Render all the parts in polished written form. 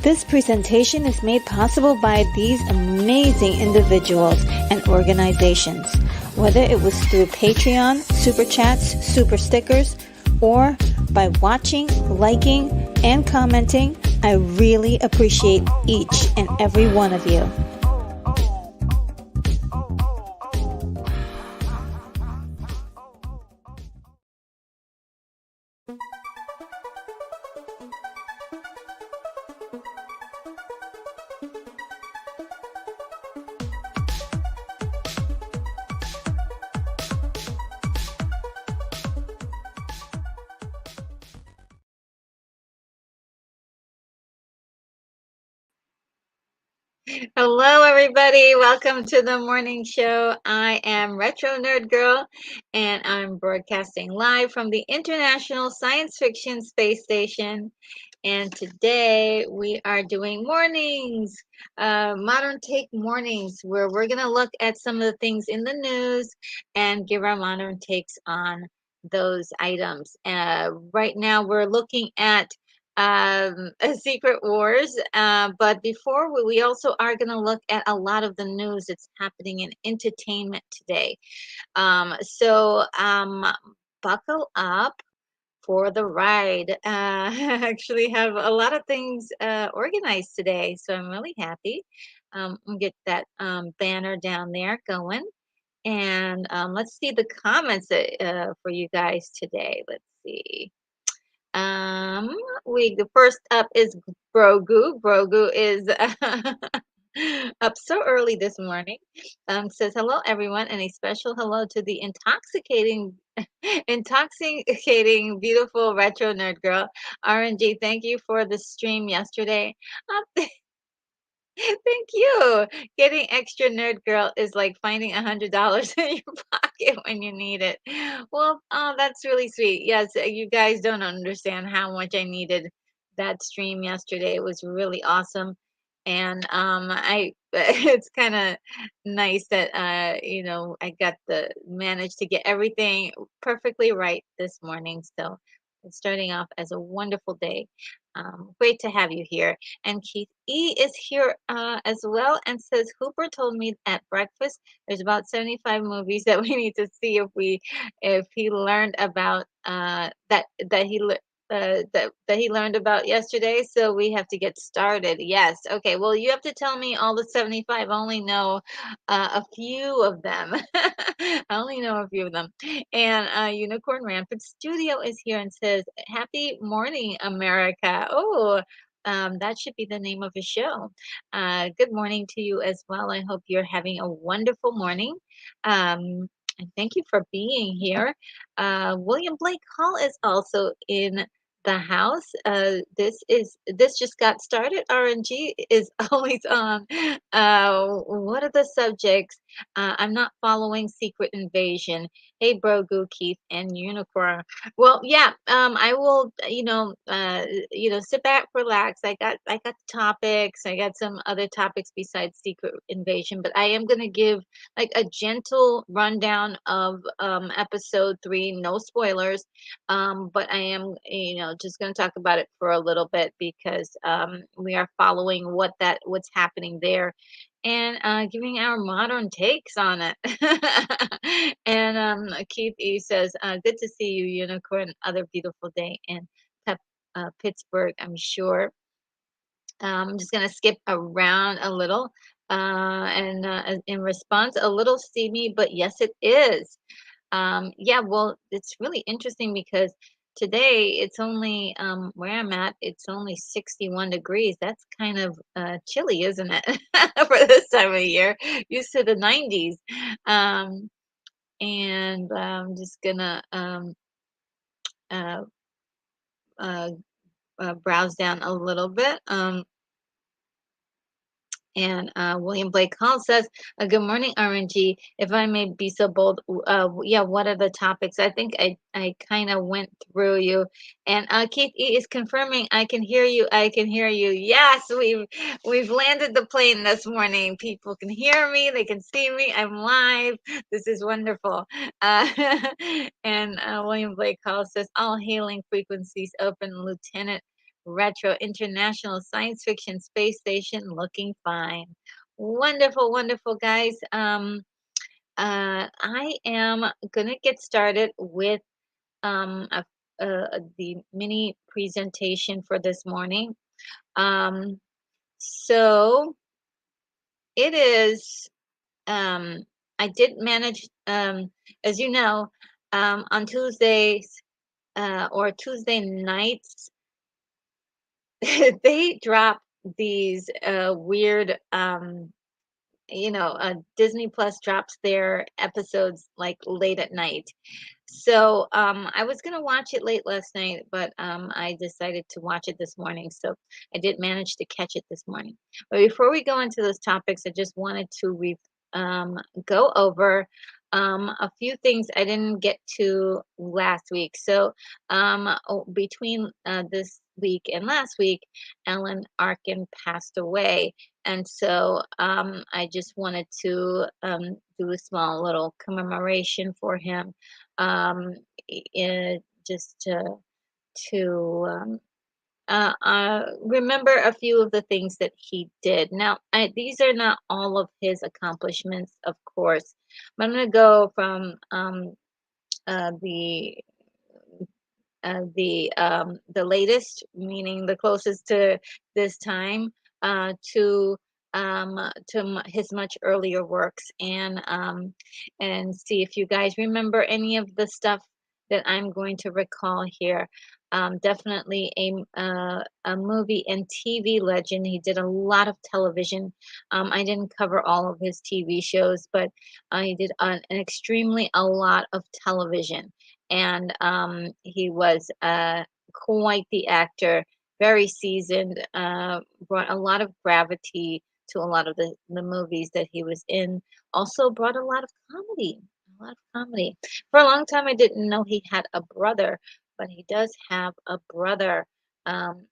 This presentation is made possible by these amazing individuals and organizations, whether it was through Patreon, Super Chats, Super Stickers, or by watching, liking, and commenting. I really appreciate each and every one of you. Hello, everybody. Welcome to the morning show. I am Retro Nerd Girl, and I'm broadcasting live from the International Science Fiction Space Station. And today we are doing mornings, modern take mornings, where we're going to look at some of the things in the news and give our modern takes on those items. Right now we're looking at Secret Wars, but before we also are going to look at a lot of the news that's happening in entertainment today. Buckle up for the ride. I actually have a lot of things organized today, so I'm really happy. I'll get that banner down there going. And let's see the comments for you guys today. Let's see. Um, the first up is Brogu. Brogu is up so early this morning. Says hello everyone, and a special hello to the intoxicating, beautiful retro nerd girl, RNG. Thank you for the stream yesterday. Thank you. Getting extra nerd girl is like finding $100 in your pocket when you need it. Well, oh, that's really sweet. Yes, you guys don't understand how much I needed that stream yesterday. It was really awesome. And I it's kind of nice that I got the managed to get everything perfectly right this morning. So it's starting off as a wonderful day. Great to have you here. And Keith E is here as well and says Hooper told me at breakfast there's about 75 movies that we need to see if he learned about that he learned about yesterday. So we have to get started. Yes. Okay. Well, you have to tell me all the 75. I only know a few of them. I only know a few of them. And Unicorn Rampant Studio is here and says, "Happy morning, America." Oh, that should be the name of a show. Good morning to you as well. I hope you're having a wonderful morning. And thank you for being here. William Blake Hall is also in the house. This just got started. RNG is always on. What are the subjects? I'm not following Secret Invasion. Hey, Brogu, Keith, and Unicorn. Well, yeah, I will, sit back, relax. I got topics. I got some other topics besides Secret Invasion, but I am gonna give like a gentle rundown of episode 3, no spoilers. But I am, just gonna talk about it for a little bit because we are following what's happening there and giving our modern takes on it. And Keith E says, "Good to see you, Unicorn. Other beautiful day in Pittsburgh, I'm sure." I'm just gonna skip around a little, and in response, a little steamy, but yes, it is. Yeah, well, it's really interesting because today it's only where I'm at, it's only 61 degrees. That's kind of chilly, isn't it? For this time of year, used to the 90s. Um, and I'm just gonna uh, uh, browse down a little bit. And William Blake Hall says, "Good morning, RNG. If I may be so bold, yeah, what are the topics?" I think I kind of went through you. And Keith E is confirming, "I can hear you. I can hear you." Yes, we've landed the plane this morning. People can hear me. They can see me. I'm live. This is wonderful. Uh, and William Blake Hall says, "All hailing frequencies open, Lieutenant Retro International Science Fiction Space Station looking fine." Wonderful, wonderful, guys. I am gonna get started with the mini presentation for this morning. Um, so it is. I did manage, as you know, on Tuesdays or Tuesday nights. They drop these weird Disney Plus drops their episodes like late at night. So I was gonna watch it late last night, but I decided to watch it this morning. So I did manage to catch it this morning. But before we go into those topics, I just wanted to go over a few things I didn't get to last week. So between this week and last week, Alan Arkin passed away. And so I just wanted to do a small little commemoration for him, um, just to remember a few of the things that he did. Now, these are not all of his accomplishments, of course, but I'm going to go from uh, the the latest, meaning the closest to this time, to his much earlier works, and see if you guys remember any of the stuff that I'm going to recall here. Definitely a movie and TV legend. He did a lot of television. I didn't cover all of his TV shows, but he did an extremely a lot of television, and he was quite the actor, very seasoned, brought a lot of gravity to a lot of the movies that he was in. Also brought a lot of comedy, a lot of comedy. For a long time, I didn't know he had a brother, but he does have a brother um,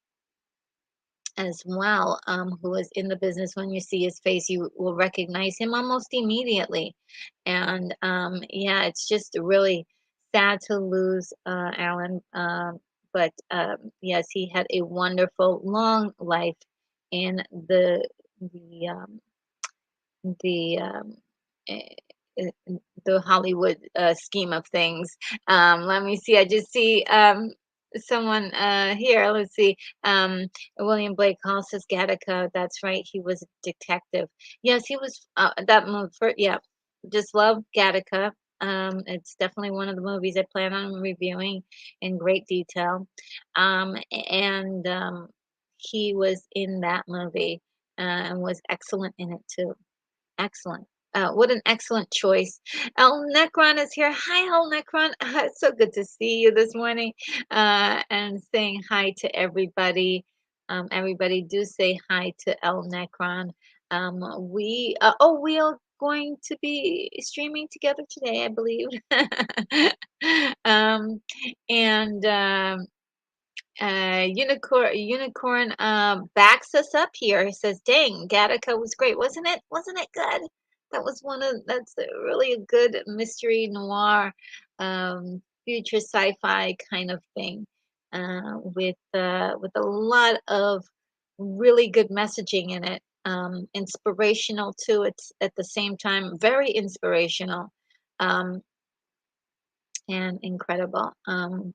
as well, who is in the business. When you see his face, you will recognize him almost immediately. And yeah, it's just really sad to lose Alan. But yes, he had a wonderful, long life in the the eh, eh, the Hollywood scheme of things. Let me see. I just see someone here. Let's see. Um, William Blake Hall says Gattaca. That's right. He was a detective. Yes, he was. That movie. Yeah, just love Gattaca. It's definitely one of the movies I plan on reviewing in great detail. And he was in that movie and was excellent in it too. Excellent. What an excellent choice. El Necron is here. Hi, El Necron. It's so good to see you this morning. And saying hi to everybody. Everybody do say hi to El Necron. We are going to be streaming together today, I believe. um, and Unicorn backs us up here. He says, "Dang, Gattaca was great, wasn't it? Wasn't it good? That's a really a good mystery noir, future sci-fi kind of thing, with a lot of really good messaging in it. Inspirational too. It's at the same time very inspirational, um, and incredible. All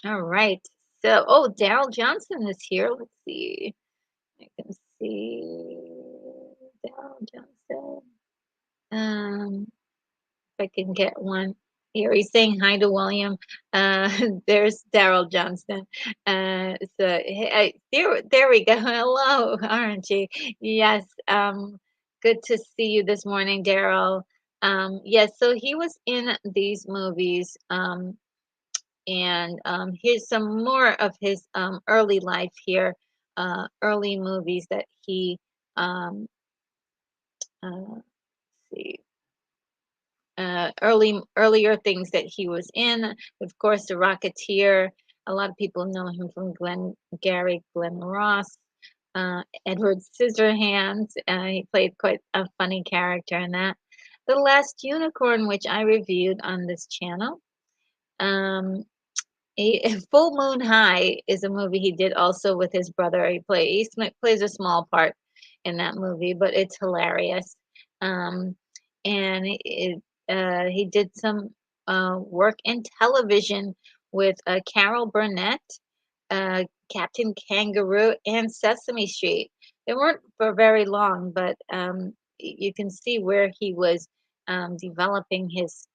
right. So, oh, Daryl Johnson is here. Let's see. I can see Daryl Johnson. If I can get one here. He's saying hi to William. There's Daryl Johnson. There we go. Hello, aren't you? Yes. Good to see you this morning, Daryl. Yes. So he was in these movies. And here's some more of his early life here, early movies that he, let's see, earlier things that he was in. Of course, The Rocketeer. A lot of people know him from Glenn Ross, Edward Scissorhands. He played quite a funny character in that. The Last Unicorn, which I reviewed on this channel. Um, Full Moon High is a movie he did also with his brother. Plays a small part in that movie, but it's hilarious. Um, and he did some work in television with Carol Burnett, Captain Kangaroo, and Sesame Street. They weren't for very long, but you can see where he was developing his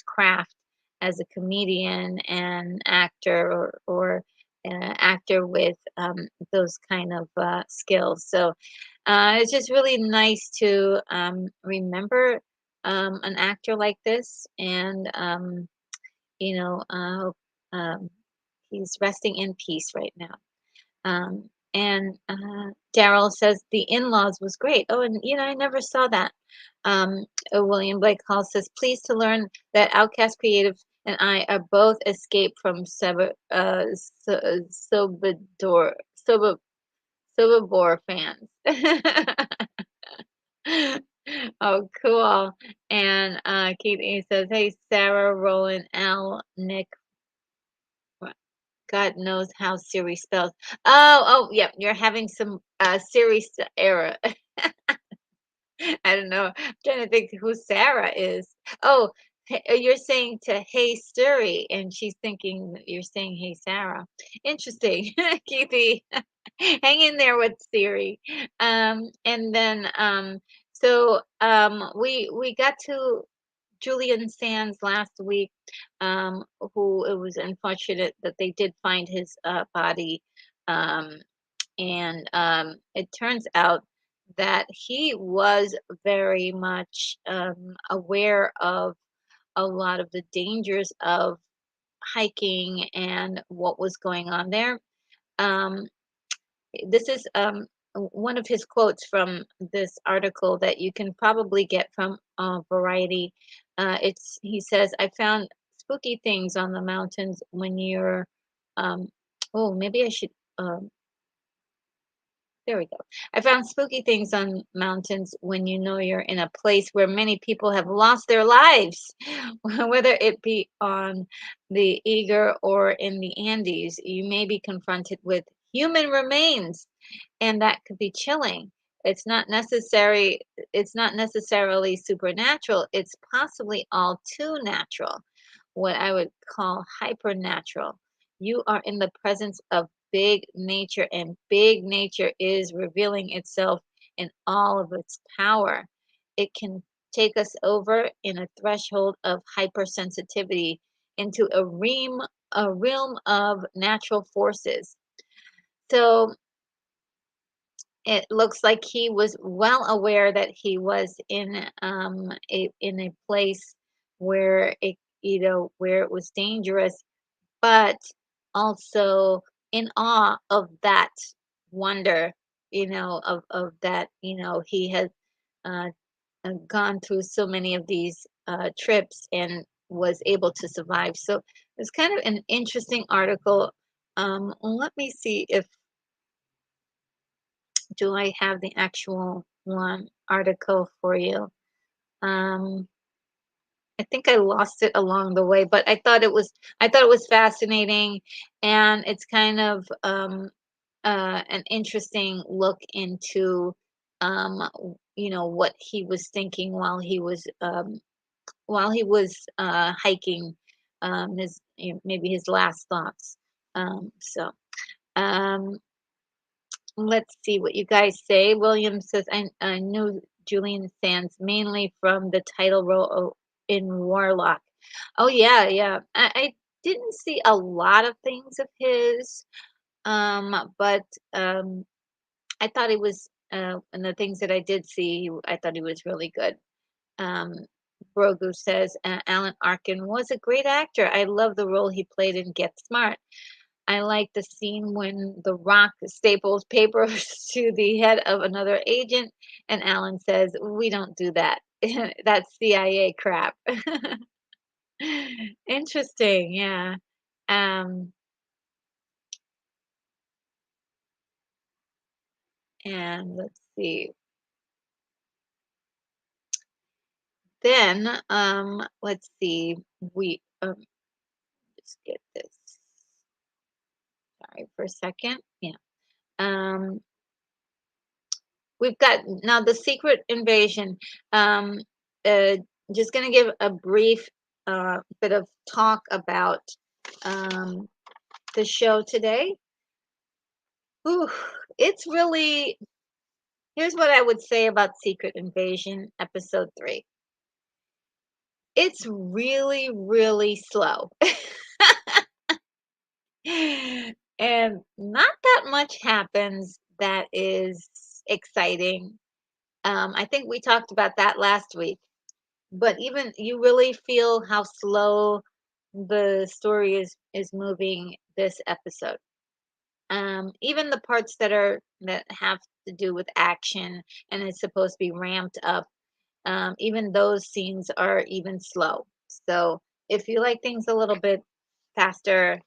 craft as a comedian and actor, or actor with those kind of skills. So it's just really nice to remember an actor like this, and you know, um, he's resting in peace right now. And Daryl says The In-Laws was great. Oh, and I never saw that. William Blake Hall says, pleased to learn that Outcast Creative and I are both escaped from Sobibor fans. Oh, cool. And Keith E says, hey, Sarah, Roland, Al, Nick, God knows how Siri spells. Oh, yeah, you're having some Siri error. I don't know. I'm trying to think who Sarah is. Oh, You're saying to "Hey Siri," and she's thinking that you're saying "Hey Sarah." Interesting, Keithy. Hang in there with Siri. And then we got to Julian Sands last week, who it was unfortunate that they did find his body, um, and it turns out that he was very much aware of a lot of the dangers of hiking and what was going on there. Um, this is one of his quotes from this article that you can probably get from Variety. He says, "I found spooky things on the mountains when you're." Um, oh, maybe I should. There we go. I found spooky things on mountains when you know you're in a place where many people have lost their lives, whether it be on the Eager or in the Andes. You may be confronted with human remains, and that could be chilling. It's not necessary. It's not necessarily supernatural. It's possibly all too natural, what I would call hypernatural. You are in the presence of big nature, and big nature is revealing itself in all of its power. It can take us over in a threshold of hypersensitivity into a realm of natural forces. So it looks like he was well aware that he was in a place where where it was dangerous, but also in awe of that wonder, of that, he had uh, gone through so many of these trips and was able to survive. So it's kind of an interesting article. Let me see if do I have the actual one article for you. Um, I think I lost it along the way, but I thought it was fascinating, and it's kind of an interesting look into what he was thinking while he was hiking, his maybe his last thoughts. So um, let's see what you guys say. William says, I knew Julian Sands mainly from the title role in Warlock. Oh, yeah, yeah. I didn't see a lot of things of his, but I thought he was, and the things that I did see, I thought he was really good. Um, Brogu says, Alan Arkin was a great actor. I love the role he played in Get Smart. I like the scene when The Rock staples papers to the head of another agent, and Alan says, "We don't do that. That's CIA crap." Interesting, yeah. Um, and let's see. Then, let's see. We just get this. Sorry for a second. Yeah. Um, we've got now the secret invasion. Um, uh, just going to give a brief bit of talk about um, the show today. Ooh, it's really, here's what I would say about Secret Invasion episode 3. It's really, really slow. And not that much happens that is exciting. I think we talked about that last week. But even you really feel how slow the story is moving this episode. Even the parts that have to do with action and it's supposed to be ramped up, even those scenes are even slow. So if you like things a little bit faster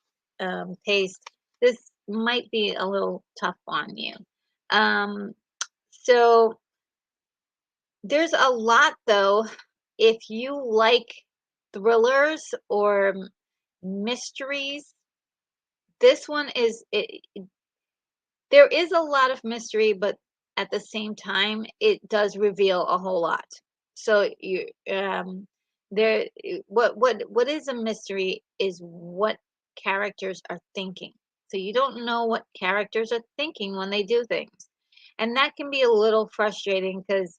paced, this might be a little tough on you. Um, so there's a lot though. If you like thrillers or mysteries, this one there is a lot of mystery, but at the same time, it does reveal a whole lot. So there what is a mystery is what characters are thinking. So you don't know what characters are thinking when they do things, and that can be a little frustrating because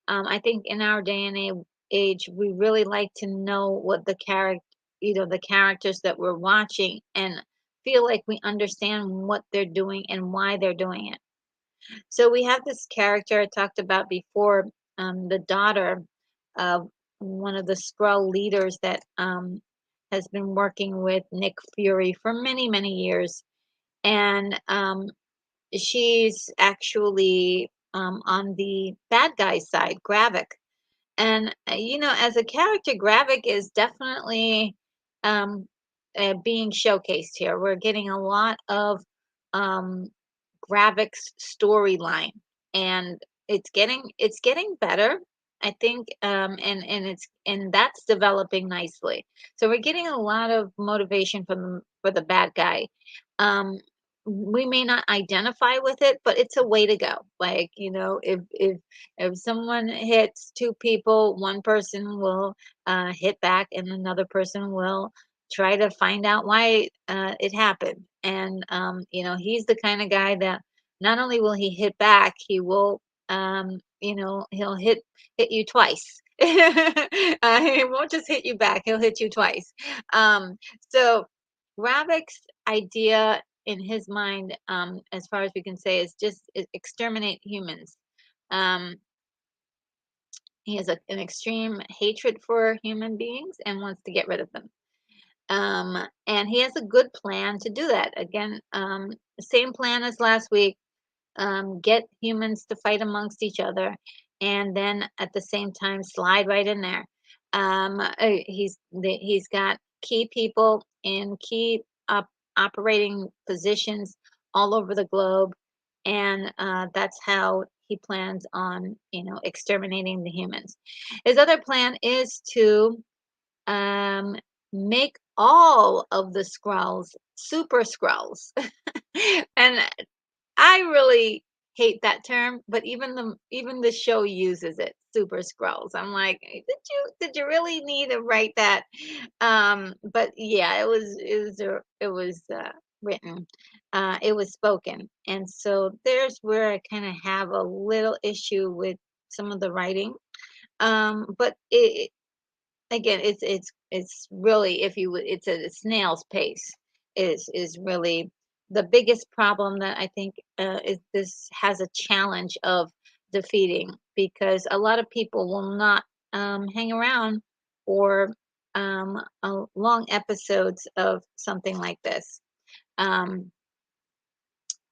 I think in our day and age we really like to know what the character, the characters that we're watching, and feel like we understand what they're doing and why they're doing it. So we have this character I talked about before, the daughter of one of the Skrull leaders that has been working with Nick Fury for many, many years. And she's actually on the bad guy side, Gravik. And, as a character, Gravik is definitely um, being showcased here. We're getting a lot of um, Gravik's storyline, and it's getting better, I think, and that's developing nicely. So we're getting a lot of motivation for the bad guy. Um, we may not identify with it, but it's a way to go. Like, if someone hits two people, one person will hit back, and another person will try to find out why it happened. And he's the kind of guy that not only will he hit back, he will he'll hit you twice. He won't just hit you back; he'll hit you twice. So Ravik's idea in his mind, as far as we can say, is just exterminate humans. Um, he has an extreme hatred for human beings and wants to get rid of them. And he has a good plan to do that. Again, same plan as last week. Get humans to fight amongst each other, and then at the same time slide right in there. He's got key people in key operating positions all over the globe, and that's how he plans on exterminating the humans. His other plan is to um, make all of the Skrulls super Skrulls. And I really hate that term, but even the show uses it, super Skrulls. I'm like, did you really need to write that? But yeah, it was written, it was spoken, and so there's where I kind of have a little issue with some of the writing. But again, it's really, if you would, it's a snail's pace is really the biggest problem that I think is this has a challenge of defeating, because a lot of people will not hang around for long episodes of something like this. Um,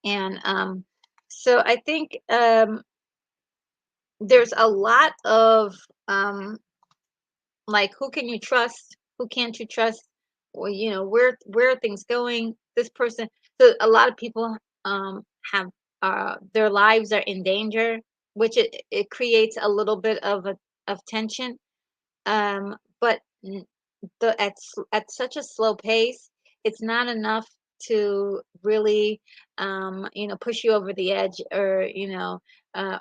and so I think there's a lot of like, who can you trust, who can't you trust, or where are things going, this person. So a lot of people have their lives are in danger, which it creates a little bit of tension. But at such a slow pace, it's not enough to really push you over the edge,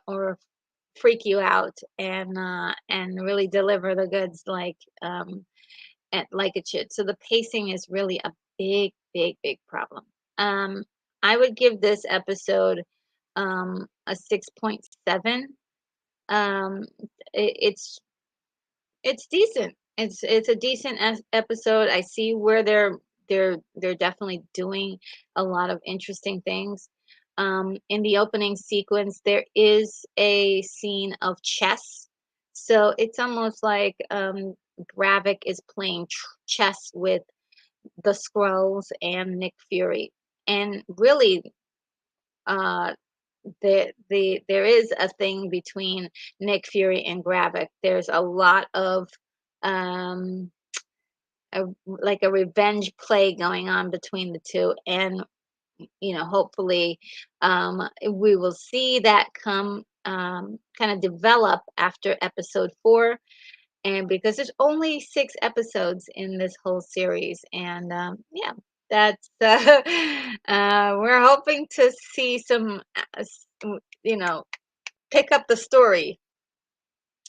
or freak you out, and really deliver the goods like it should. So the pacing is really a big, big, big problem. I would give this episode a 6.7. Um, it's decent. It's a decent episode. I see where they're definitely doing a lot of interesting things. In the opening sequence, there is a scene of chess, so it's almost like Gravik is playing chess with the Skrulls and Nick Fury, and really, uh, there is a thing between Nick Fury and Gravik. There's a lot of um like a revenge play going on between the two, and hopefully we will see that come kind of develop after episode 4, and because there's only 6 episodes in this whole series, and yeah, that's we're hoping to see some you know pick up the story,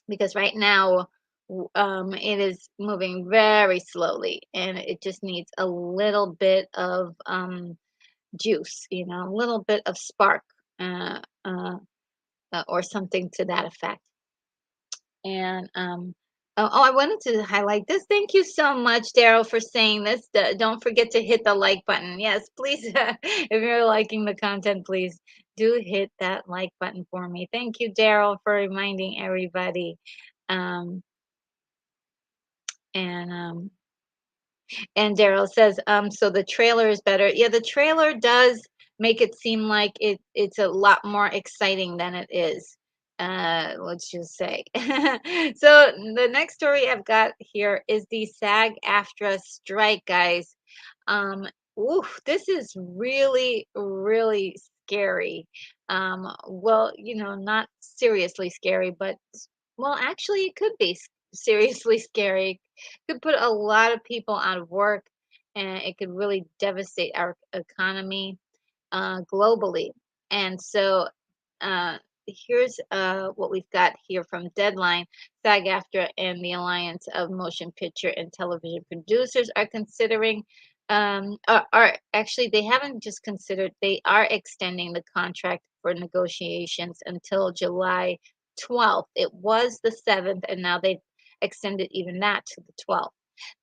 because right now It is moving very slowly, and it just needs a little bit of juice, a little bit of spark, uh, uh, or something to that effect. And I wanted to highlight this. Thank you so much, Daryl, for saying this. Don't forget to hit the like button. Yes, please. If you're liking the content, please do hit that like button for me. Thank you, Daryl, for reminding everybody. Um, and Daryl says, so the trailer is better. Yeah, the trailer does make it seem like it's a lot more exciting than it is. Let's just say. So the next story I've got here is the SAG-AFTRA strike, guys. Um, Oof, this is really, really scary. Well, not seriously scary, but well, actually, it could be seriously scary. Could put a lot of people out of work, and it could really devastate our economy globally. And so here's what we've got here from Deadline. SAG-AFTRA and the Alliance of Motion Picture and Television Producers are considering, are actually, they haven't just considered, they are extending the contract for negotiations until July 12th. It was the 7th, and now they've extended even that to the 12th.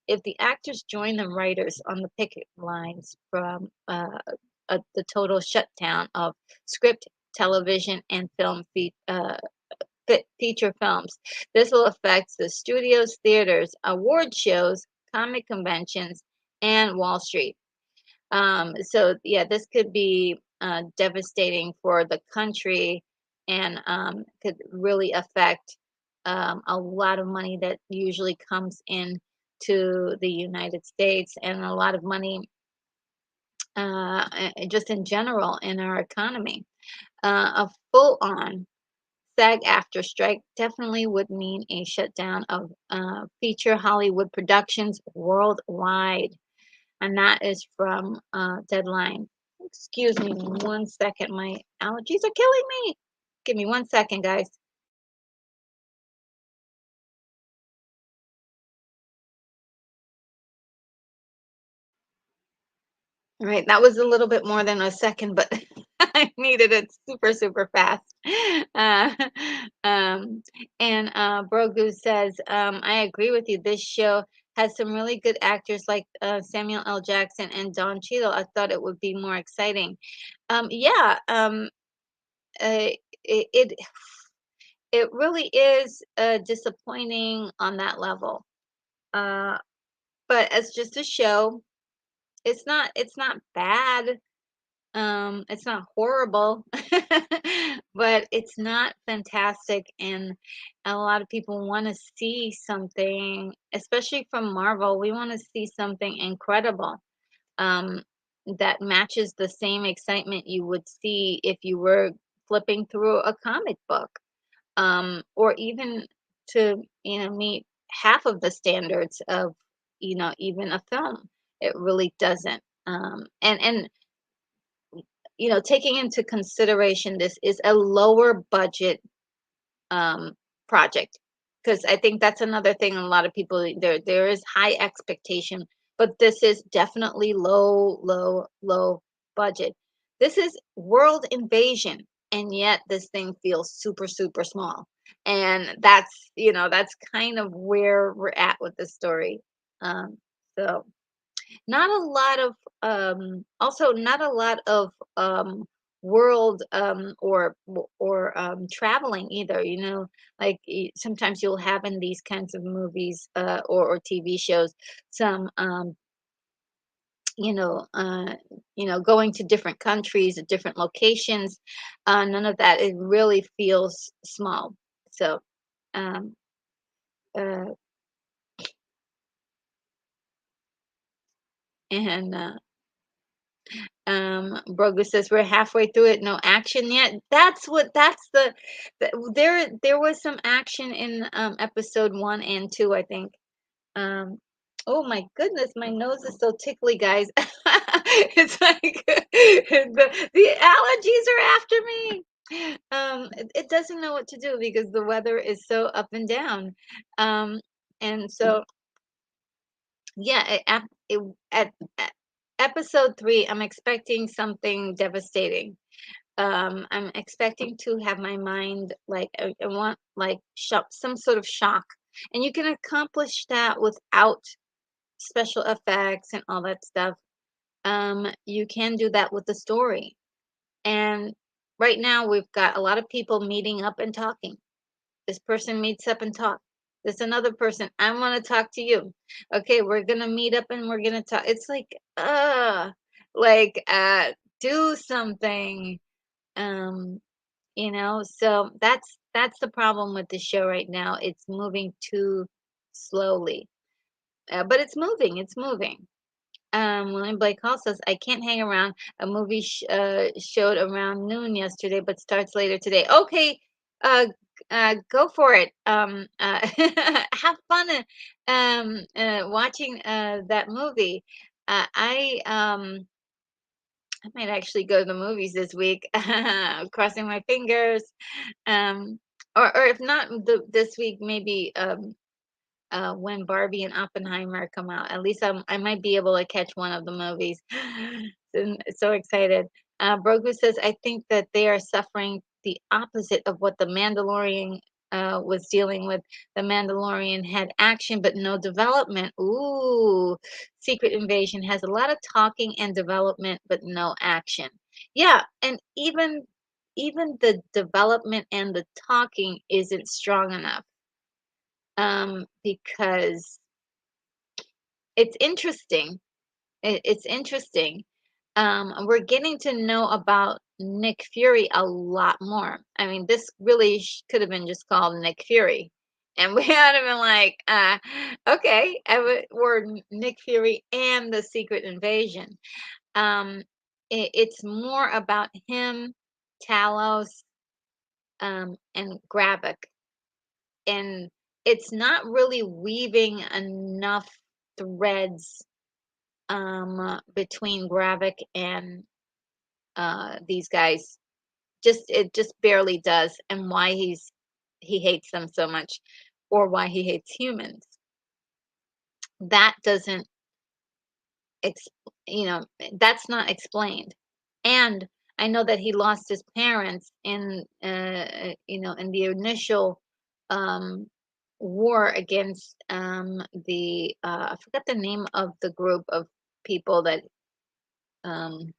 If the actors join the writers on the picket lines from the total shutdown of script, television, and feature films, this will affect the studios, theaters, award shows, comic conventions, and Wall Street. So yeah, this could be devastating for the country, and could really affect a lot of money that usually comes in to the United States, and a lot of money just in general in our economy. A full-on SAG-AFTRA strike definitely would mean a shutdown of feature Hollywood productions worldwide. And that is from Deadline. Excuse me 1 second. My allergies are killing me. Give me 1 second, guys. All right, that was a little bit more than a second, but I needed it super, super fast. Uh, um, and Brogu says, I agree with you. This show has some really good actors like Samuel L. Jackson and Don Cheadle. I thought it would be more exciting. Yeah, it it really is disappointing on that level. Uh, but as just a show, it's not bad. It's not horrible, but it's not fantastic, and a lot of people want to see something, especially from Marvel. We want to see something incredible, um, that matches the same excitement you would see if you were flipping through a comic book, or even to meet half of the standards of even a film. It really doesn't. And taking into consideration this is a lower budget um, project, because I think that's another thing. A lot of people, there is high expectation, but this is definitely low, low, low budget. This is world invasion, and yet this thing feels super, super small. And that's kind of where we're at with the story. So not a lot of also not a lot of world or traveling either, like sometimes you'll have in these kinds of movies or TV shows some you know uh going to different countries, different locations. None of that. It really feels small. So um uh and Brogu says we're halfway through it, no action yet. That's there was some action in episode 1 and 2, I think. Um, oh my goodness, my nose is so tickly, guys. It's like the allergies are after me. It doesn't know what to do because the weather is so up and down. And so, yeah, at episode 3, I'm expecting something devastating. I'm expecting to have my mind like I want like shock, some sort of shock, and you can accomplish that without special effects and all that stuff. You can do that with the story. And right now, we've got a lot of people meeting up and talking. This person meets up and talk. There's another person. I want to talk to you. Okay, we're gonna meet up and we're gonna talk. It's like do something. Um, so that's the problem with the show right now. It's moving too slowly, but it's moving. It's moving. William Blake Hall says, I can't hang around. A movie showed around noon yesterday, but starts later today. Okay, uh, go for it. Have fun watching that movie. I might actually go to the movies this week, crossing my fingers. Or if not this week, maybe when Barbie and Oppenheimer come out. At least I might be able to catch one of the movies. So excited. Brogu says, I think that they are suffering the opposite of what the Mandalorian was dealing with. The Mandalorian had action but no development. Ooh, Secret Invasion has a lot of talking and development but no action. Yeah, and even the development and the talking isn't strong enough, because it's interesting. It's interesting. We're getting to know about Nick Fury a lot more. I mean, this really could have been just called Nick Fury, and we had been like, okay, or Nick Fury and the Secret Invasion. Um, it's more about him, Talos, and Gravik, and it's not really weaving enough threads between Gravik and these guys. It just barely does, and why he hates them so much, or why he hates humans. That doesn't ex- that's not explained. And I know that he lost his parents in the initial um war against the I forgot the name of the group of people that um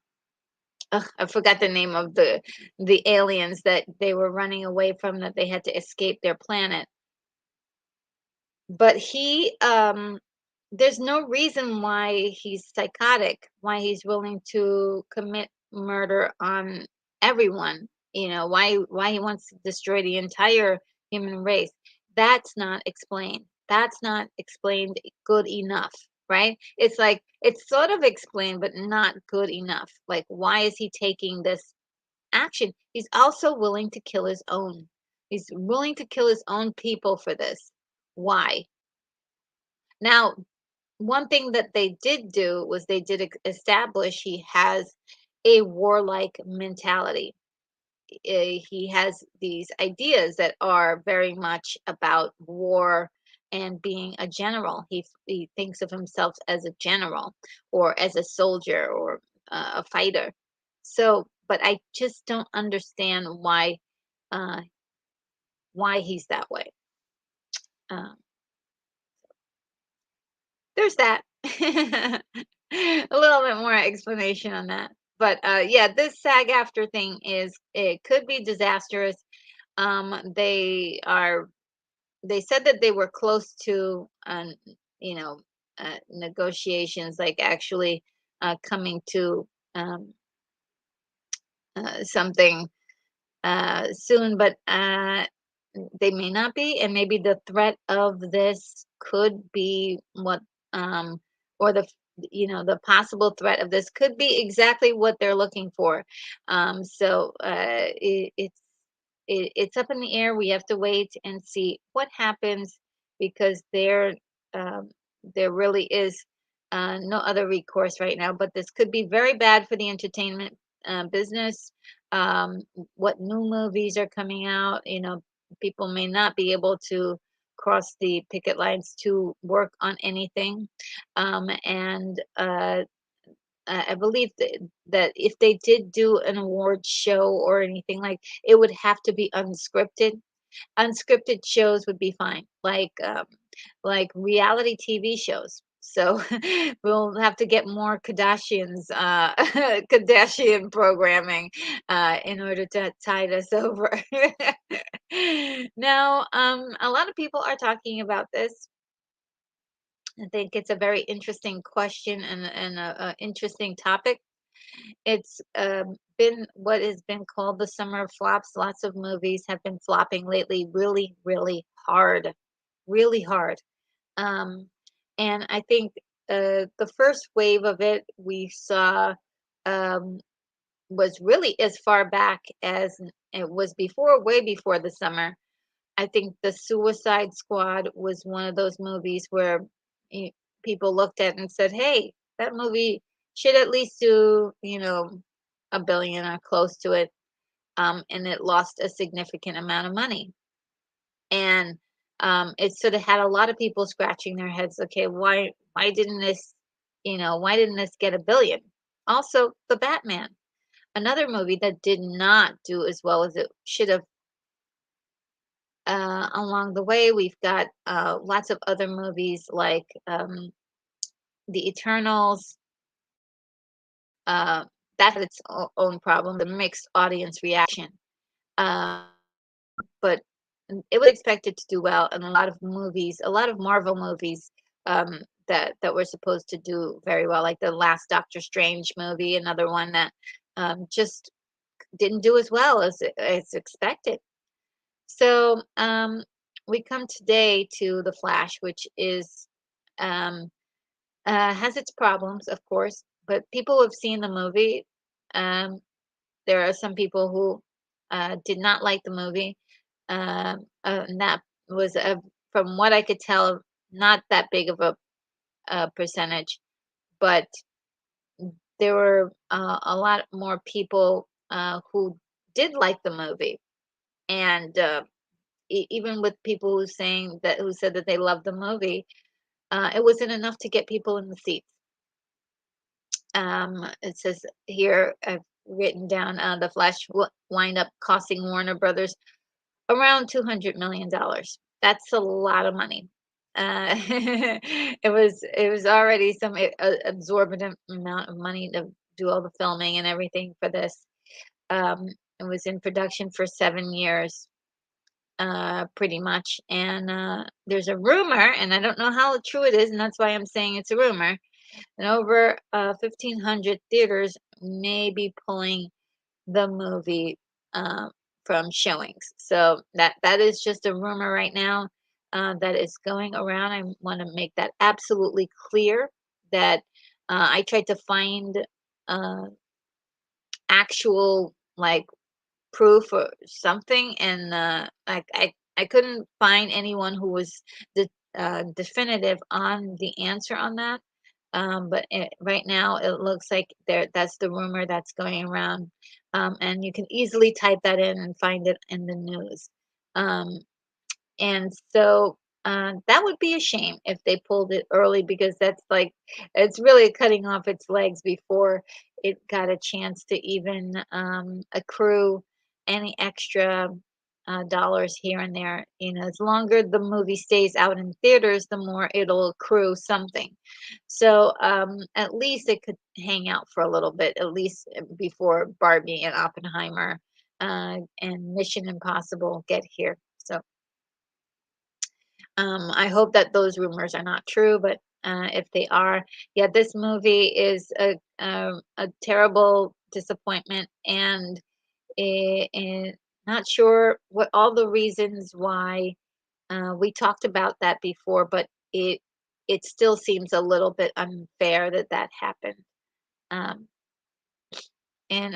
I forgot the name of the aliens that they were running away from, that they had to escape their planet. But there's no reason why he's psychotic, why he's willing to commit murder on everyone, why he wants to destroy the entire human race. That's not explained. That's not explained good enough, right? It's like it's sort of explained, but not good enough. Like, why is he taking this action? He's also willing to kill his own. He's willing to kill his own people for this. Why? Now, one thing that they did do was they did establish he has a warlike mentality. He has these ideas that are very much about war and being a general. He thinks of himself as a general, or as a soldier, or a fighter. So, but I just don't understand uh, why he's that way. Um, there's that. A little bit more explanation on that. But yeah, this SAG-AFTRA thing it could be disastrous. They said that they were close to you know negotiations, like actually coming to something soon, but they may not be, and maybe the threat of this could be what, or the possible threat of this could be exactly what they're looking for. So it's up in the air. We have to wait and see what happens, because there really is no other recourse right now. But this could be very bad for the entertainment business. What new movies are coming out? People may not be able to across the picket lines to work on anything. And I believe that if they did do an award show or anything, like, it would have to be unscripted. Unscripted shows would be fine, like reality TV shows. So we'll have to get more Kardashians, Kardashian programming, in order to tide us over. Now, a lot of people are talking about this. I think it's a very interesting question and a interesting topic. It's been what has been called the summer of flops. Lots of movies have been flopping lately, really, really hard, really hard. Um, and I think the first wave of it we saw um, was really as far back as it was before, way before the summer. I think the Suicide Squad was one of those movies where y- people looked at and said, "Hey, that movie should at least do, 1 billion or close to it." And it lost a significant amount of money. And it sort of had a lot of people scratching their heads. Okay, why didn't this get 1 billion? Also, the Batman, another movie that did not do as well as it should have. Along the way, we've got lots of other movies like The Eternals. Uh, that had its own problem, the mixed audience reaction. Uh, but it was expected to do well, and a lot of Marvel movies that were supposed to do very well, like the last Doctor Strange movie, another one that just didn't do as well as expected. So we come today to The Flash, which is um, has its problems, of course, but people who have seen the movie. Um, there are some people who did not like the movie, and that was, from what I could tell, not that big of a percentage, but there were a lot more people who did like the movie, and even with people who said that they loved the movie, it wasn't enough to get people in the seats. It says here, I've written down, the Flash wind up costing Warner Brothers around $200 million. That's a lot of money. It was already some absorbent amount of money to do all the filming and everything for this. Um, it was in production for 7 years, pretty much. And there's a rumor, and I don't know how true it is, and that's why I'm saying it's a rumor. And over 1,500 theaters may be pulling the movie uh, from showings. So that is just a rumor right now that is going around. I want to make that absolutely clear that I tried to find uh, actual, like, proof or something, and I couldn't find anyone who was definitive on the answer on that. But right now, it looks like that's the rumor that's going around. And you can easily type that in and find it in the news. Um, and so that would be a shame if they pulled it early, because that's like, it's really cutting off its legs before it got a chance to even accrue any extra dollars here and there. As longer the movie stays out in theaters, the more it'll accrue something. So at least it could hang out for a little bit, at least before Barbie and Oppenheimer and Mission Impossible get here. So I hope that those rumors are not true, but if they are, yeah, this movie is a terrible disappointment, and not sure what all the reasons why. We talked about that before, but it still seems a little bit unfair that that happened. Um, and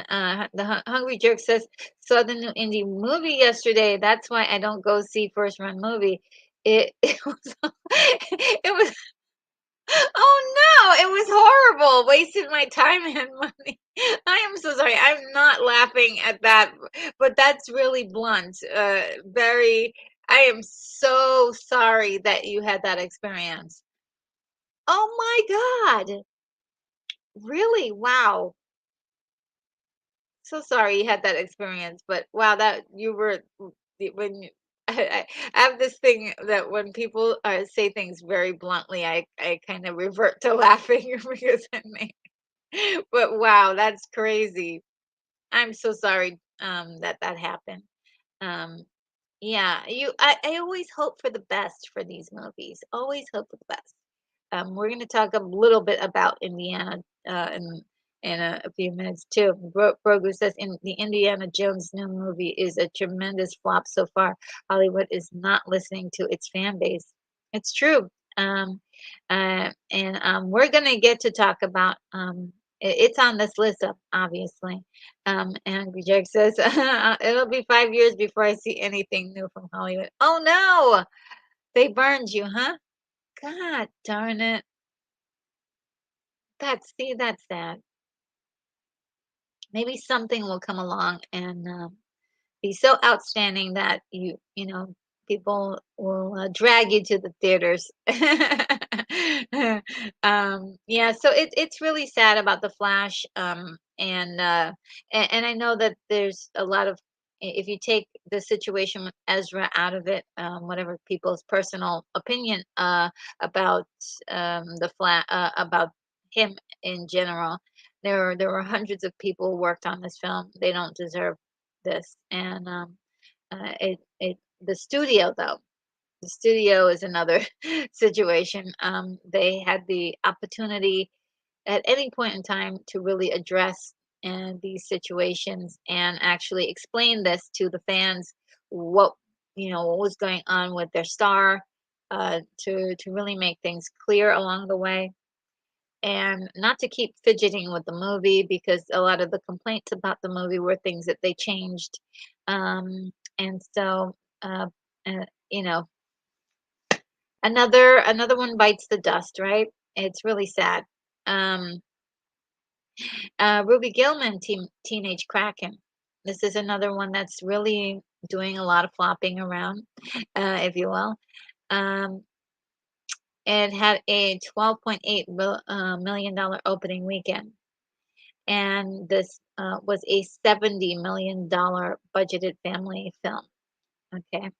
the Hungry Jerk says, saw the new indie movie yesterday. That's why I don't go see first run movie. It was it was oh no, it was horrible. Wasted my time and money. I am so sorry. I'm not laughing at that, but that's really blunt. Very. I am so sorry that you had that experience. Oh my God. Really? Wow. So sorry you had that experience, but wow, that you were when you, I have this thing that when people say things very bluntly, I kind of revert to laughing because it may, but wow, that's crazy. I'm so sorry that that happened. Um, yeah, I always hope for the best for these movies. Always hope for the best. We're going to talk a little bit about Indiana in a few minutes too. Brogu says in the Indiana Jones new movie is a tremendous flop so far. Hollywood is not listening to its fan base. It's true. And we're going to get to talk about it's on this list up obviously. And Jack says it'll be 5 years before I see anything new from Hollywood. Oh no, they burned you, huh? God darn it. That's sad. Maybe something will come along and be so outstanding that you know people will drag you to the theaters. Yeah, so it's really sad about the Flash, and I know that there's a lot of if you take the situation with Ezra out of it, whatever people's personal opinion about the Flash about him in general, there were hundreds of people who worked on this film. They don't deserve this. And it the studio though, the studio is another situation. They had the opportunity at any point in time to really address these situations and actually explain this to the fans what what was going on with their star, to really make things clear along the way and not to keep fidgeting with the movie because a lot of the complaints about the movie were things that they changed. And so, uh, you know, another one bites the dust, right? It's really sad. Um, Ruby Gillman, Teenage Kraken. This is another one that's really doing a lot of flopping around, if you will. Um, it had a $12.8 million opening weekend. And this was a $70 million budgeted family film. Okay,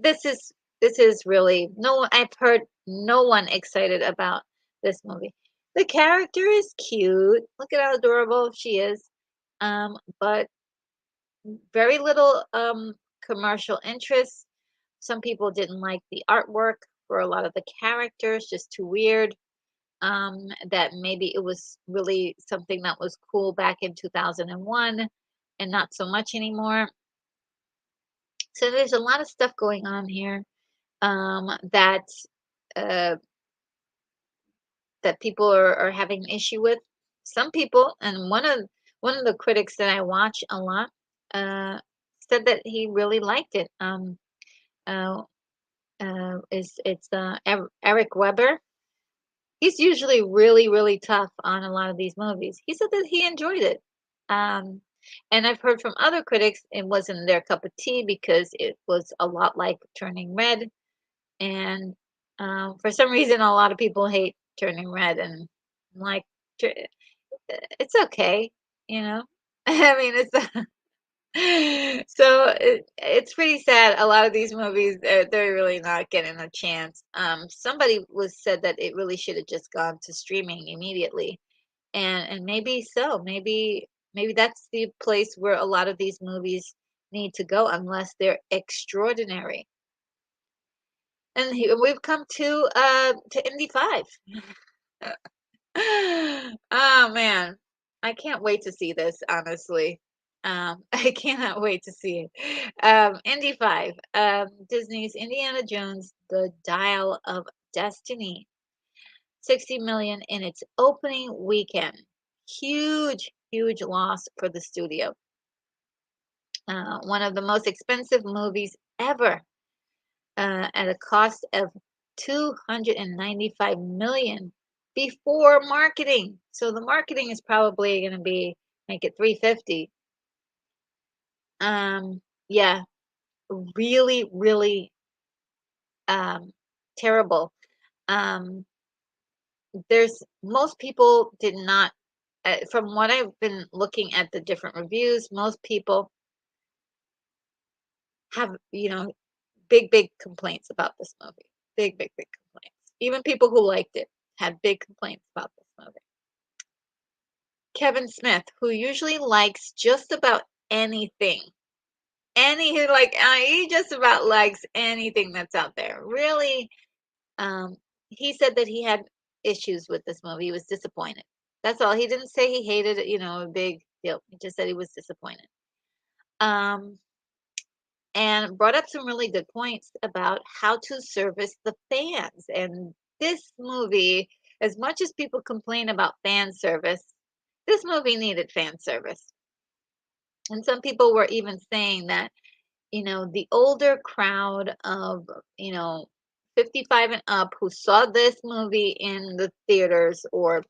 this is really no one. I've heard no one excited about this movie. The character is cute. Look at how adorable she is. But very little commercial interest. Some people didn't like the artwork for a lot of the characters, just too weird. That maybe it was really something that was cool back in 2001 and not so much anymore. So there's a lot of stuff going on here that uh, that people are having an issue with. Some people, and one of the critics that I watch a lot uh, said that he really liked it. Uh, is it's Eric Weber. He's usually really, really tough on a lot of these movies. He said that he enjoyed it. Um, and I've heard from other critics it wasn't their cup of tea because it was a lot like Turning Red. And for some reason, a lot of people hate Turning Red. And I'm like, It's okay, you know? I mean, it's so it's pretty sad. A lot of these movies, they're really not getting a chance. Somebody was said that it really should have just gone to streaming immediately, and maybe so. Maybe that's the place where a lot of these movies need to go, unless they're extraordinary. And we've come to Indy 5. Oh man, I can't wait to see this, honestly. I cannot wait to see it. Indy 5, Disney's Indiana Jones, The Dial of Destiny. 60 million in its opening weekend. Huge, huge loss for the studio. One of the most expensive movies ever, at a cost of 295 million before marketing. So the marketing is probably going to be make it 350. Yeah, really, really. um, terrible. Um, there's most people did not, from what I've been looking at the different reviews, most people have, big complaints about this movie. Big complaints. Even people who liked it had big complaints about this movie. Kevin Smith, who usually likes just about anything, he just about likes anything that's out there. Really, um, he said that he had issues with this movie. He was disappointed. That's all. He didn't say he hated it, a big deal. He just said he was disappointed. Um, and brought up some really good points about how to service the fans. And this movie, as much as people complain about fan service, this movie needed fan service. And some people were even saying that, the older crowd of, 55 and up who saw this movie in the theaters, or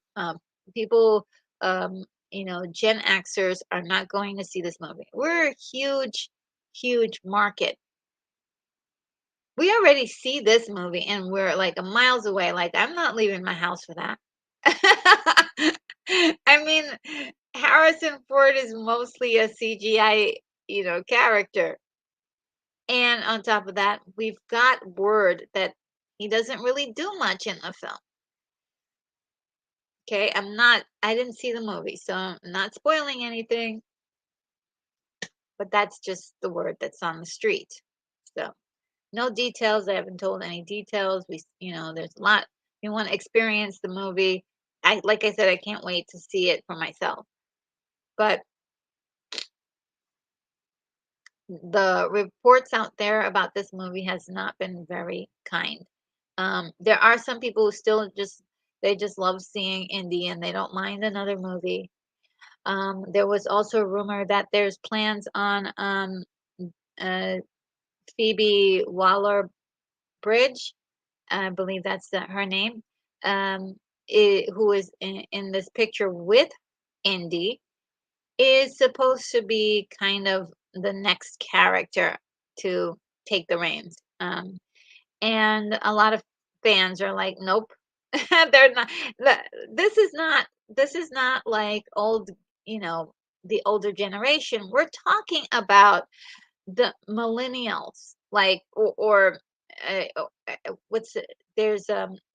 people, Gen Xers are not going to see this movie. We're a huge market. We already see this movie and we're like miles away. Like, I'm not leaving my house for that. I mean, Harrison Ford is mostly a CGI, character. And on top of that, we've got word that he doesn't really do much in the film. Okay, I didn't see the movie, so I'm not spoiling anything, but that's just the word that's on the street. So, no details. I haven't told any details. There's a lot. You want to experience the movie. Like I said, I can't wait to see it for myself. But the reports out there about this movie has not been very kind. There are some people who still just love seeing Indy and they don't mind another movie. There was also a rumor that there's plans on uh, Phoebe Waller-Bridge, I believe that's her name, who is in this picture with Indy, is supposed to be kind of the next character to take the reins. And a lot of fans are like, nope, they're not. This is not like old, the older generation. We're talking about the millennials, like, or what's it? There's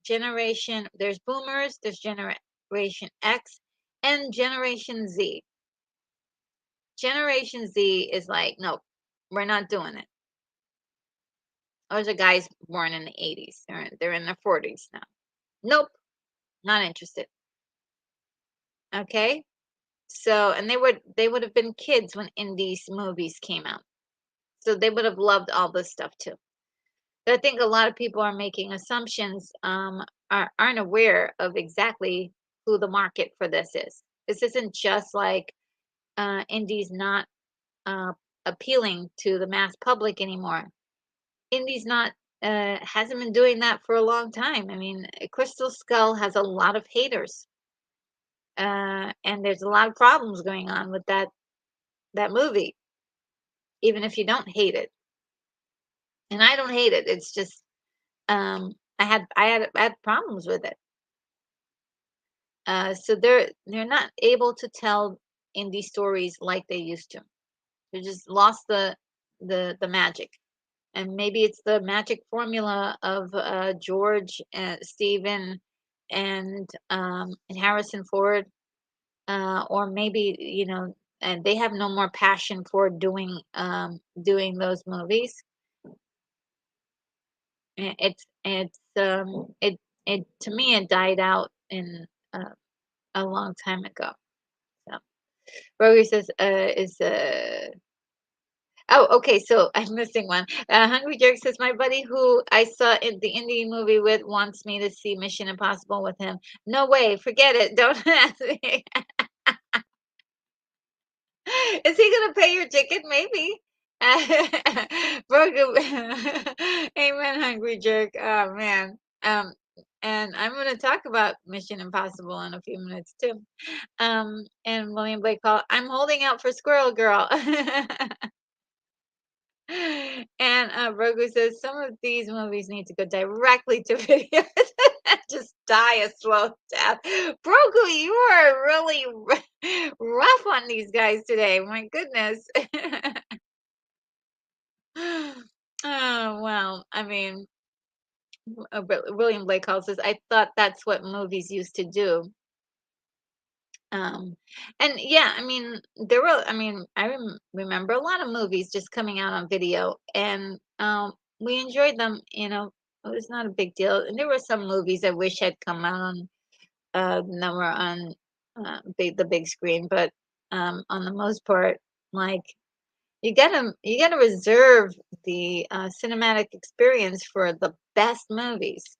generation. There's boomers. There's generation X, and generation Z. Generation Z is like, nope, we're not doing it. Those are guys born in the 80s. They're in their 40s now. Nope, not interested. Okay? So, and they would have been kids when Indy's movies came out. So they would have loved all this stuff too. But I think a lot of people are making assumptions, aren't aware of exactly who the market for this is. This isn't just like Indy's not uh, appealing to the mass public anymore. Indy's not hasn't been doing that for a long time. I mean, Crystal Skull has a lot of haters, and there's a lot of problems going on with that movie, even if you don't hate it. And I don't hate it. It's just I had problems with it. So they're not able to tell indie stories like they used to. They just lost the magic. And maybe it's the magic formula of George, Stephen, and Harrison Ford, or maybe and they have no more passion for doing those movies. It to me it died out in a long time ago. So Roger says is Oh, okay. So I'm missing one. Hungry Jerk says, my buddy who I saw in the indie movie with wants me to see Mission Impossible with him. No way. Forget it. Don't ask me. Is he going to pay your ticket? Maybe. Broken. Amen, Hungry Jerk. Oh, man. And I'm going to talk about Mission Impossible in a few minutes, too. And William Blake called, I'm holding out for Squirrel Girl. And Brogu says some of these movies need to go directly to video. Just die a slow death. Brogu, you are really rough on these guys today. My goodness. Oh, well, I mean, William Blake Hall says, I thought that's what movies used to do. Um, and yeah, I mean, I remember a lot of movies just coming out on video, and we enjoyed them. It was not a big deal. And there were some movies I wish had come out on that were on the big screen, but on the most part, like you gotta reserve the cinematic experience for the best movies.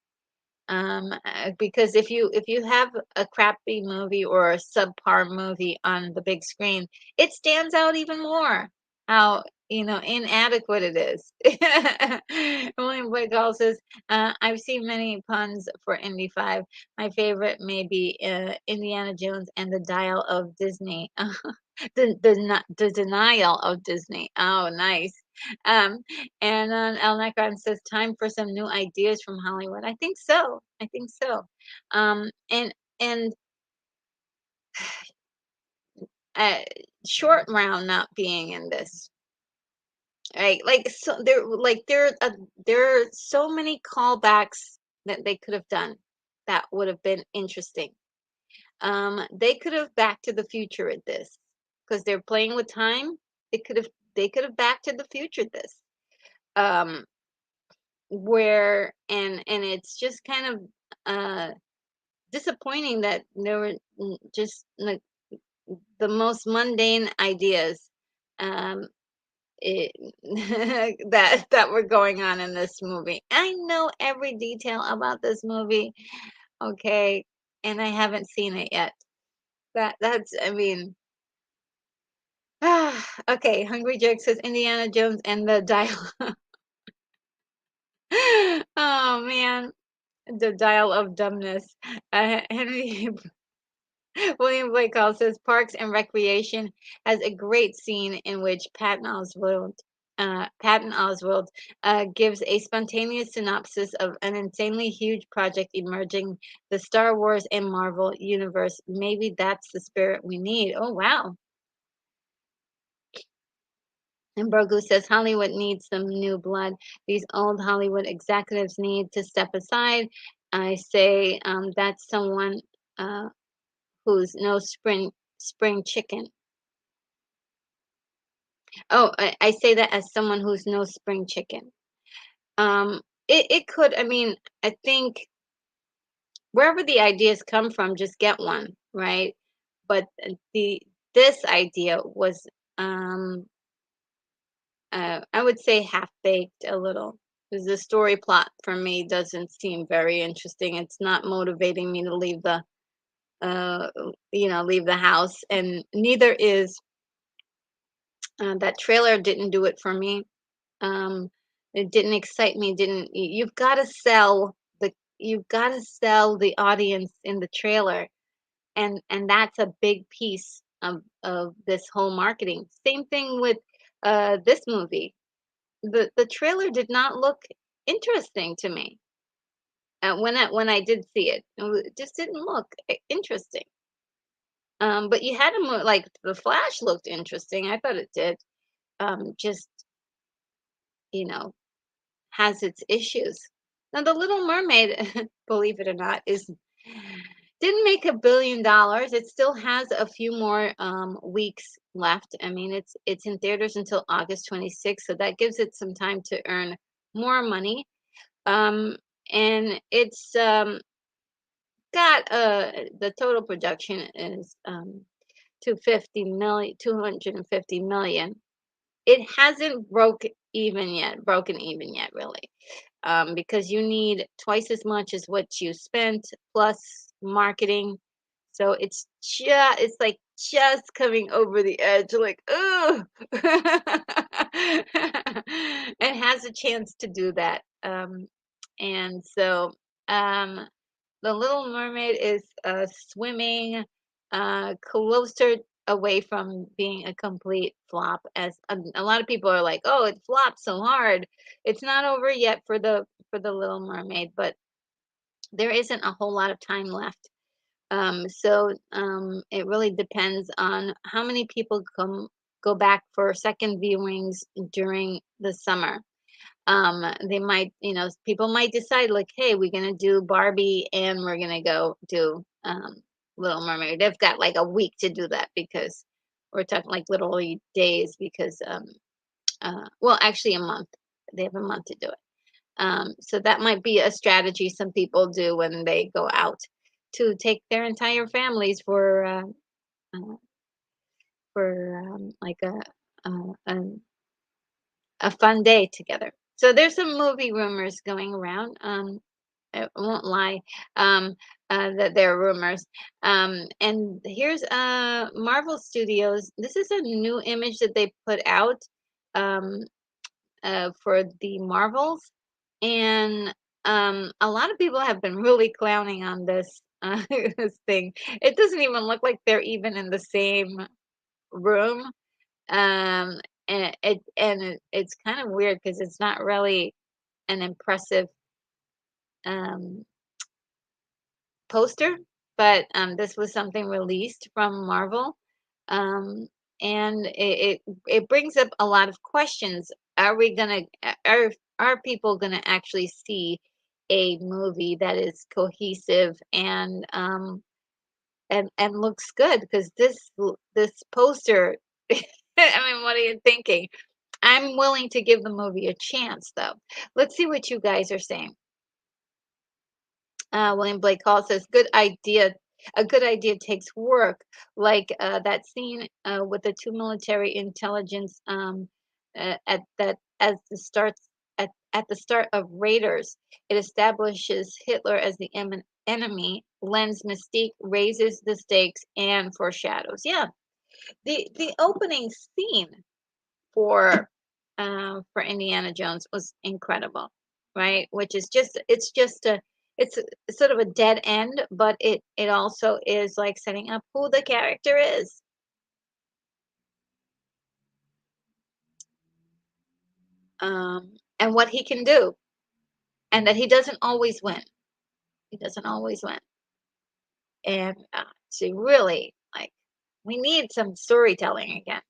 Because if you have a crappy movie or a subpar movie on the big screen, it stands out even more how inadequate it is. William Blake says, I've seen many puns for Indy 5. My favorite may be Indiana Jones and the Dial of Disney. The denial of Disney. Oh, nice. Um, and El Necron says, time for some new ideas from Hollywood. I think so. I think so. And uh, Short Round not being in this, right? Like so, there are so many callbacks that they could have done that would have been interesting. They could have Back to the Future at this because they're playing with time. They could have Back to the Future this. Um, and it's just kind of disappointing that there were just like the most mundane ideas um it, that were going on in this movie. I know every detail about this movie, okay, and I haven't seen it yet. That's I mean okay, Hungry Jake says Indiana Jones and the Dial. Oh man, the Dial of Dumbness. Henry William Blake says Parks and Recreation has a great scene in which Patton Oswalt gives a spontaneous synopsis of an insanely huge project emerging the Star Wars and Marvel universe. Maybe that's the spirit we need. Oh wow. And Brogu says Hollywood needs some new blood. These old Hollywood executives need to step aside. I say that's someone who's no spring chicken. Oh, I say that as someone who's no spring chicken. It could, I mean, I think wherever the ideas come from, just get one, right? But this idea was, I would say half-baked a little. Because the story plot for me doesn't seem very interesting. It's not motivating me to uh, leave the house, and neither is that trailer didn't do it for me. Um, it didn't excite me. Didn't you've got to sell the audience in the trailer, and that's a big piece of this whole marketing. Same thing with this movie. The trailer did not look interesting to me. When I did see it, it just didn't look interesting. But you had a like the Flash looked interesting. I thought it did. Just you know has its issues. Now, The Little Mermaid, believe it or not, is didn't make $1 billion. It still has a few more weeks left. I mean, it's in theaters until August 26th, so that gives it some time to earn more money. Um, and it's got the total production is 250 million. It hasn't broken even yet, really, because you need twice as much as what you spent plus marketing. So it's like just coming over the edge, like, ooh. It has a chance to do that. And so um, The Little Mermaid is swimming closer. away from being a complete flop. As a lot of people are like, "Oh, it flopped so hard." It's not over yet for the Little Mermaid, but there isn't a whole lot of time left. It really depends on how many people go back for second viewings during the summer. They might, people might decide like, hey, we're gonna do Barbie and we're gonna go do Little Mermaid. They've got like a week to do that because we're talking like literally days because well, actually a month. They have a month to do it. So that might be a strategy some people do when they go out to take their entire families uh, for like a fun day together. So there's some movie rumors going around. I won't lie, that there are rumors. And here's Marvel Studios. This is a new image that they put out um, for the Marvels, and a lot of people have been really clowning on this this thing. It doesn't even look like they're even in the same room. Um, it's kind of weird because it's not really an impressive um, poster, but this was something released from Marvel, um, and it brings up a lot of questions. Are we gonna are people gonna actually see a movie that is cohesive and looks good? Because this poster, I mean, what are you thinking? I'm willing to give the movie a chance, though. Let's see what you guys are saying. William Blake Hall says, "Good idea. A good idea takes work, like that scene with the two military intelligence at that as the starts at the start of Raiders. It establishes Hitler as the enemy, lends mystique, raises the stakes, and foreshadows. Yeah, the opening scene for Indiana Jones was incredible, right? Which is it's sort of a dead end, but it also is like setting up who the character is, and what he can do, and that he doesn't always win. He doesn't always win, and to really like we need some storytelling again.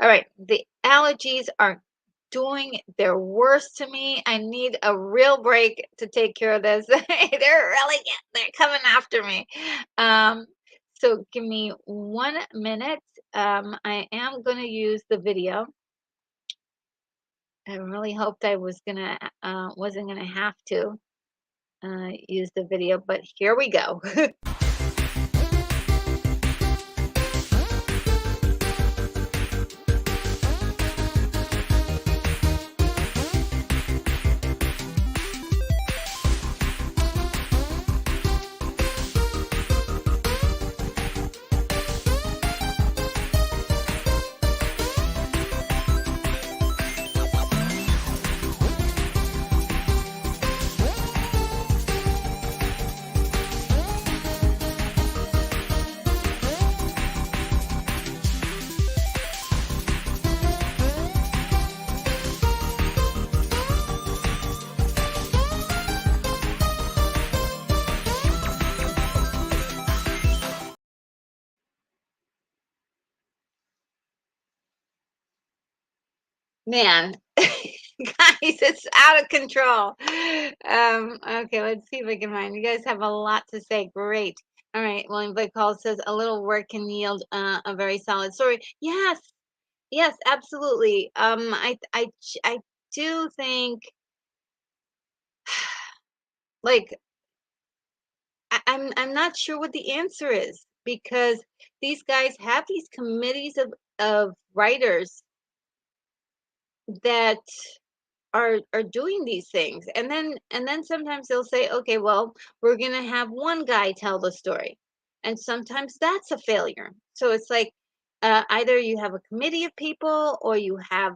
All right, the allergies are doing their worst to me. I need a real break to take care of this. They're coming after me. Um, so give me 1 minute. I am going to use the video. I really hoped I wasn't gonna have to use the video, but here we go. Man, guys, it's out of control. Okay, let's see if I can find. You guys have a lot to say. Great. All right. William Blake Hall says a little work can yield a very solid story. Yes, yes, absolutely. I do think like I'm not sure what the answer is because these guys have these committees of writers that are doing these things, and then sometimes they'll say, okay, well, we're gonna have one guy tell the story, and sometimes that's a failure. So it's like either you have a committee of people or you have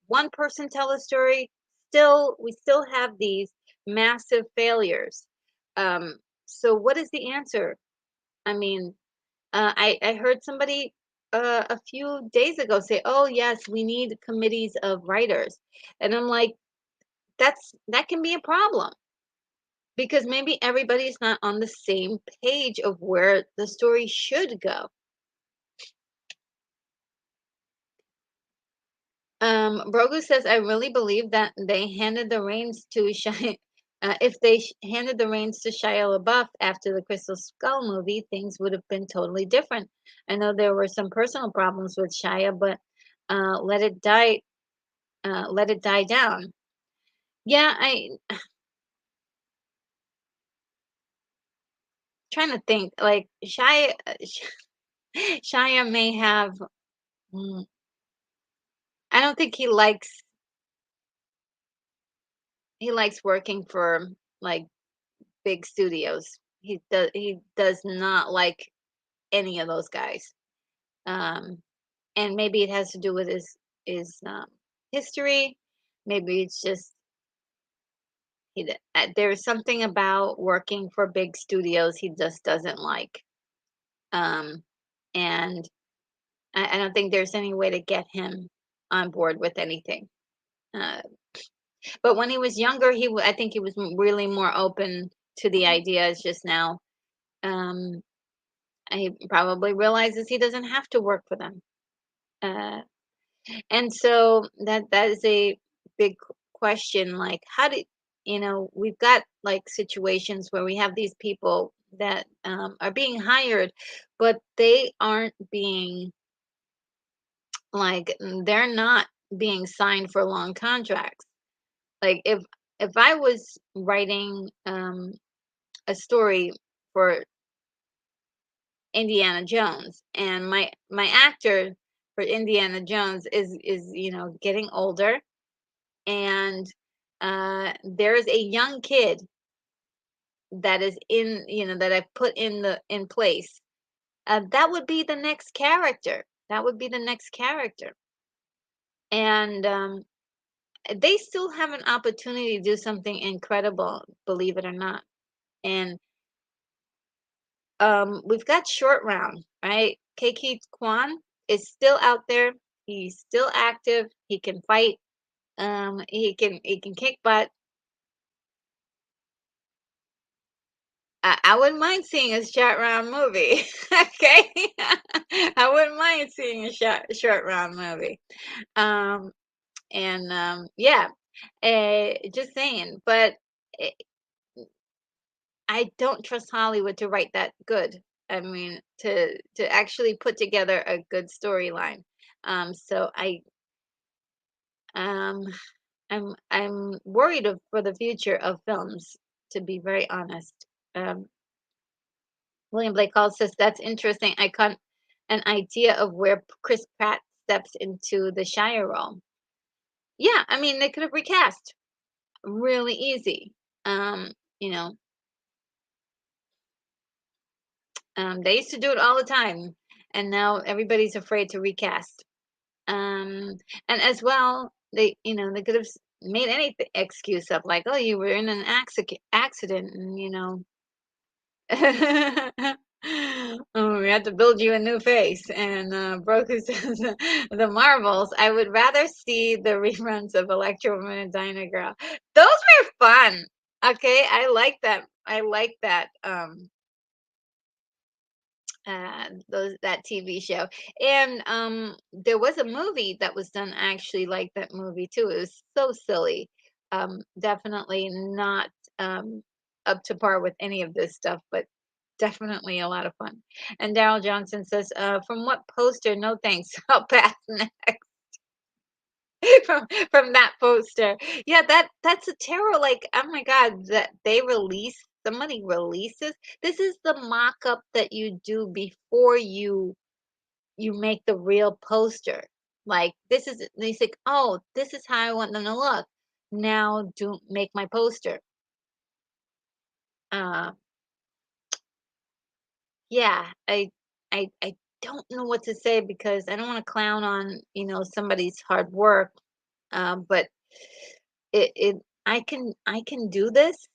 one person tell a story. We still have these massive failures. um so what is the answer? I mean, I heard somebody a few days ago say, "Oh yes, we need committees of writers," and I'm like, that can be a problem because maybe everybody's not on the same page of where the story should go. Brogu says, "I really believe that they handed the reins to Shia. If they handed the reins to Shia LaBeouf after the Crystal Skull movie, things would have been totally different. I know there were some personal problems with Shia, but let it die. Let it die down." Yeah, I trying to think. Like Shia may have. mm, I don't think he likes working for like big studios. He does not like any of those guys. Um, and maybe it has to do with his history. Maybe it's just there's something about working for big studios he just doesn't like. Um, and I don't think there's any way to get him on board with anything. Uh, but when he was younger, I think he was really more open to the ideas. Just now, um, he probably realizes he doesn't have to work for them. Uh, And so that is a big question. Like, how do we've got like situations where we have these people that are being hired, but they aren't being they're not being signed for long contracts. Like if I was writing a story for Indiana Jones and my actor for Indiana Jones is getting older and there's a young kid that is in that I put in place, that would be the next character. That would be the next character. And they still have an opportunity to do something incredible, believe it or not. And we've got Short Round, right? Keiki Kwan is still out there. He's still active. He can fight. He can kick butt. I wouldn't mind seeing a short round movie. Okay, I wouldn't mind seeing a short round movie. Um, and yeah, just saying. But eh, I don't trust Hollywood to write that good. I mean, to actually put together a good storyline. So um, I'm worried for the future of films. To be very honest. Um, William Blake Hall says, "That's interesting. I caught an idea of where Chris Pratt steps into the Shire role." Yeah, I mean, they could have recast really easy. Um, you know, they used to do it all the time, and now everybody's afraid to recast. And as well, they could have made any excuse up, like, "Oh, you were in an accident, and oh, we have to build you a new face." And Broku says, "The Marvels. I would rather see the reruns of Electro Woman and Dyna Girl. Those were fun. Okay, I like that. I like that. That TV show. And there was a movie that was done. I actually like that movie too. It was so silly. Definitely not up to par with any of this stuff, but definitely a lot of fun." And Daryl Johnson says, "From what poster? No thanks. I'll pass next." From that poster. Yeah, that's a terror. Like, oh my God, that somebody releases. This is the mock-up that you do before you make the real poster. Like, this is they say, "Oh, this is how I want them to look. Now do make my poster." Uh, yeah, I don't know what to say because I don't want to clown on, somebody's hard work. But it I can do this.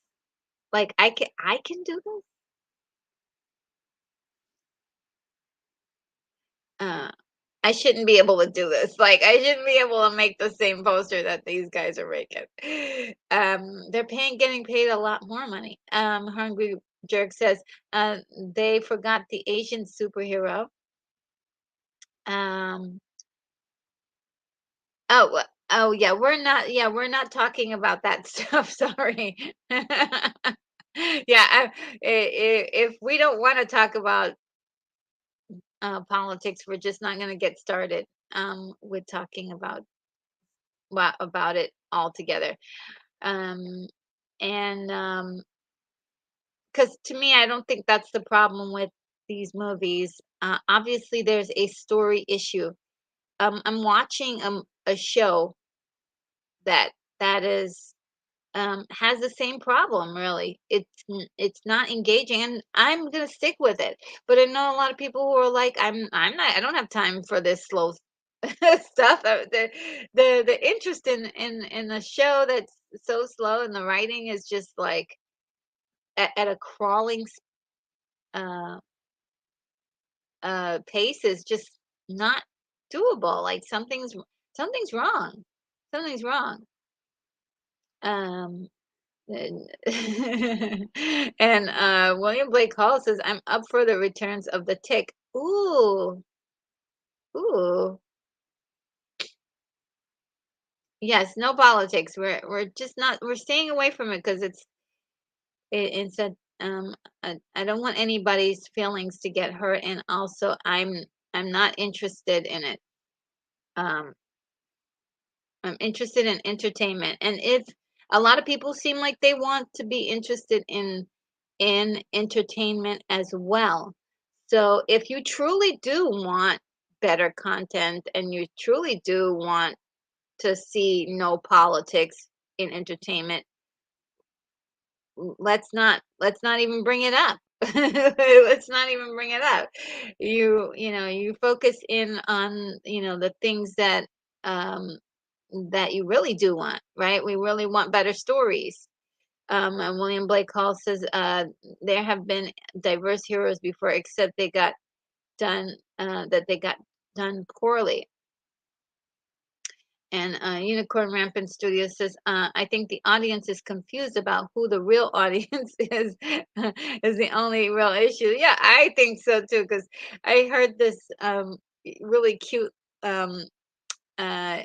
Like, I can do this. I shouldn't be able to do this. Like, I shouldn't be able to make the same poster that these guys are making. They're getting paid a lot more money. Hungry Jerk says, they forgot the Asian superhero. Um, oh yeah, we're not talking about that stuff. Sorry. Yeah, if we don't want to talk about politics, we're just not going to get started with talking about it altogether. Um, and because to me, I don't think that's the problem with these movies. Obviously, there's a story issue. I'm watching a show that that is has the same problem. Really, it's not engaging, and I'm gonna stick with it. But I know a lot of people who are like, I'm not. I don't have time for this slow stuff. The interest in the show that's so slow, and the writing is just like at a crawling uh pace is just not doable. Like something's wrong. Something's wrong. Um and, and William Blake Hall says, I'm up for the returns of the tick. Ooh, ooh. Yes, no politics. We're just not we're staying away from it because it's a I don't want anybody's feelings to get hurt, and also I'm not interested in it. Um I'm interested in entertainment. And if a lot of people seem like they want to be interested in entertainment as well. So if you truly do want better content and you truly do want to see no politics in entertainment, let's not even bring it up. Let's not even bring it up. You focus in on, the things that you really do want, right? We really want better stories. And William Blake Hall says, there have been diverse heroes before, except they got done poorly. And Unicorn Rampant Studio says, I think the audience is confused about who the real audience is the only real issue. Yeah, I think so too, because I heard this really cute um, uh,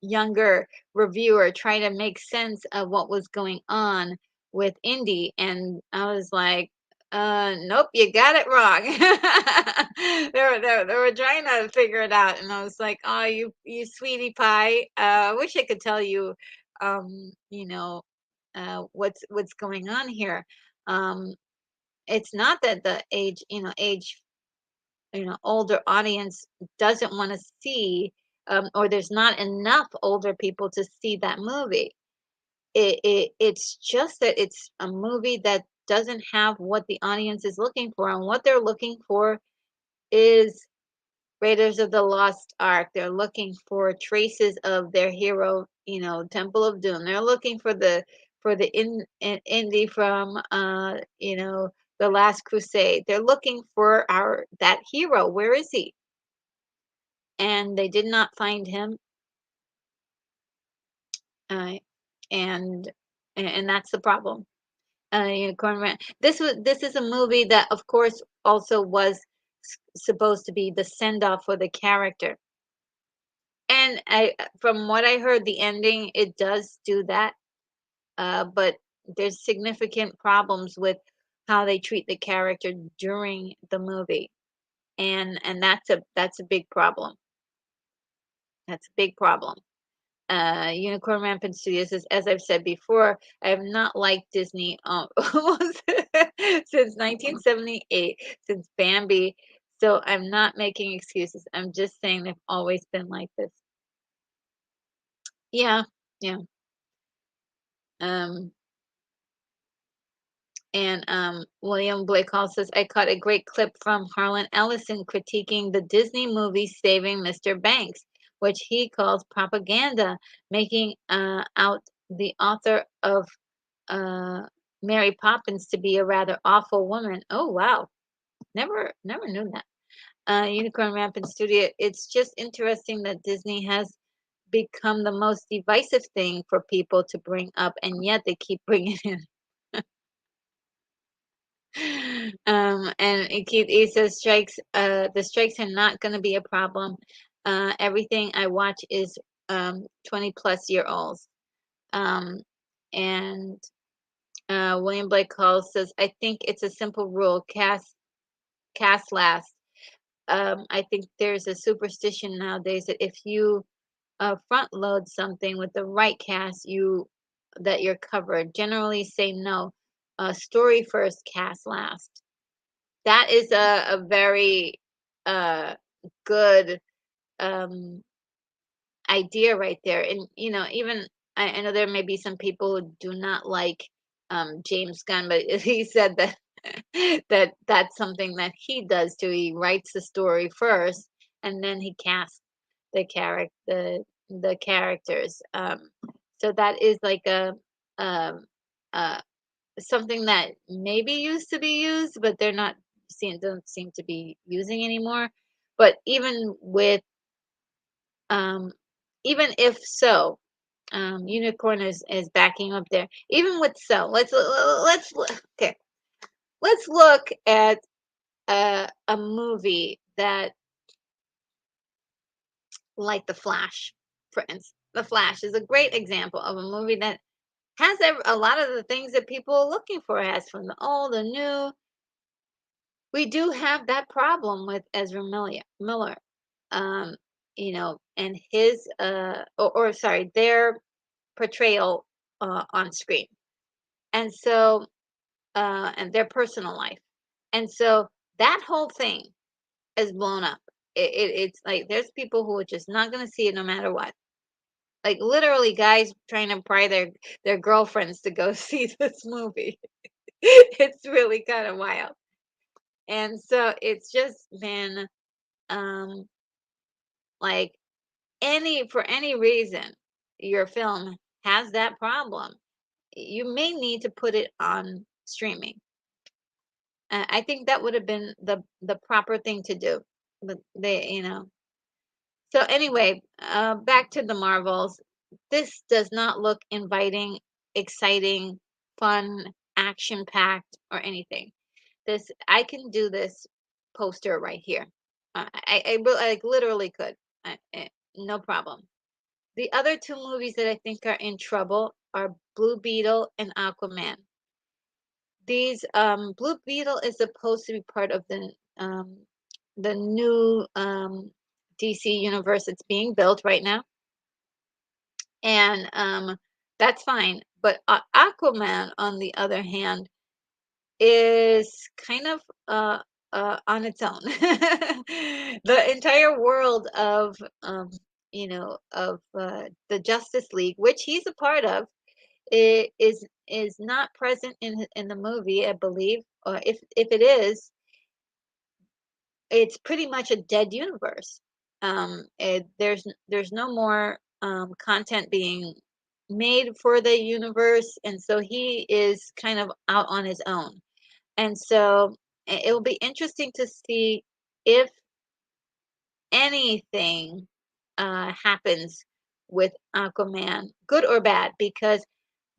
younger reviewer try to make sense of what was going on with Indy, and I was like, nope, you got it wrong. They were trying to figure it out, and I was like, oh, you sweetie pie. I wish I could tell you, um, you know, what's going on here. Um, it's not that the age older audience doesn't want to see, or there's not enough older people to see that movie. It's just that it's a movie that doesn't have what the audience is looking for, and what they're looking for is Raiders of the Lost Ark. They're looking for traces of their hero, Temple of Doom. They're looking for the Indy from the Last Crusade. They're looking for our that hero. Where is he? And they did not find him. Uh, and and that's the problem. This is a movie that, of course, also was supposed to be the send off for the character. And from what I heard, the ending it does do that. But there's significant problems with how they treat the character during the movie, and that's a big problem. That's a big problem. Unicorn Rampant Studios says, as I've said before, I have not liked Disney almost since 1978, since Bambi. So I'm not making excuses. I'm just saying they've always been like this. Yeah, yeah. Um, and William Blake Hall says, I caught a great clip from Harlan Ellison critiquing the Disney movie Saving Mr. Banks, which he calls propaganda, making out the author of uh, Mary Poppins to be a rather awful woman. Oh wow, never knew that. Unicorn Rampant Studio. It's just interesting that Disney has become the most divisive thing for people to bring up, and yet they keep bringing it. And Keith E says the strikes are not going to be a problem. Everything I watch is 20 plus year olds. And William Blake Hall says, I think it's a simple rule, cast last. I think there's a superstition nowadays that if you front load something with the right cast, that you're covered. Generally say no. Story first, cast last. That is a very good idea right there. And even I know there may be some people who do not like James Gunn, but he said that that's something that he does too. He writes the story first, and then he casts the characters. So that is like um, uh, something that maybe used to be used, but they're not don't seem to be using anymore. But um, even if so, Unicorn is backing up there. Even with so, okay, let's look at a movie that like The Flash, for instance. The Flash is a great example of a movie that has a lot of the things that people are looking for. It has from the old, the new. We do have that problem with Ezra Miller, um, and his or sorry, their portrayal on screen, and so and their personal life, and so that whole thing is blown up. It's like there's people who are just not going to see it no matter what. Like literally, guys trying to pry their girlfriends to go see this movie. It's really kind of wild, and so it's just been um like for any reason your film has that problem, you may need to put it on streaming. I think that would have been the proper thing to do, but so anyway, back to the Marvels. This does not look inviting, exciting, fun, action packed, or anything. This I can do this poster right here. I like literally could. No problem. The other two movies that I think are in trouble are Blue Beetle and Aquaman. These Blue Beetle is supposed to be part of the new DC universe that's being built right now, and that's fine. But Aquaman, on the other hand, is kind of on its own. The entire world of the Justice League, which he's a part of, is not present in the movie, I believe. Or if it is, it's pretty much a dead universe. There's no more content being made for the universe, and so he is kind of out on his own. And so it will be interesting to see if anything happens with Aquaman, good or bad, because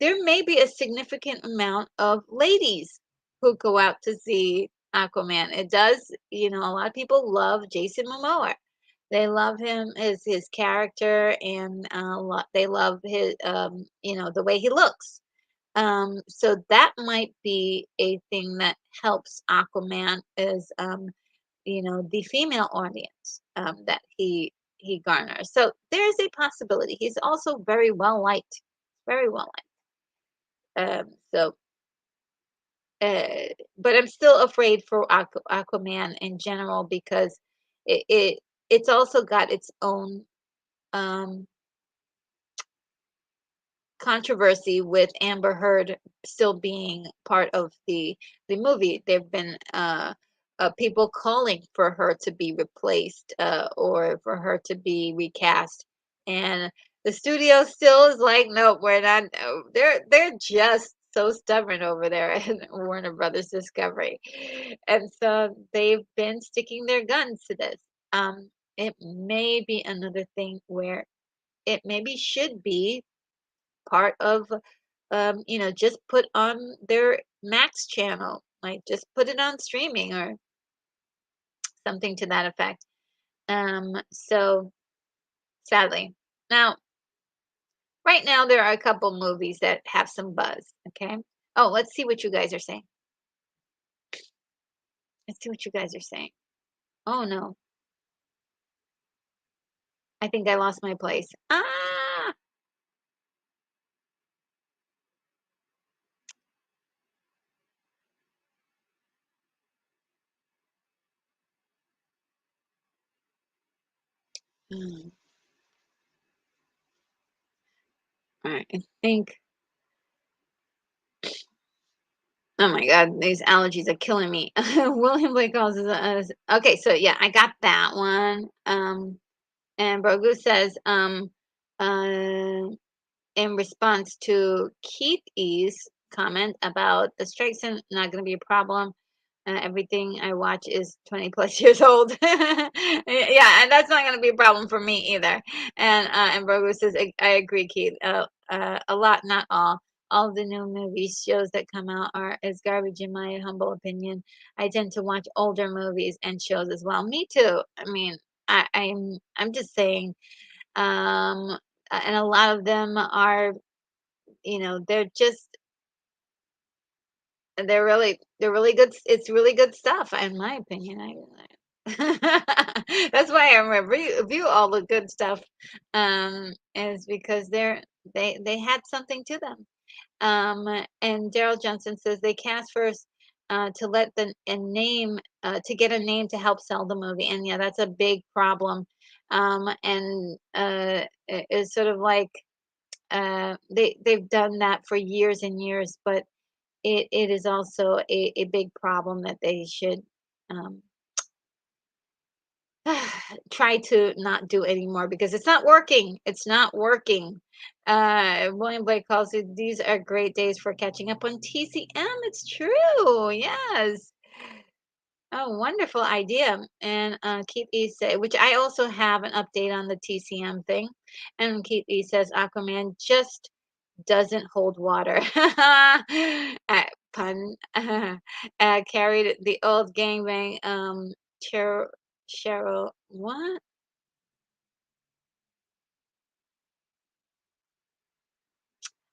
there may be a significant amount of ladies who go out to see Aquaman. It does, a lot of people love Jason Momoa. They love him as his character, and they love his, the way he looks. So that might be a thing that helps Aquaman is, the female audience that he garners. So there's a possibility. He's also very well liked. So, but I'm still afraid for Aquaman in general because it's also got its own um, controversy with Amber Heard still being part of the movie. There've been people calling for her to be replaced or for her to be recast, and the studio still is like, no, we're not. No. They're just so stubborn over there at Warner Brothers Discovery. And so they've been sticking their guns to this. It may be another thing where it maybe should be part of, just put on their Max channel, like just put it on streaming or something to that effect. So sadly. Now, right now there are a couple movies that have some buzz, okay? Oh, let's see what you guys are saying. Let's see what you guys are saying. Oh no, I think I lost my place. Ah! Hmm. All right, I think. Oh my God, these allergies are killing me. William Blake calls okay. So yeah, I got that one. And Brogu says, uh, in response to Keith E's comment about the strikes are not going to be a problem. Everything I watch is 20 plus years old. Yeah, and that's not going to be a problem for me either. And Brogu says, I agree, Keith. A lot, not all. All of the new movies, shows that come out are is garbage in my humble opinion. I tend to watch older movies and shows as well. Me too. I mean, I'm just saying, and a lot of them are, they're just they're really good. It's really good stuff, in my opinion. That's why I review all the good stuff, is because they had something to them. And Daryl Johnson says they cast first, to let the a name to get a name to help sell the movie, and yeah, that's a big problem. And it's sort of like, they've done that for years and years, but it is also a big problem that they should, um, try to not do anymore because it's not working. It's not working. William Blake calls it, these are great days for catching up on TCM. It's true. Yes. Oh, wonderful idea. And Keith E said, which I also have an update on the TCM thing. And Keith E says Aquaman just doesn't hold water. Pun. Carried the old gangbang. Cheryl, Cheryl, what?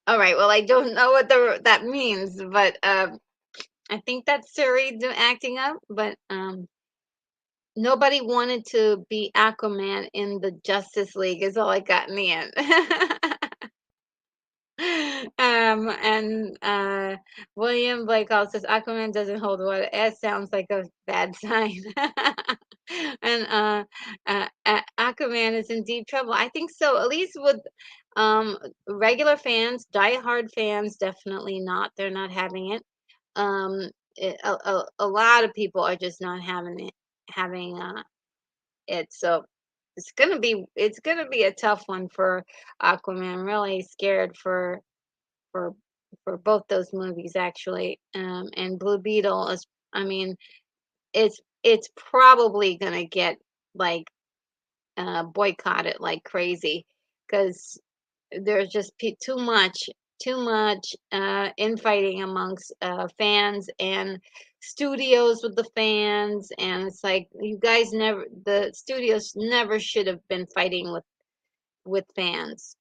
All right. Well, I don't know what that means, but I think that's Suri acting up. But nobody wanted to be Aquaman in the Justice League. Is all I got in the end. And William Blake also says Aquaman doesn't hold water. It sounds like a bad sign. And Aquaman is in deep trouble. I think so. At least with regular fans, diehard fans, definitely not. They're not having it. Um, a lot of people are just not having it. So it's gonna be a tough one for Aquaman. I'm really scared for for both those movies actually. And Blue Beetle is, I mean, it's probably gonna get like boycotted like crazy because there's just too much infighting amongst fans and studios with the fans, and it's like you guys never the studios never should have been fighting with fans.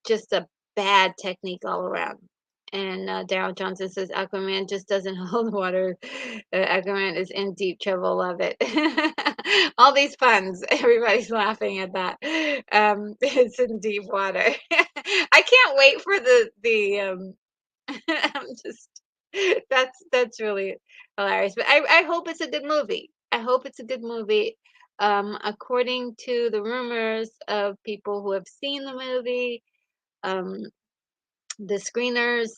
Just a bad technique all around. And Daryl Johnson says Aquaman just doesn't hold water. Aquaman is in deep trouble. Love it. All these puns. Everybody's laughing at that. It's in deep water. I can't wait for the. I'm just. That's really hilarious. But I hope it's a good movie. I hope it's a good movie. According to the rumors of people who have seen the movie, um, the screeners,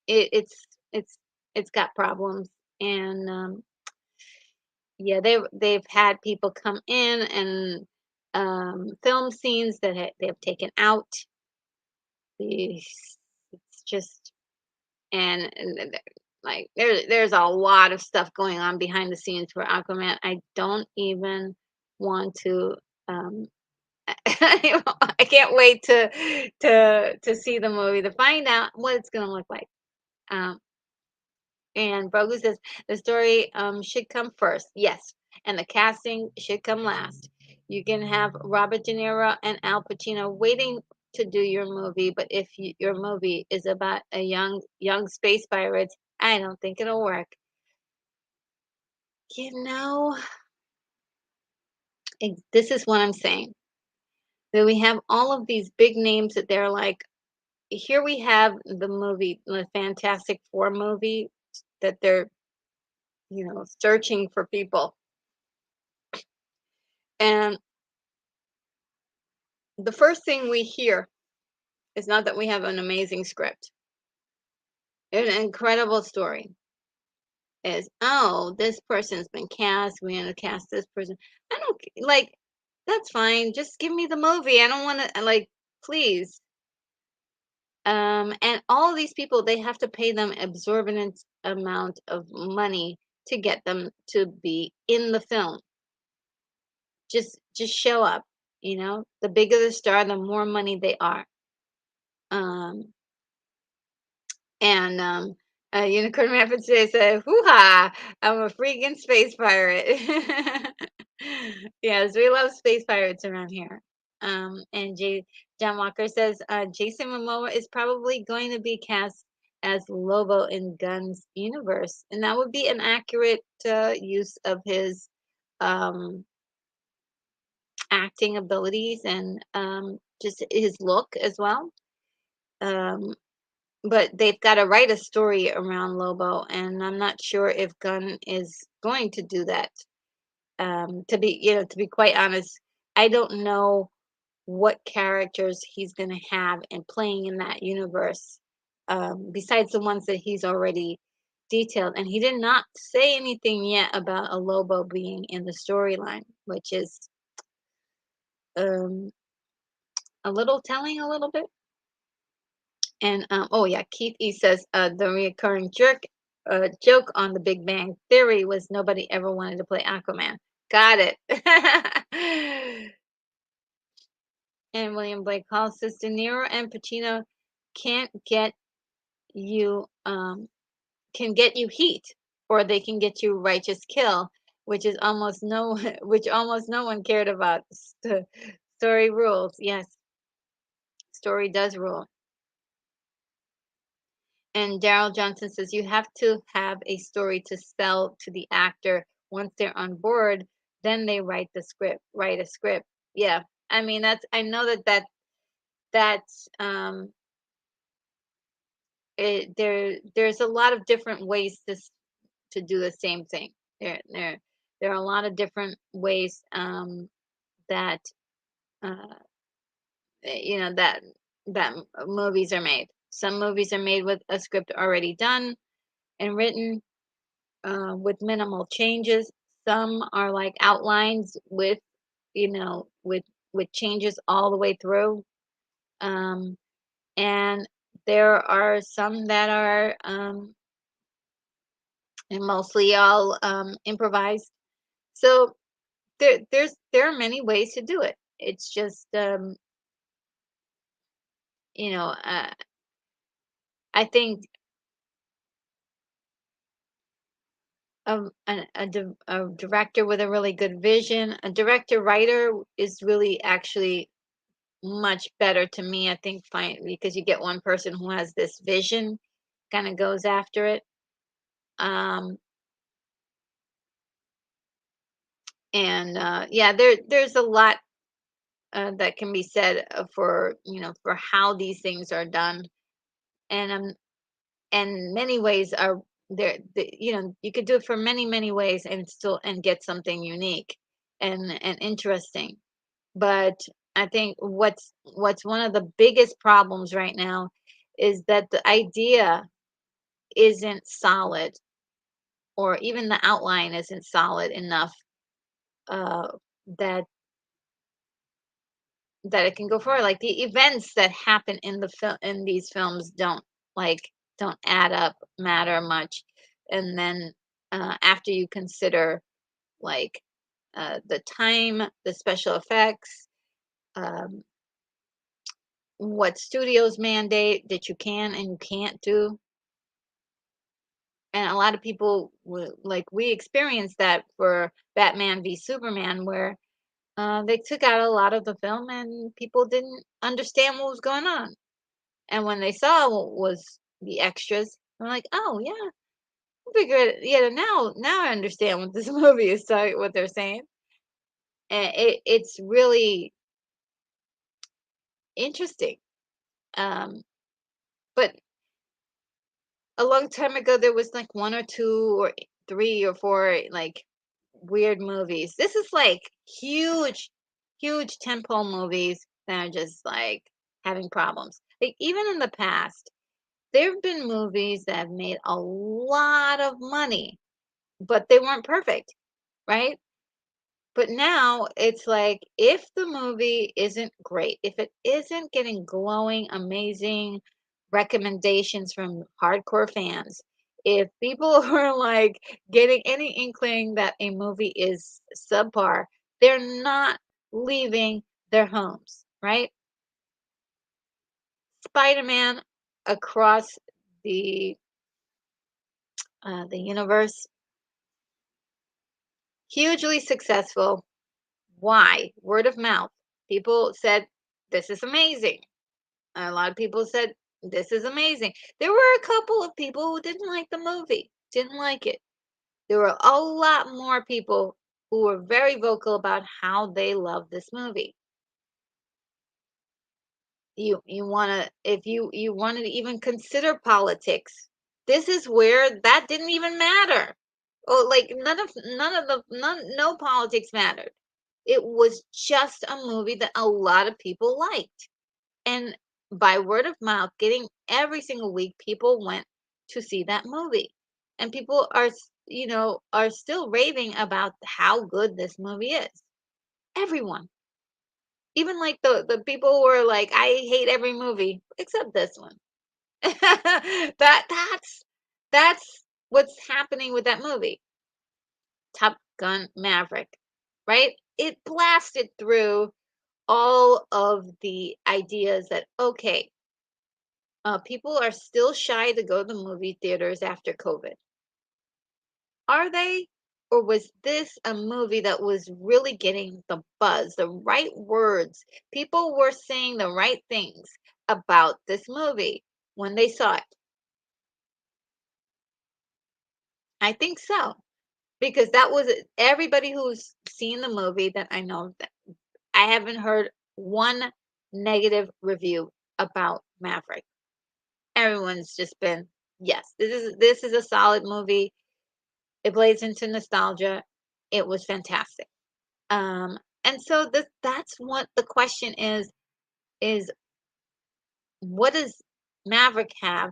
it, it's it's it's got problems, and yeah, they've had people come in and film scenes that they have taken out. It's just. and like there's a lot of stuff going on behind the scenes for Aquaman. I don't even want to um I can't wait to see the movie to find out what it's gonna look like. Um and Brogu says the story should come first. Yes. And the casting should come last. You can have Robert De Niro and Al Pacino waiting to do your movie, but if your movie is about a young space pirate, I don't think it'll work. You know, this is what I'm saying. That we have all of these big names that they're like, here we have the movie, the Fantastic Four movie, that they're, searching for people. And the first thing we hear is not that we have an amazing script, an incredible story. Is, oh, this person's been cast. We're gonna cast this person. I don't like. That's fine. Just give me the movie. I don't want to like. Please. And all of these people, they have to pay them exorbitant amount of money to get them to be in the film. Just show up. The bigger the star, the more money they are. Um, And Unicorn Rapids today said, hoo-ha, I'm a freaking space pirate. Yes, we love space pirates around here. And John Walker says, Jason Momoa is probably going to be cast as Lobo in Gunn's universe. And that would be an accurate use of his um, acting abilities and just his look as well. Um, but they've got to write a story around Lobo, and I'm not sure if Gunn is going to do that. To be quite honest, I don't know what characters he's going to have and playing in that universe, besides the ones that he's already detailed. And he did not say anything yet about a Lobo being in the storyline, which is um, a little telling, a little bit. And oh yeah, Keith E says the recurring joke on The Big Bang Theory was nobody ever wanted to play Aquaman. Got it. And William Blake Hall says De Niro and Pacino can't get you can get you heat, or they can get you righteous kill, which is almost no which almost no one cared about. Story rules. Yes, story does rule. And Daryl Johnson says you have to have a story to sell to the actor. Once they're on board, then they write a script. Yeah. I mean, I know that's there's a lot of different ways to do the same thing. There are a lot of different ways that uh that movies are made. Some movies are made with a script already done and written, with minimal changes. Some are like outlines with, you know, with changes all the way through. Um, and there are some that are and mostly all improvised. So there are many ways to do it. It's just you know, I think a director with a really good vision, a director writer is really actually much better to me. I think fine because you get one person who has this vision, kind of goes after it. Um, and yeah, there's a lot that can be said for for how these things are done, and many ways are there. You could do it for many ways and still and get something unique and interesting. But I think what's one of the biggest problems right now is that the idea isn't solid, or even the outline isn't solid enough, uh, that it can go forward. Like the events that happen in these films don't like. don't add up, matter much. And then after you consider like the time, the special effects, um, what studios mandate that you can and you can't do. And a lot of people, like we experienced that for Batman v Superman, where they took out a lot of the film and people didn't understand what was going on. And when they saw what was the extras, they're like, "Oh yeah, I figure it. Yeah, now I understand what this movie is talking, what they're saying." And it's really interesting. Um, but a long time ago, there was like one or two or three or four like weird movies. This is like huge, huge tentpole movies that are just like having problems. Like even in the past, there have been movies that have made a lot of money, but they weren't perfect, right? But now it's like if the movie isn't great, if it isn't getting glowing, amazing recommendations from hardcore fans, if people are like getting any inkling that a movie is subpar, they're not leaving their homes, right? Spider-Man across the the universe, hugely successful. Why? Word of mouth. People said, "This is amazing." A lot of people said, "This is amazing." There were a couple of people who didn't like the movie, didn't like it. There were a lot more people who were very vocal about how they love this movie. You want to, if you wanted to even consider politics, this is where that didn't even matter. Oh, like no politics mattered. It was just a movie that a lot of people liked. And by word of mouth, getting every single week, people went to see that movie. And people are, are still raving about how good this movie is. Everyone. Even like the people who are like, I hate every movie except this one. That's what's happening with that movie. Top Gun Maverick, right? It blasted through all of the ideas that okay, people are still shy to go to the movie theaters after COVID. Are they? Or was this a movie that was really getting the buzz, the right words? People were saying the right things about this movie when they saw it. I think so. Because that was everybody who's seen the movie that I know, that I haven't heard one negative review about Maverick. Everyone's just been, yes, this is a solid movie. It plays into nostalgia. It was fantastic. And so that's what the question is what does Maverick have?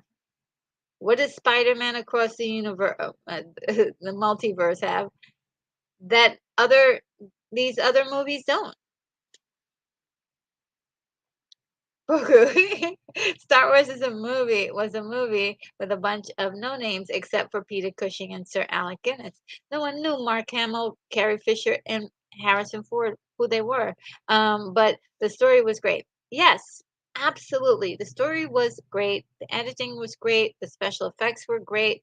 What does Spider-Man across the universe, the multiverse have that these other movies don't? Star Wars was a movie with a bunch of no names except for Peter Cushing and Sir Alec Guinness. No one knew Mark Hamill, Carrie Fisher, and Harrison Ford who they were. But the story was great. Yes, absolutely. The story was great. The editing was great. The special effects were great.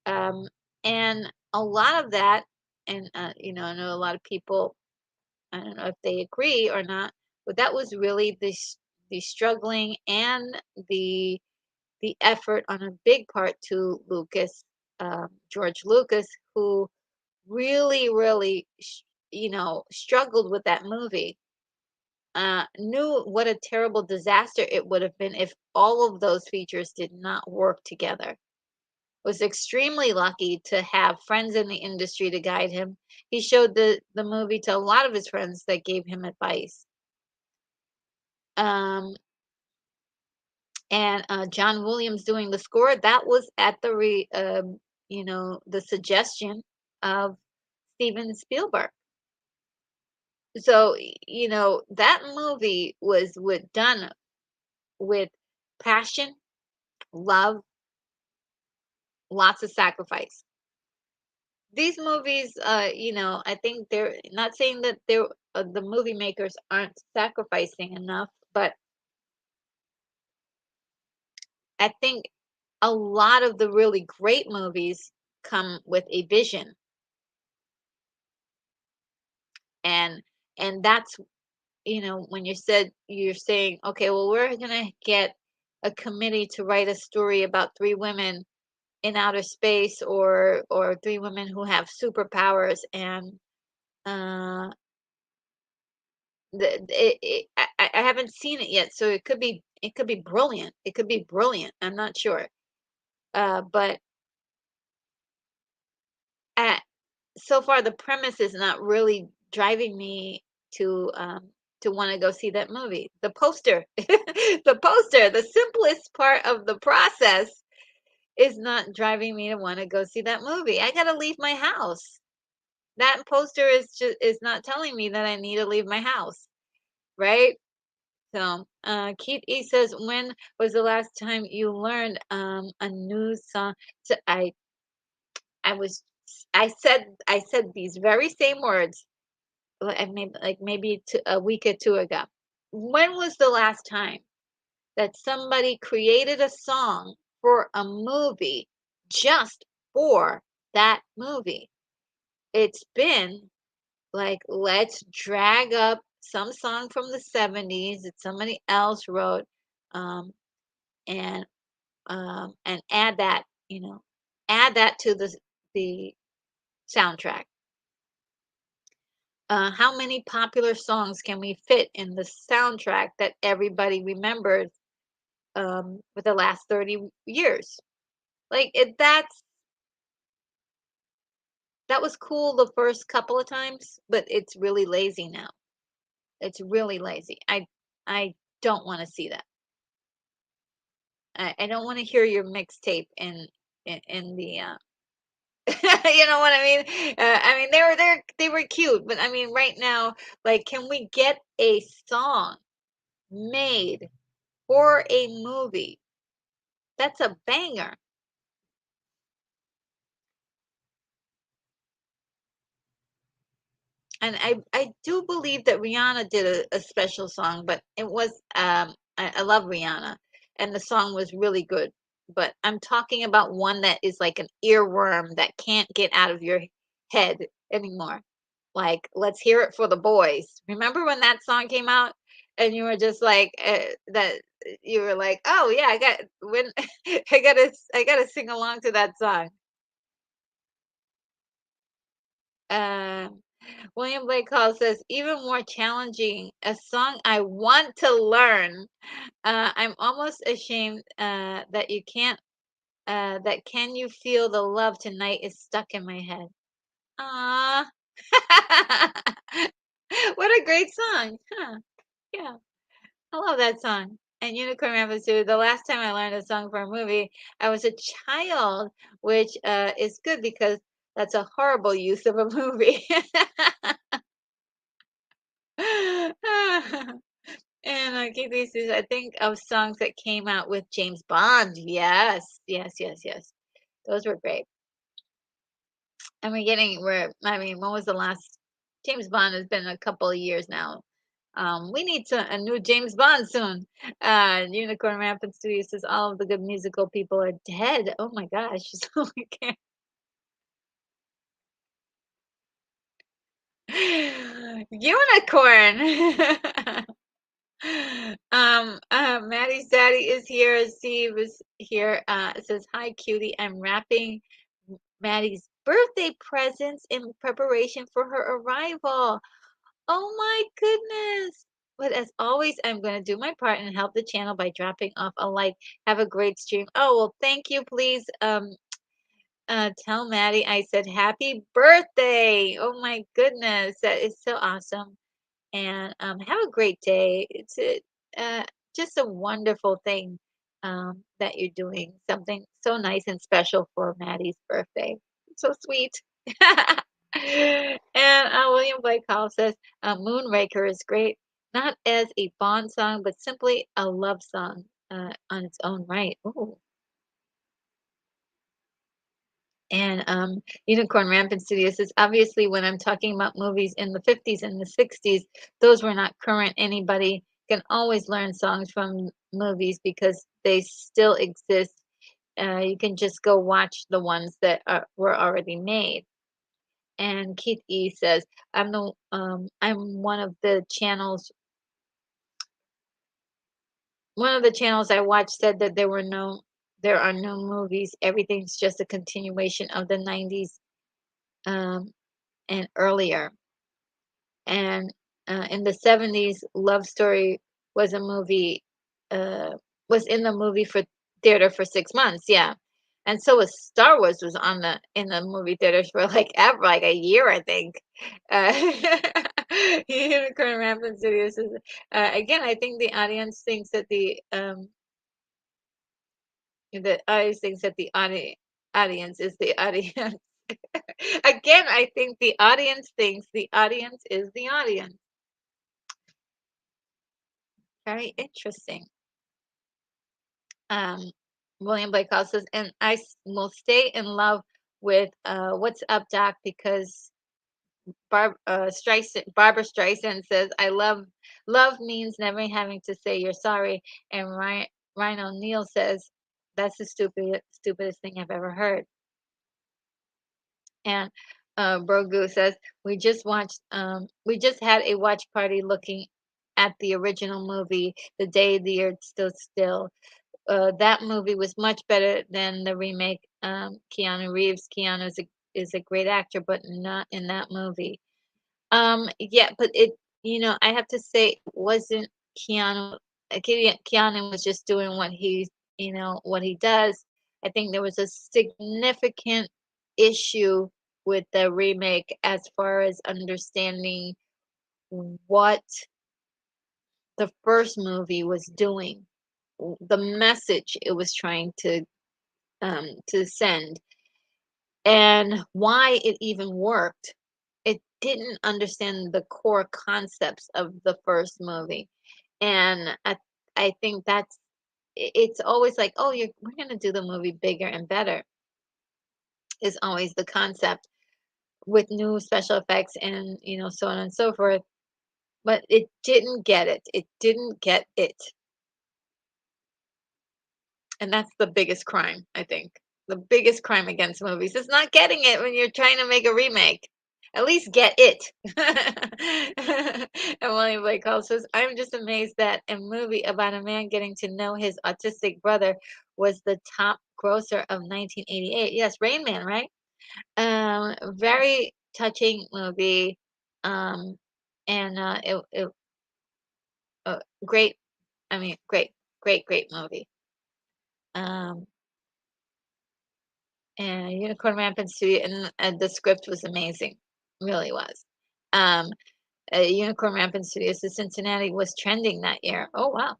Um, and a lot of that, and I know a lot of people, I don't know if they agree or not, but that was really the struggling and the the effort on a big part to Lucas, George Lucas, who really, really, struggled with that movie. Knew what a terrible disaster it would have been if all of those features did not work together. Was extremely lucky to have friends in the industry to guide him. He showed the movie to a lot of his friends that gave him advice. Um, and John Williams doing the score, that was at the suggestion of Steven Spielberg. So that movie was done with passion, love, lots of sacrifice. These movies, I think they're not saying that the movie makers aren't sacrificing enough, but I think a lot of the really great movies come with a vision, and that's, when you're saying, okay, well, we're gonna get a committee to write a story about three women in outer space, or three women who have superpowers, and uh I haven't seen it yet, so it could be brilliant. It could be brilliant. I'm not sure. But uh, so far the premise is not really driving me to want to go see that movie. The poster, the simplest part of the process is not driving me to want to go see that movie. I gotta leave my house. That poster is not telling me that I need to leave my house, right? So, Keith E says, when was the last time you learned a new song? So I was I said these very same words, maybe a week or two ago. When was the last time that somebody created a song for a movie just for that movie? It's been like, let's drag up some song from the 70s that somebody else wrote, um, and add that, add that to the soundtrack. How many popular songs can we fit in the soundtrack that everybody remembers, for the last 30 years? Like, that was cool the first couple of times, but it's really lazy now. It's really lazy. I don't want to see that. I don't want to hear your mixtape in the you know what I mean? I mean, they were cute, but I mean, right now, like, can we get a song made for a movie that's a banger? And I do believe that Rihanna did a special song, but it was, I love Rihanna, and the song was really good. But I'm talking about one that is like an earworm that can't get out of your head anymore. Like, let's hear it for the boys. Remember when that song came out, and you were just like, that you were like, oh yeah, I gotta sing along to that song. Um, William Blake Hall says, even more challenging, a song I want to learn. I'm almost ashamed that you can't, that Can You Feel the Love Tonight is stuck in my head. Ah, what a great song. Huh. Yeah, I love that song. And Unicorn Rapids too. The last time I learned a song for a movie, I was a child, which is good because that's a horrible use of a movie. And Keith says, I think of songs that came out with James Bond. Yes, yes, yes, yes. Those were great. And I mean, when was the last? James Bond has been a couple of years now. We need a new James Bond soon. Unicorn Rapids Studio says all of the good musical people are dead. Oh my gosh. So we can't. Unicorn. Maddie's daddy is here. Steve is here. It says, hi, cutie. I'm wrapping Maddie's birthday presents in preparation for her arrival. Oh my goodness. But as always, I'm going to do my part and help the channel by dropping off a like. Have a great stream. Oh, well, thank you. Please tell Maddie I said happy birthday. Oh my goodness. That is so awesome. And have a great day. Uh, just a wonderful thing that you're doing. Something so nice and special for Maddie's birthday. So sweet. And William Blake Hall says, Moonraker is great, not as a Bond song, but simply a love song on its own right. Ooh. And Unicorn Rampant Studios says, obviously, when I'm talking about movies in the 50s and the 60s, those were not current. Anybody can always learn songs from movies because they still exist. You can just go watch the ones that were already made. And Keith E says, I'm one of the channels I watched said that there are no movies. Everything's just a continuation of the 90s um, and earlier. And in the 70s, Love Story was a movie, uh, was in the movie for theater for 6 months. Yeah. And so was Star Wars was on in the movie theaters for like ever, like a year, I think. Uh, Unicorn Rampant Studios is, again, I think the audience thinks that the audience thinks that the audience is the audience. Again, I think the audience thinks the audience is the audience. Very interesting. Um, William Blake also says, and will stay in love with What's Up, Doc, because Barbara Streisand says, I love means never having to say you're sorry. And Ryan O'Neill says, that's the stupidest thing I've ever heard. And Brogu says, we just had a watch party looking at the original movie, The Day the Earth Stood Still. That movie was much better than the remake. Keanu Reeves. Keanu is a great actor, but not in that movie. Yeah, but I have to say, it wasn't Keanu. Keanu was just doing what he does. I think there was a significant issue with the remake as far as understanding what the first movie was doing, the message it was trying to send, and why it even worked. It didn't understand the core concepts of the first movie, and I think it's always like, oh, we're gonna do the movie bigger and better. Is always the concept with new special effects and so on and so forth. But it didn't get it. It didn't get it. And that's the biggest crime, I think. The biggest crime against movies is not getting it when you're trying to make a remake. At least get it. And William Blake also says, I'm just amazed that a movie about a man getting to know his autistic brother was the top grosser of 1988. Yes, Rain Man, right? Very touching movie. Um, and great, I mean, great movie. Um, and Unicorn Rampant Studio, and the script was amazing, really was. Um, Unicorn Rampant Studios, the Cincinnati was trending that year. Oh wow!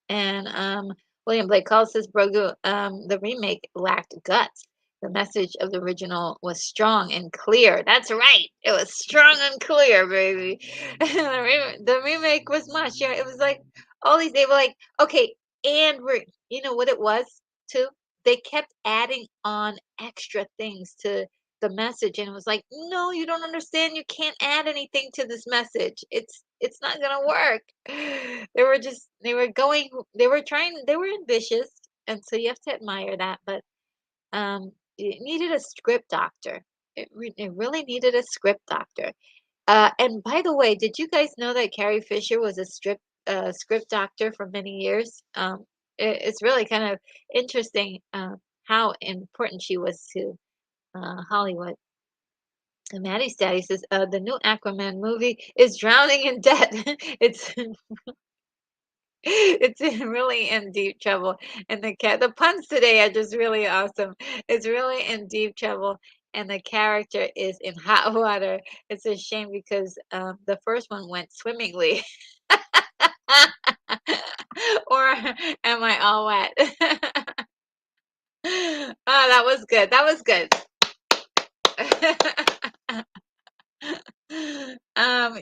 And William Blake Hall says Brogu, the remake lacked guts. The message of the original was strong and clear. That's right. It was strong and clear, baby. The remake was much. Yeah, it was like they were like, okay, and you know what it was too? They kept adding on extra things to the message, and it was like, no, you don't understand. You can't add anything to this message. It's not gonna work. They were trying, they were ambitious, and so you have to admire that. But it needed a script doctor. It really needed a script doctor. And by the way, did you guys know that Carrie Fisher was a script doctor for many years? It's really kind of interesting how important she was to Hollywood. And Maddie's daddy says the new Aquaman movie is drowning in debt. It's it's really in deep trouble. And the puns today are just really awesome. It's really in deep trouble, and the character is in hot water. It's a shame because the first one went swimmingly. Or am I all wet? Oh, that was good. That was good.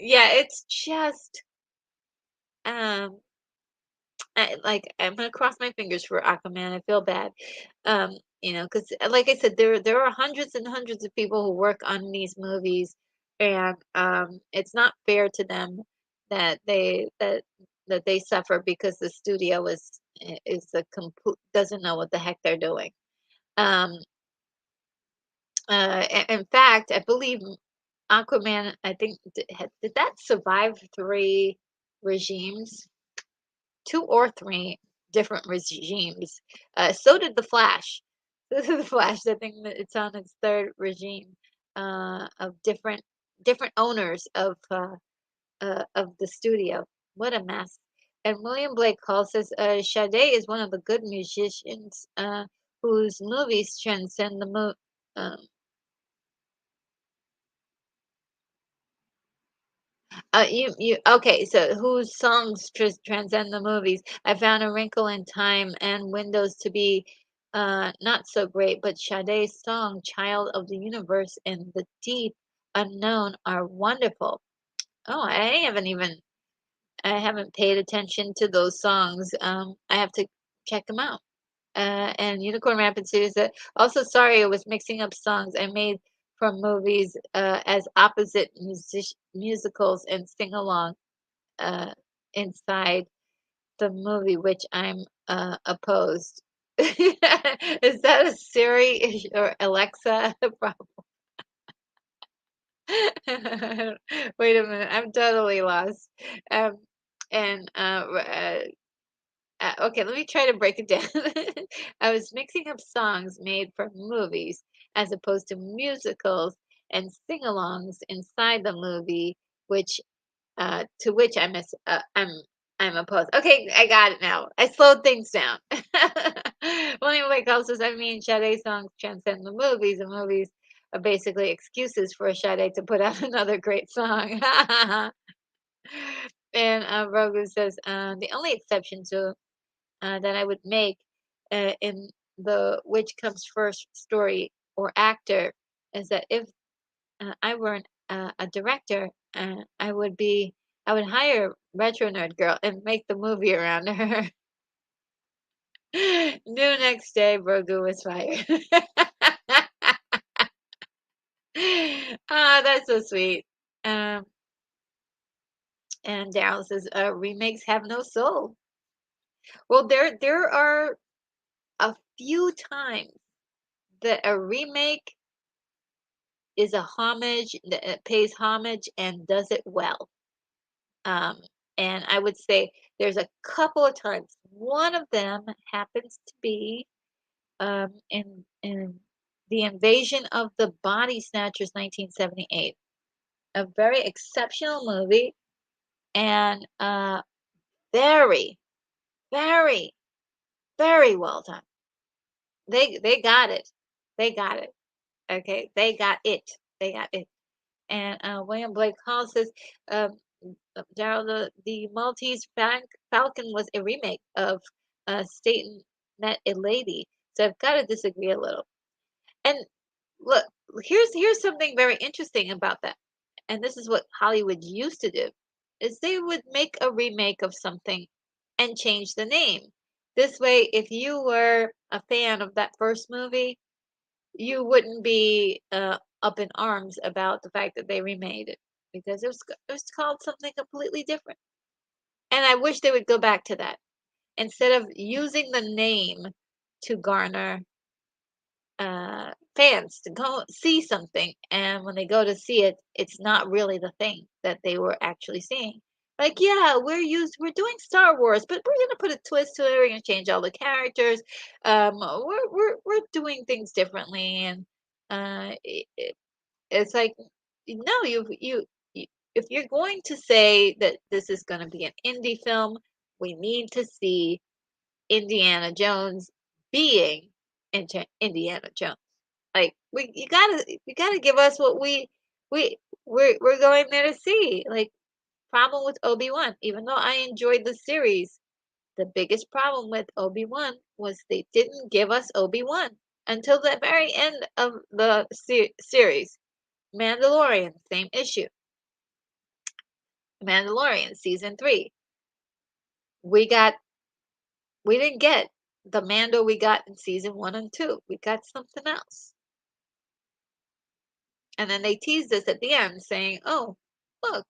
Yeah, it's just um I'm gonna cross my fingers for Aquaman. I feel bad. Because like I said, there are hundreds and hundreds of people who work on these movies, and it's not fair to them that they suffer because the studio is a complete doesn't know what the heck they're doing. Um, in fact, I believe Aquaman, I think, did that survive three regimes? Two or three different regimes. So did the Flash. The Flash, I think that it's on its third regime of different owners of the studio. What a mess. And William Blake Hall says Sade is one of the good musicians whose movies transcend the you okay, so whose songs transcend the movies? I found A Wrinkle in Time and Windows to be not so great, but Sade's song Child of the Universe and The Deep Unknown are wonderful. Oh, I haven't paid attention to those songs. I have to check them out. And Unicorn Rapid says that also sorry I was mixing up songs I made from movies as opposite musicals and sing along uh, inside the movie, which I'm opposed. Is that a Siri or Alexa problem? Wait a minute, I'm totally lost. Um, and okay, let me try to break it down. I was mixing up songs made from movies as opposed to musicals and sing-alongs inside the movie, which to which I'm opposed. Okay, I got it now. I slowed things down. William Blake says, I mean, Sade songs transcend the movies, and movies are basically excuses for Sade to put out another great song. And Rogu says, the only exception to that I would make in the which comes first story or actor is that if I were a director, I would hire Retro Nerd Girl and make the movie around her. New next day, Brogu was fired. Ah, that's so sweet. Um, and Daryl says, remakes have no soul. Well, there are a few times that a remake is a homage that pays homage and does it well. Um, and I would say there's a couple of times. One of them happens to be in the Invasion of the Body Snatchers, 1978, a very exceptional movie and very, very, very well done. They got it. They got it. Okay, they got it. They got it. And William Blake Hall says, um, Daryl, the Maltese Falcon was a remake of Satan Met a Lady. So I've got to disagree a little. And look, here's something very interesting about that. And this is what Hollywood used to do, is they would make a remake of something and change the name. This way, if you were a fan of that first movie, you wouldn't be up in arms about the fact that they remade it because it was called something completely different. And I wish they would go back to that instead of using the name to garner fans to go see something, and when they go to see it, it's not really the thing that they were actually seeing. Like, yeah, we're doing Star Wars, but we're gonna put a twist to it. We're gonna change all the characters. We're doing things differently, and it's like, no, you if you're going to say that this is going to be an indie film, we need to see Indiana Jones being Indiana Jones. Like you gotta give us what we we're going there to see. Like problem with Obi-Wan, even though I enjoyed the series, the biggest problem with Obi-Wan was they didn't give us Obi-Wan until the very end of the series. Mandalorian, same issue. Mandalorian season 3. We got we didn't get the Mando we got in season 1 and 2. We got something else. And then they teased us at the end saying, "Oh, look,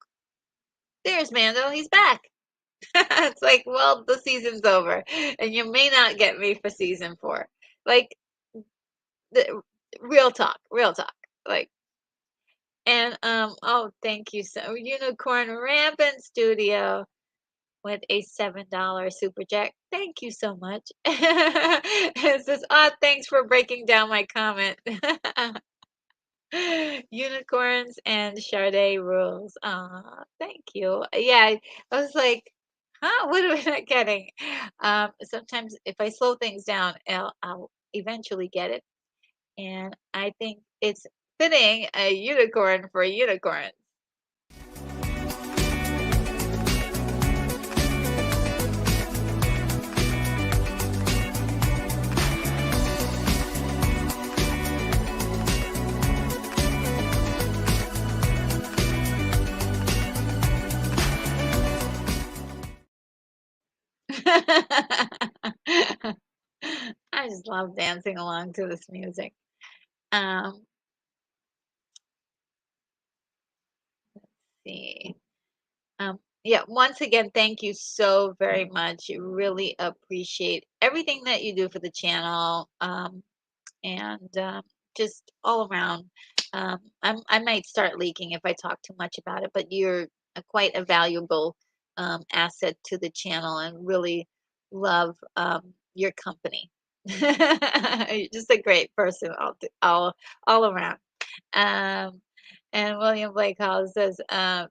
there's Mando. He's back." It's like, well, the season's over, and you may not get me for season 4. Like, the real talk, real talk. Like, and oh, thank you so Unicorn Rampant Studio with a $7 super jack. Thank you so much. It says, "Oh, thanks for breaking down my comment." Unicorns and Sade rules. Thank you. Yeah, I was like, huh? What am I not getting? Sometimes if I slow things down, I'll eventually get it. And I think it's fitting a unicorn for unicorns. I just love dancing along to this music. Um, see. Yeah, once again, thank you so very much. Really appreciate everything that you do for the channel. And just all around. I might start leaking if I talk too much about it, but you're quite a valuable asset to the channel, and really love your company. You're just a great person all around. Um, and William Blake Hall says,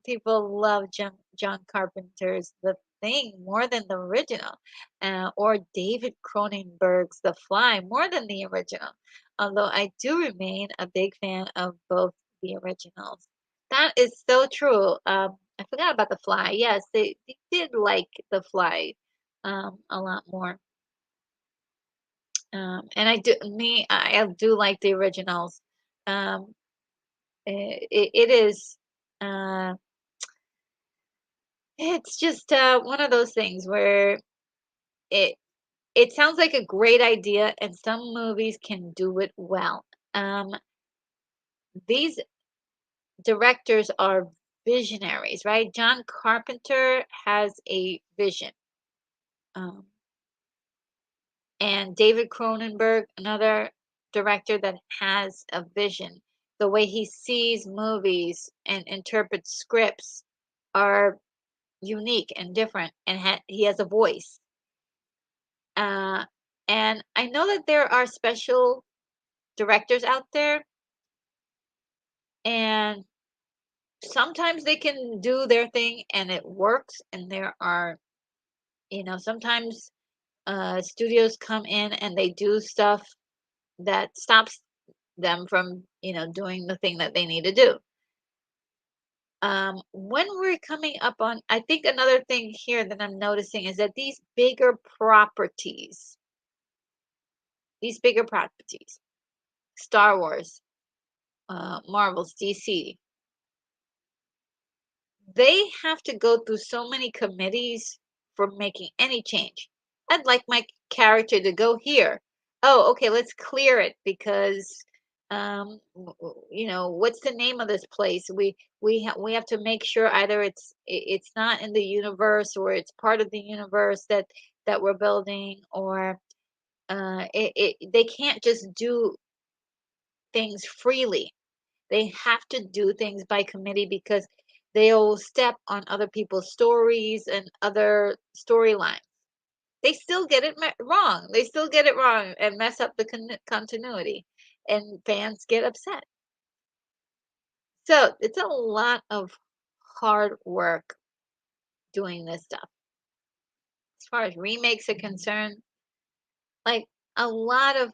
people love John Carpenter's The Thing more than the original, or David Cronenberg's The Fly more than the original. Although I do remain a big fan of both the originals. That is so true. I forgot about The Fly. Yes, they did like The Fly a lot more. And I do like the originals. Um, it is uh, it's just one of those things where it it sounds like a great idea, and some movies can do it well. Um, these directors are visionaries, right? John Carpenter has a vision. Um, and David Cronenberg, another director that has a vision. The way he sees movies and interprets scripts are unique and different, and he has a voice. Uh, and I know that there are special directors out there, and sometimes they can do their thing and it works, and there are, sometimes studios come in and they do stuff that stops them from, doing the thing that they need to do. When we're coming up on, I think another thing here that I'm noticing is that these bigger properties, Star Wars, Marvel's, DC, they have to go through so many committees for making any change. I'd like my character to go here. Oh, okay, let's clear it because what's the name of this place? We have to make sure either it's not in the universe, or it's part of the universe that we're building, or they can't just do things freely. They have to do things by committee because they'll step on other people's stories and other storylines. They still get it wrong. They still get it wrong and mess up the continuity, and fans get upset. So it's a lot of hard work doing this stuff. As far as remakes are concerned, like a lot of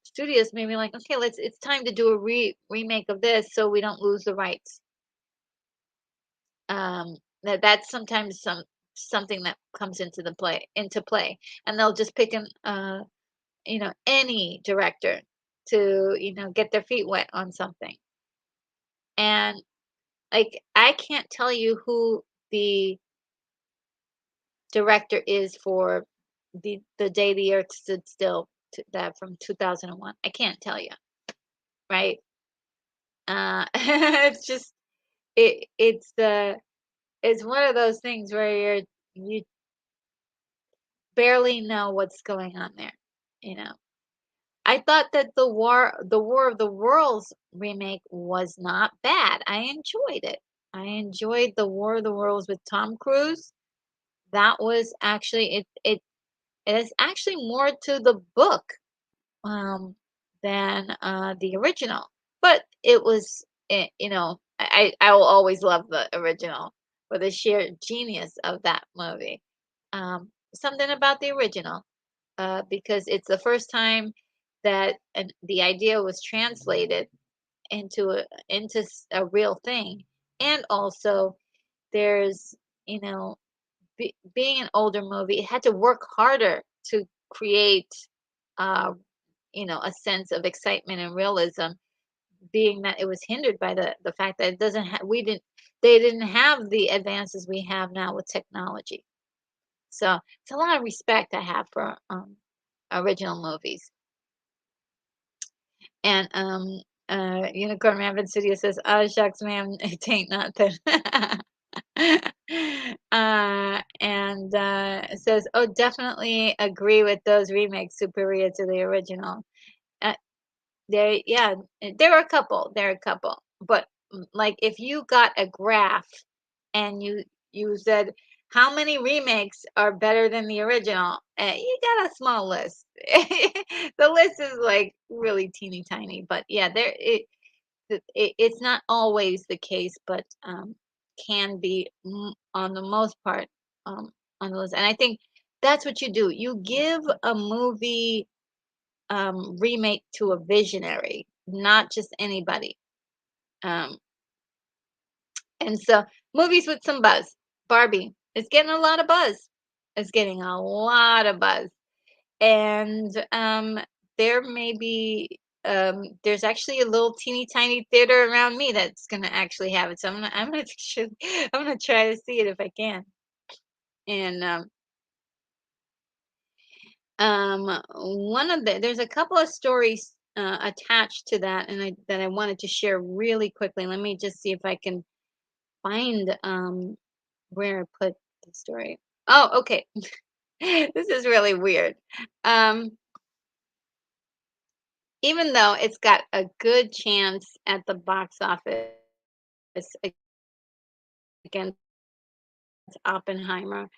studios may be like, okay, it's time to do a remake of this so we don't lose the rights. That's sometimes something that comes into play, and they'll just pick any director to get their feet wet on something. And like, I can't tell you who the director is for the day the Earth stood still, that from 2001. I can't tell you, right? It's just it's one of those things where you barely know what's going on there, you know. I thought that the War of the Worlds remake was not bad. I enjoyed it. I enjoyed the War of the Worlds with Tom Cruise. That was actually it is actually more to the book um, than the original. But it was, I will always love the original for the sheer genius of that movie. Something about the original, because it's the first time that the idea was translated into a real thing, and also there's, you know, being an older movie, it had to work harder to create, uh, a sense of excitement and realism, being that it was hindered by the fact that it doesn't have we didn't they didn't have the advances we have now with technology. So it's a lot of respect I have for original movies. And Unicorn Rabbit Studio says, "Oh shucks, ma'am, it ain't nothing." And it says, "Oh, definitely agree with those remakes superior to the original." Uh, yeah, there were a couple. There are a couple, but like if you got a graph and you said how many remakes are better than the original, you got a small list. The list is like really teeny tiny, but yeah, it's not always the case, but can be, on the most part, um, on the list. And I think that's what you do. You give a movie remake to a visionary, not just anybody. Um, and so, movies with some buzz. Barbie is getting a lot of buzz. It's getting a lot of buzz. And there may be there's actually a little teeny tiny theater around me that's gonna actually have it. So I'm gonna try to see it if I can. And one of there's a couple of stories attached to that, and I wanted to share really quickly. Let me just see if I can find where I put the story. Oh, okay. This is really weird. Um, Even though it's got a good chance at the box office against Oppenheimer,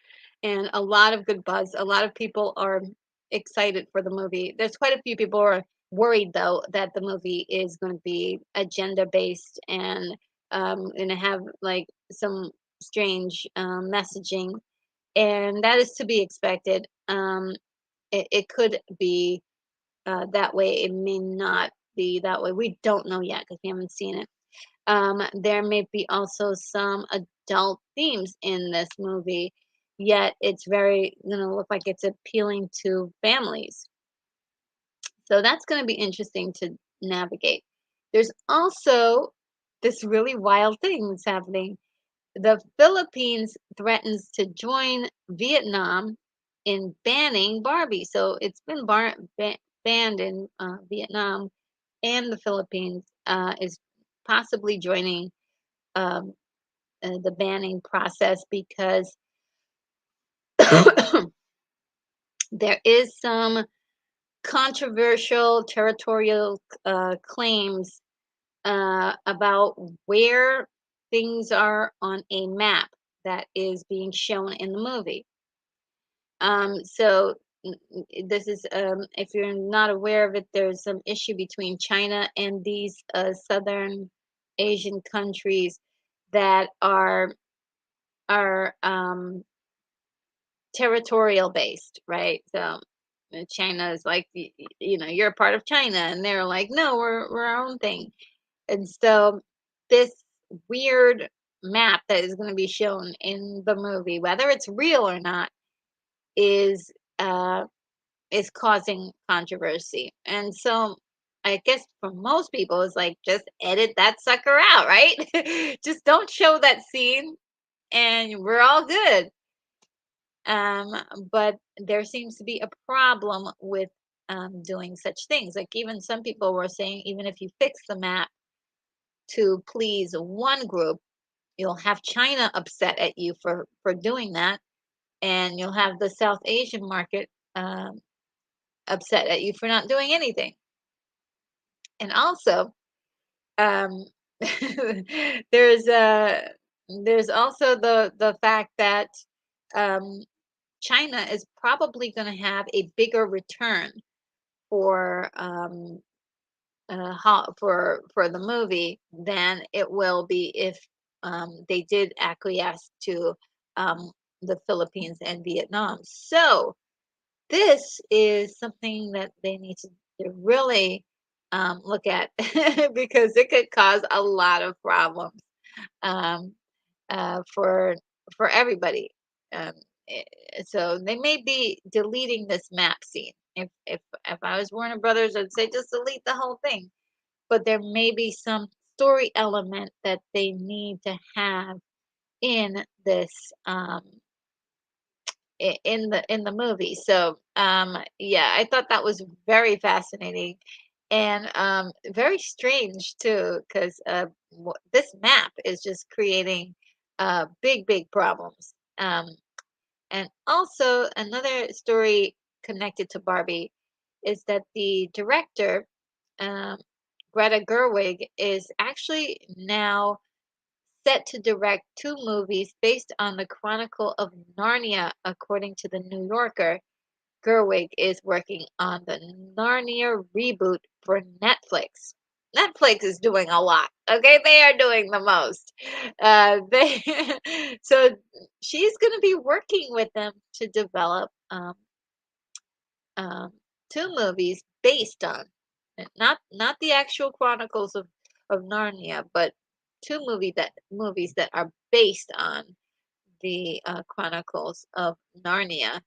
and a lot of good buzz. A lot of people are excited for the movie. There's quite a few people who are worried though that the movie is going to be agenda based and going to have like some strange messaging, and that is to be expected. It could be that way. It may not be that way. We don't know yet because we haven't seen it. There may be also some adult themes in this movie, yet it's very, look like it's appealing to families. So that's going to be interesting to navigate. There's also this really wild thing that's happening. The Philippines threatens to join Vietnam in banning Barbie. So it's been banned in Vietnam, and the Philippines is possibly joining um, the banning process because there is some controversial territorial claims about where things are on a map that is being shown in the movie. So this is, if you're not aware of it, there's some issue between China and these southern Asian countries that are territorial based, right? So China is like, you're a part of China, and they're like, no, we're our own thing. And so this weird map that is going to be shown in the movie, whether it's real or not, is uh, is causing controversy. And so I guess for most people, it's like just edit that sucker out, right? Just don't show that scene, and we're all good. Um, but there seems to be a problem with doing such things. Like even some people were saying, even if you fix the map to please one group, you'll have China upset at you for doing that, and you'll have the South Asian market upset at you for not doing anything. And also, um, there's there's also the fact that um, China is probably going to have a bigger return for for the movie than it will be if they did acquiesce to um, the Philippines and Vietnam. So this is something that they need to really look at because it could cause a lot of problems um, for everybody. Um, eh, so they may be deleting this map scene. If I was Warner Brothers, I'd say just delete the whole thing. But there may be some story element that they need to have in this in the movie. So yeah, I thought that was very fascinating and very strange too, because this map is just creating big problems. And also another story connected to Barbie is that the director um, Greta Gerwig is actually now set to direct two movies based on the Chronicle of Narnia, according to the New Yorker. Gerwig is working on the Narnia reboot for Netflix. Netflix is doing a lot. Okay, they are doing the most. They so she's going to be working with them to develop um, two movies based on not the actual Chronicles of Narnia, but movies that are based on the Chronicles of Narnia.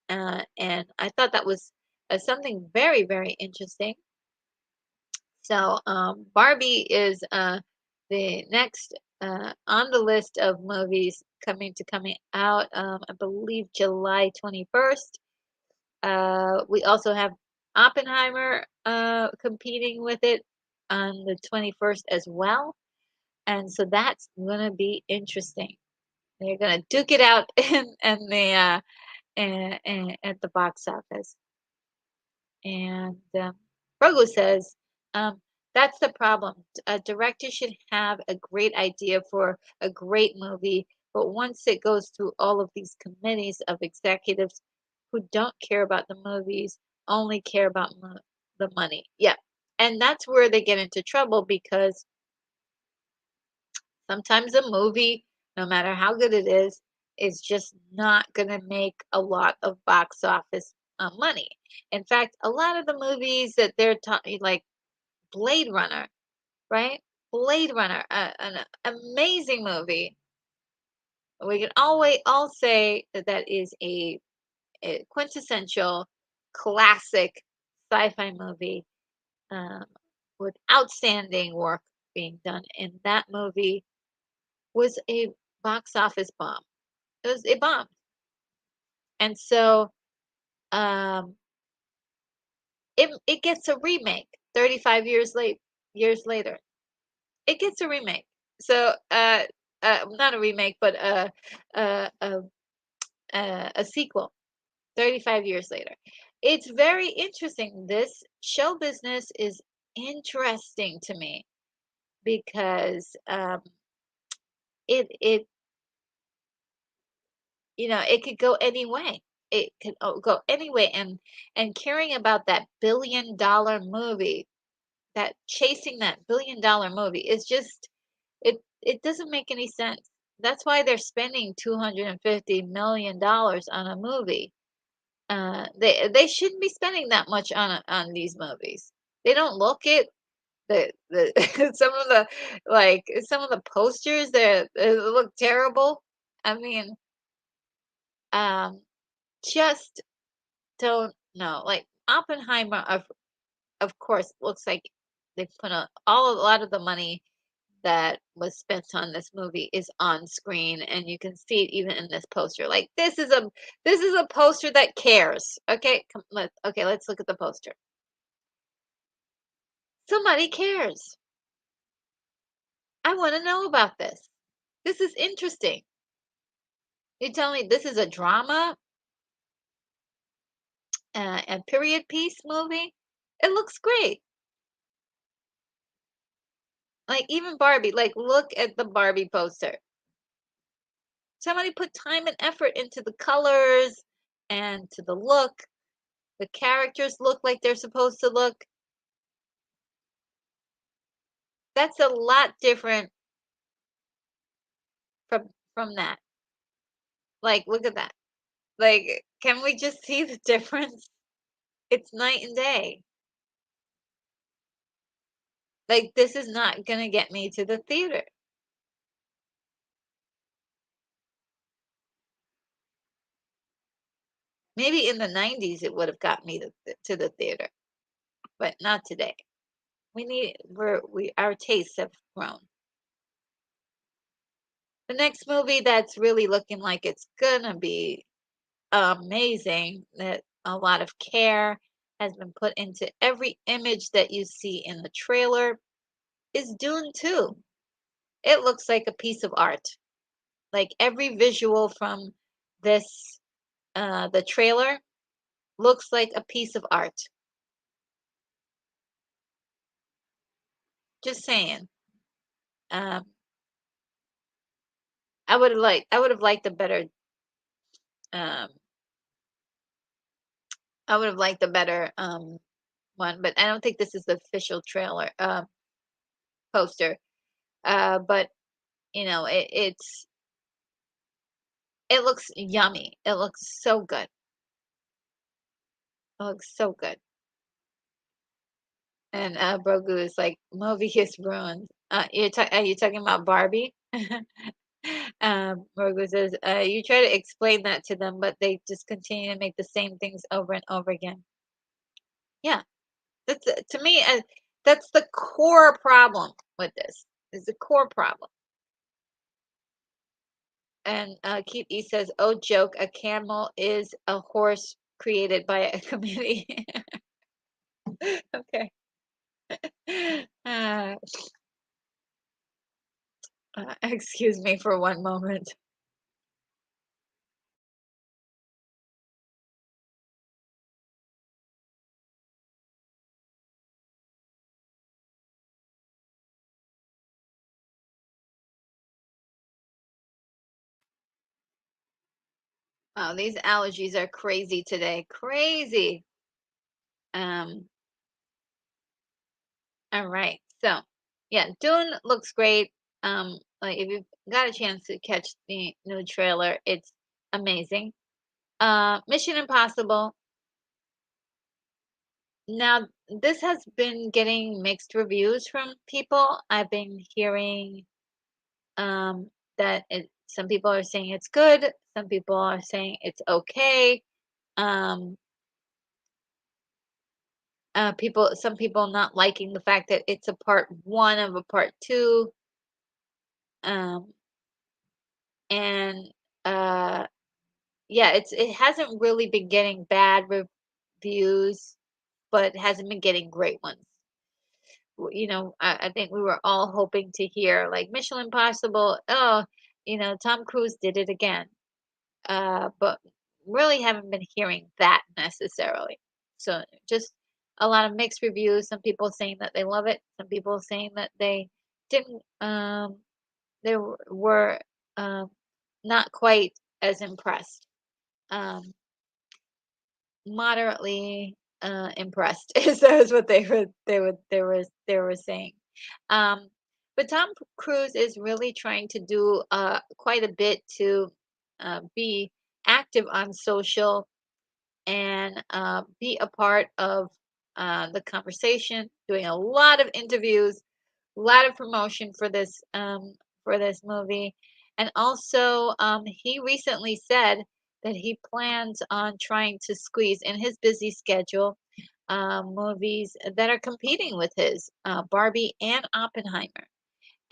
And I thought that was something very interesting. So Barbie is the next on the list of movies coming out. I believe July 21st. We also have Oppenheimer competing with it on the 21st as well. And so that's going to be interesting. They're going to duke it out in the at the box office. And Fargo says, that's the problem. A director should have a great idea for a great movie, but once it goes through all of these committees of executives who don't care about the movies, only care about the money. Yeah. And that's where they get into trouble because sometimes a movie, no matter how good it is just not going to make a lot of box office money. In fact, a lot of the movies that they're talking, like Blade Runner, right? Blade Runner, an amazing movie. We can always all say that that is a quintessential classic sci-fi movie with outstanding work being done. And that movie was a box office bomb. It was a bomb. And so um, it gets a remake 35 years later. It gets a remake. So not a remake, but a, a, a sequel 35 years later. It's very interesting. This show business is interesting to me because it it could go any way. It could go any way, and caring about that billion-dollar movie, that chasing that billion-dollar movie is just it doesn't make any sense. That's why they're spending $250 million on a movie. They shouldn't be spending that much on these movies. They don't look it. The some of the posters they look terrible. I mean, um, just don't know. Like Oppenheimer, of course, looks like they put a lot of the money that was spent on this movie is on screen, and you can see it even in this poster. Like this is a poster that cares. Okay, let's look at the poster. Somebody cares. I want to know about this. This is interesting. You tell me this is a drama, a period piece movie? It looks great. Like even Barbie, like look at the Barbie poster. Somebody put time and effort into the colors and to the look. The characters look like they're supposed to look. That's a lot different from that. Like look at that. Like can we just see the difference? It's night and day. Like this is not going to get me to the theater. Maybe in the 90s it would have got me to the theater, but not today. Our tastes have grown. The next movie that's really looking like it's gonna be amazing, that a lot of care has been put into every image that you see in the trailer, is Dune 2. It looks like a piece of art. Like every visual from this the trailer looks like a piece of art. Just saying. Um, I would have liked a better um I would have liked a better one, but I don't think this is the official trailer poster. But you know, it looks yummy. It looks so good. It looks so good. And Brogu is like, movie is ruined. Are you talking about Barbie? Brogu says, you try to explain that to them, but they just continue to make the same things over and over again. Yeah, that's to me, that's the core problem with this. Is the core problem. And Keith E says, "Oh, joke! A camel is a horse created by a committee." Okay. Uh, excuse me for one moment. Oh, these allergies are crazy today. Crazy. Um, all right. So, yeah, Dune looks great. Like if you've got a chance to catch the new trailer, it's amazing. Mission Impossible. Now, this has been getting mixed reviews from people. I've been hearing that some people are saying it's good, some people are saying it's okay. Um, some people not liking the fact that it's a part one of a part two. Um, and yeah, it hasn't really been getting bad reviews, but hasn't been getting great ones. You know, I think we were all hoping to hear like Mission Impossible. Oh, you know, Tom Cruise did it again. But really haven't been hearing that necessarily. So just a lot of mixed reviews. Some people saying that they love it. Some people saying that they didn't. They were um, not quite as impressed. Um, Moderately impressed is what they were saying. Um, but Tom Cruise is really trying to do quite a bit to be active on social and be a part of the conversation, doing a lot of interviews, a lot of promotion for this movie, and also he recently said that he plans on trying to squeeze in his busy schedule movies that are competing with his Barbie and Oppenheimer.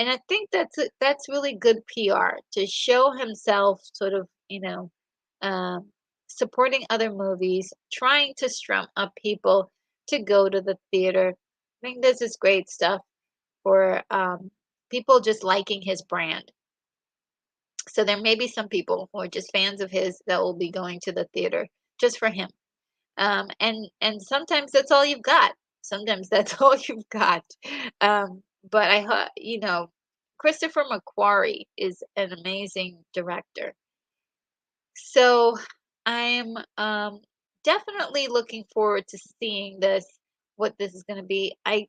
And I think that's really good PR to show himself sort of, um, supporting other movies, trying to strum up people to go to the theater. I think this is great stuff for people just liking his brand. So there may be some people who are just fans of his that will be going to the theater just for him. And sometimes that's all you've got. Sometimes that's all you've got. But Christopher McQuarrie is an amazing director. So I'm definitely looking forward to seeing this, what this is going to be. I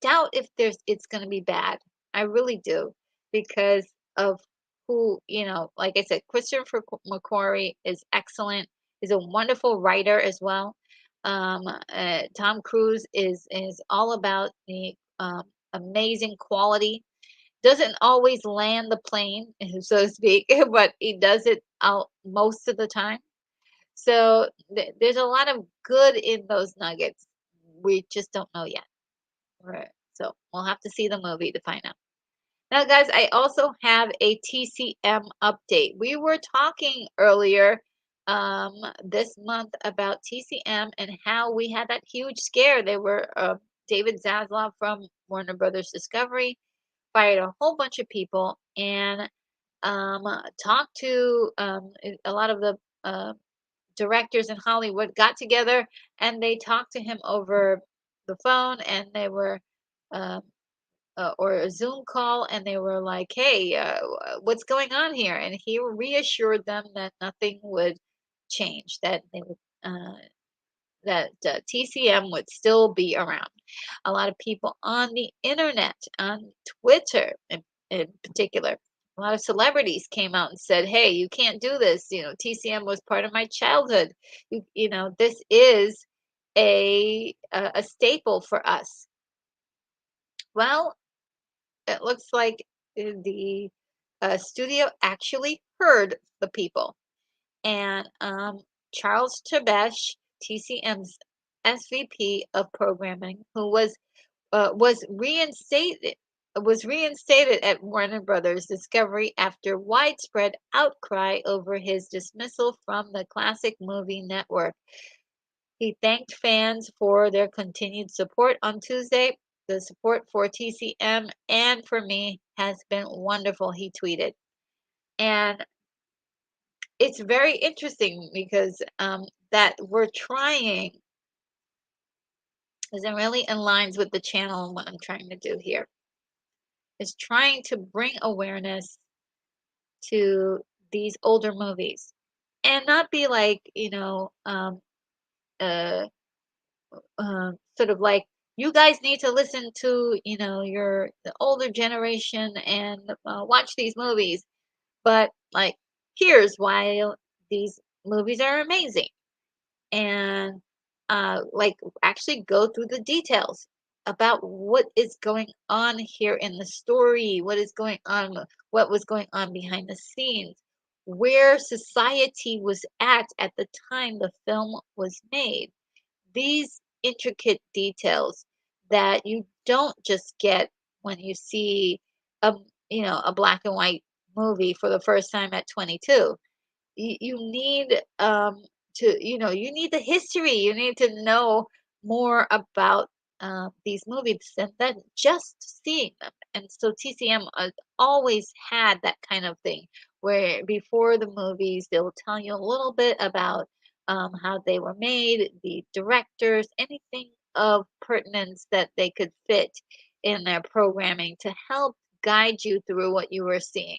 doubt if it's going to be bad. I really do, because of who, like I said, Christopher McQuarrie is excellent. He's a wonderful writer as well. Tom Cruise is all about the amazing quality. Doesn't always land the plane, so to speak, but he does it out most of the time. So there's a lot of good in those nuggets. We just don't know yet. Right. So we'll have to see the movie to find out. Now, guys, I also have a TCM update. We were talking earlier this month about TCM and how we had that huge scare. They were David Zaslav from Warner Brothers Discovery fired a whole bunch of people and talked to a lot of the directors in Hollywood, got together and they talked to him over the phone, and they were um, or a Zoom call, and they were like, "Hey, what's going on here?" And he reassured them that nothing would change, that they would. That TCM would still be around. A lot of people on the internet, on Twitter in particular, a lot of celebrities came out and said, "Hey, you can't do this. TCM was part of my childhood. This is a staple for us." Well, it looks like the studio actually heard the people, and Charles Chabesh, TCM's SVP of programming, who was reinstated at Warner Brothers Discovery after widespread outcry over his dismissal from the classic movie network. He thanked fans for their continued support on Tuesday. The support for TCM and for me has been wonderful, he tweeted. And it's very interesting because that we're trying, as it really aligns with the channel and what I'm trying to do here, is trying to bring awareness to these older movies and not be like, uh, sort of like, you guys need to listen to, the older generation and watch these movies, but like, here's why these movies are amazing, and like actually go through the details about what is going on here in the story, what was going on behind the scenes, where society was at the time the film was made. These intricate details that you don't just get when you see a a black and white movie for the first time at 22. You need you need the history, you need to know more about these movies than just seeing them. And so TCM always had that kind of thing, where before the movies they'll tell you a little bit about how they were made, the directors, anything of pertinence that they could fit in their programming to help guide you through what you were seeing.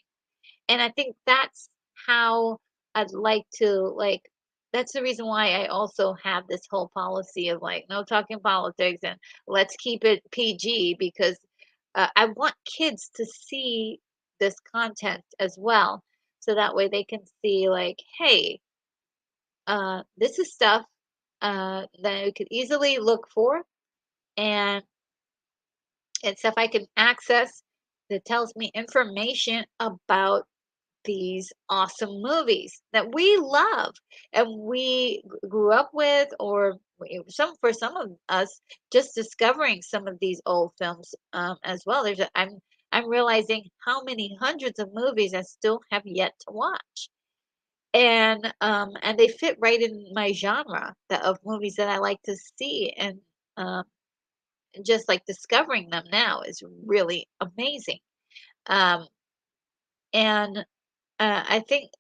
And I think that's how I'd like to, like, that's the reason why I also have this whole policy of like no talking politics and let's keep it PG, because I want kids to see this content as well, so that way they can see like, hey, this is stuff that you could easily look for, and it's stuff I can access that tells me information about these awesome movies that we love and we grew up with, or for some of us just discovering some of these old films as well. I'm realizing how many hundreds of movies I still have yet to watch. And they fit right in my genre of movies that I like to see, and um, just like discovering them now is really amazing. Um, and I think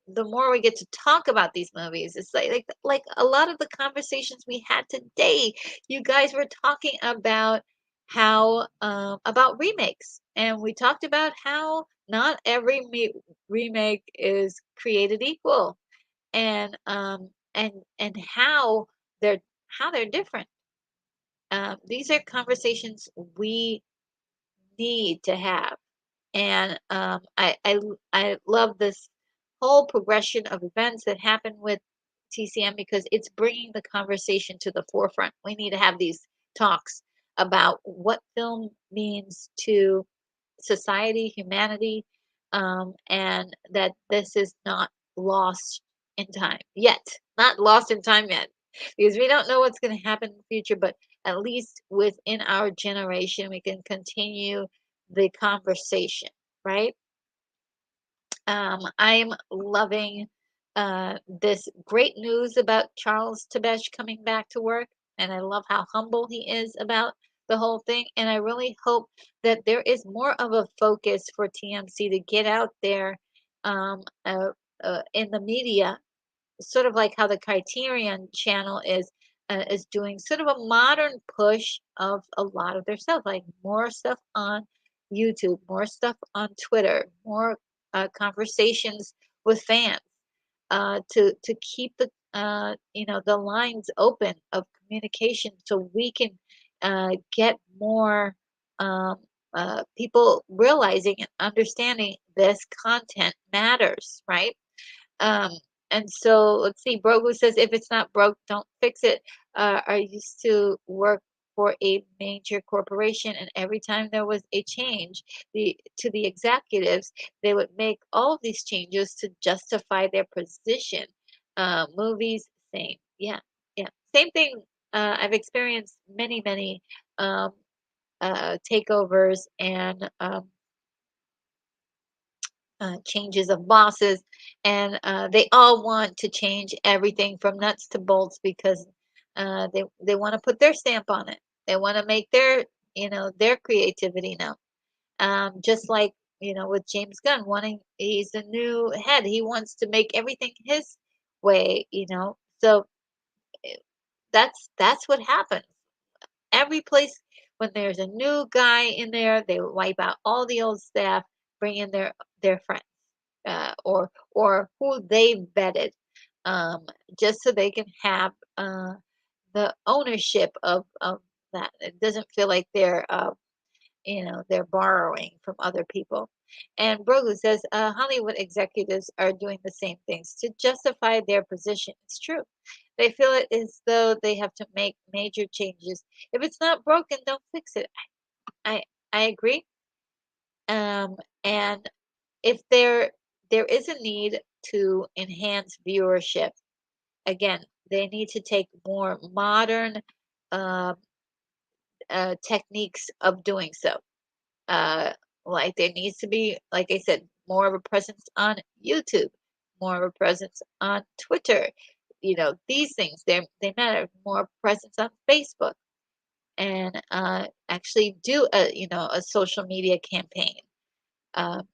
the more we get to talk about these movies, it's like a lot of the conversations we had today. You guys were talking about how about remakes, and we talked about how not every remake is created equal, and and how they're different. These are conversations we need to have. And I love this whole progression of events that happen with TCM because it's bringing the conversation to the forefront. We need to have these talks about what film means to society, humanity, and that this is not lost in time yet. Not lost in time yet, because we don't know what's going to happen in the future, but at least within our generation, we can continue the conversation, right? I'm loving this great news about Charles Tebesh coming back to work, and I love how humble he is about the whole thing. And I really hope that there is more of a focus for TMC to get out there um, uh, in the media, sort of like how the Criterion channel is doing sort of a modern push of a lot of their stuff, like more stuff on YouTube, more stuff on Twitter, more conversations with fans, to keep the the lines open of communication so we can get more um, people realizing and understanding this content matters, right? Um, and so let's see. Brogu says, if it's not broke, don't fix it. I used to work for a major corporation, and every time there was a change to the executives, they would make all of these changes to justify their position. Movies, same. Yeah, yeah. Same thing. I've experienced many um, takeovers and changes of bosses, and they all want to change everything from nuts to bolts because they want to put their stamp on it. They want to make their their creativity known. Just like with James Gunn wanting, he's the new head. He wants to make everything his way. So eh, that's what happens. Every place when there's a new guy in there, they wipe out all the old staff, bring in their friends or who they vetted, um, just so they can have the ownership of that. It doesn't feel like they're borrowing from other people. And Brogu says Hollywood executives are doing the same things to justify their position. It's true. They feel it as though they have to make major changes. If it's not broken, don't fix it. I I agree. And if there is a need to enhance viewership, again, they need to take more modern uh, techniques of doing so. Uh, like there needs to be, like I said, more of a presence on YouTube, more of a presence on Twitter. These things they matter. More presence on Facebook, and actually do a social media campaign. Um,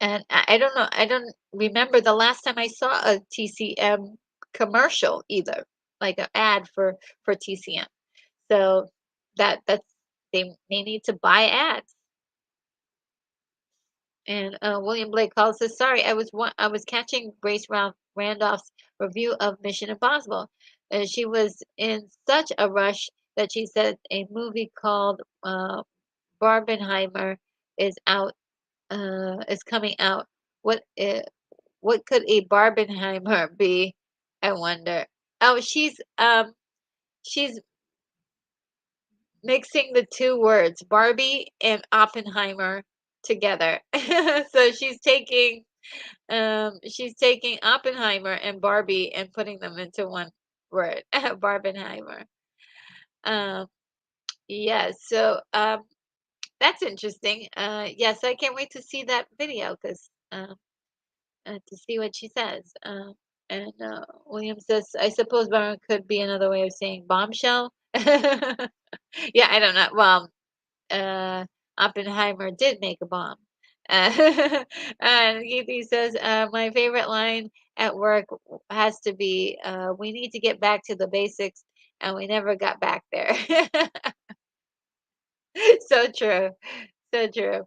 And I don't know, I don't remember the last time I saw a TCM commercial either, like an ad for TCM. So that's they need to buy ads. And William Blake calls us, sorry, I was catching Grace Randolph's review of Mission Impossible. She was in such a rush that she said a movie called Barbenheimer is out is coming out. What what could a Barbenheimer be? I wonder. Oh, she's mixing the two words, Barbie and Oppenheimer together. So she's taking Oppenheimer and Barbie and putting them into one word, Barbenheimer. Um, yeah, so That's interesting. Yes, I can't wait to see that video because to see what she says. And William says, I suppose bomb could be another way of saying bombshell. Yeah, I don't know. Well, uh, Oppenheimer did make a bomb. And he says, my favorite line at work has to be, we need to get back to the basics, and we never got back there. So true. So true.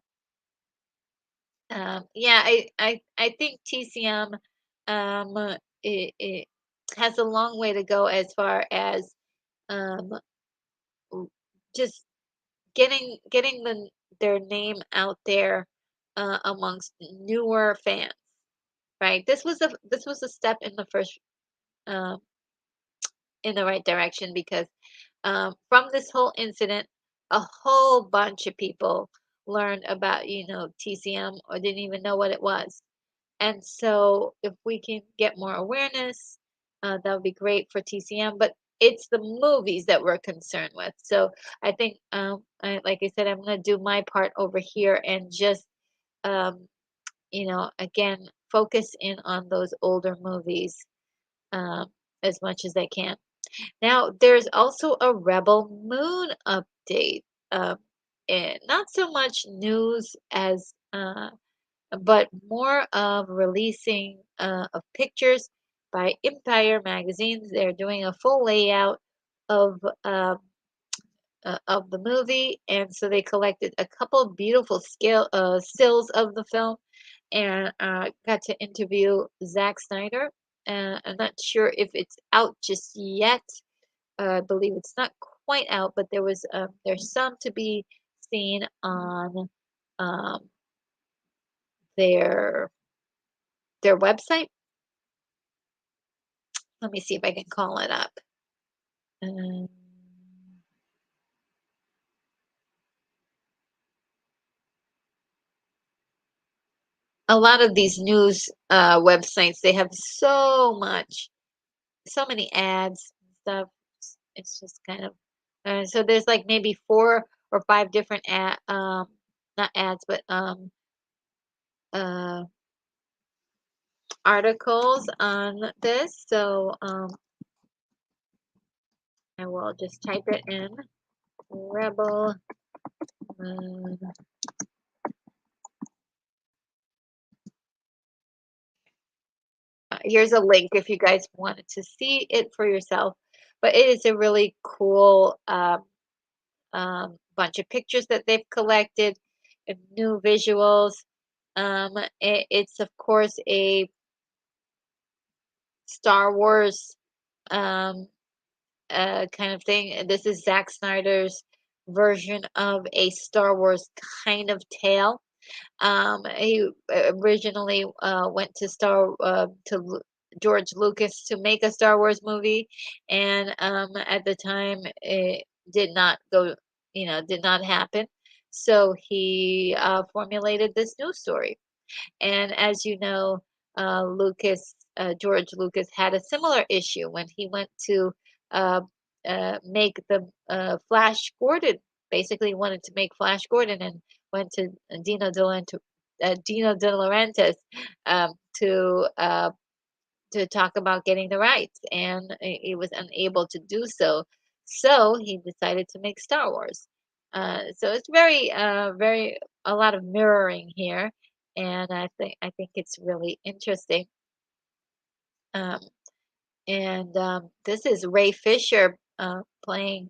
Yeah, I think TCM it has a long way to go as far as um w- just getting their name out there amongst newer fans, right? This was a step in the first um in the right direction because from this whole incident, a whole bunch of people learned about TCM or didn't even know what it was. And so if we can get more awareness, that would be great for TCM. But it's the movies that we're concerned with. So I think, like I said, I'm going to do my part over here and just, um, again, focus in on those older movies um, as much as I can. Now, there's also a Rebel Moon update. Um, and not so much news as but more of releasing of pictures by Empire magazines. They're doing a full layout of of the movie, and so they collected a couple beautiful stills of the film, and got to interview Zack Snyder. I'm not sure if it's out just yet. I believe it's not quite out, but there's some to be seen on um, their website. Let me see if I can call it up. Um, a lot of these news websites, they have so many ads and stuff. It's just kind of so there's like maybe 4 or 5 different not ads, but uh articles on this. So I will just type it in. Rebel Moon. Here's a link if you guys wanted to see it for yourself. But it is a really cool bunch of pictures that they've collected, and new visuals. It's of course a Star Wars um, kind of thing. This is Zack Snyder's version of a Star Wars kind of tale. He originally went to George Lucas to make a Star Wars movie, and at the time it did not go, did not happen. So he formulated this new story. And as you know, George Lucas had a similar issue when he went to uh, make the Flash Gordon. Basically, wanted to make Flash Gordon and went to Dino De Laurentiis um, to uh, to talk about getting the rights, and he was unable to do so. So he decided to make Star Wars. So it's very a lot of mirroring here, and I think it's really interesting. Um, and this is Ray Fisher playing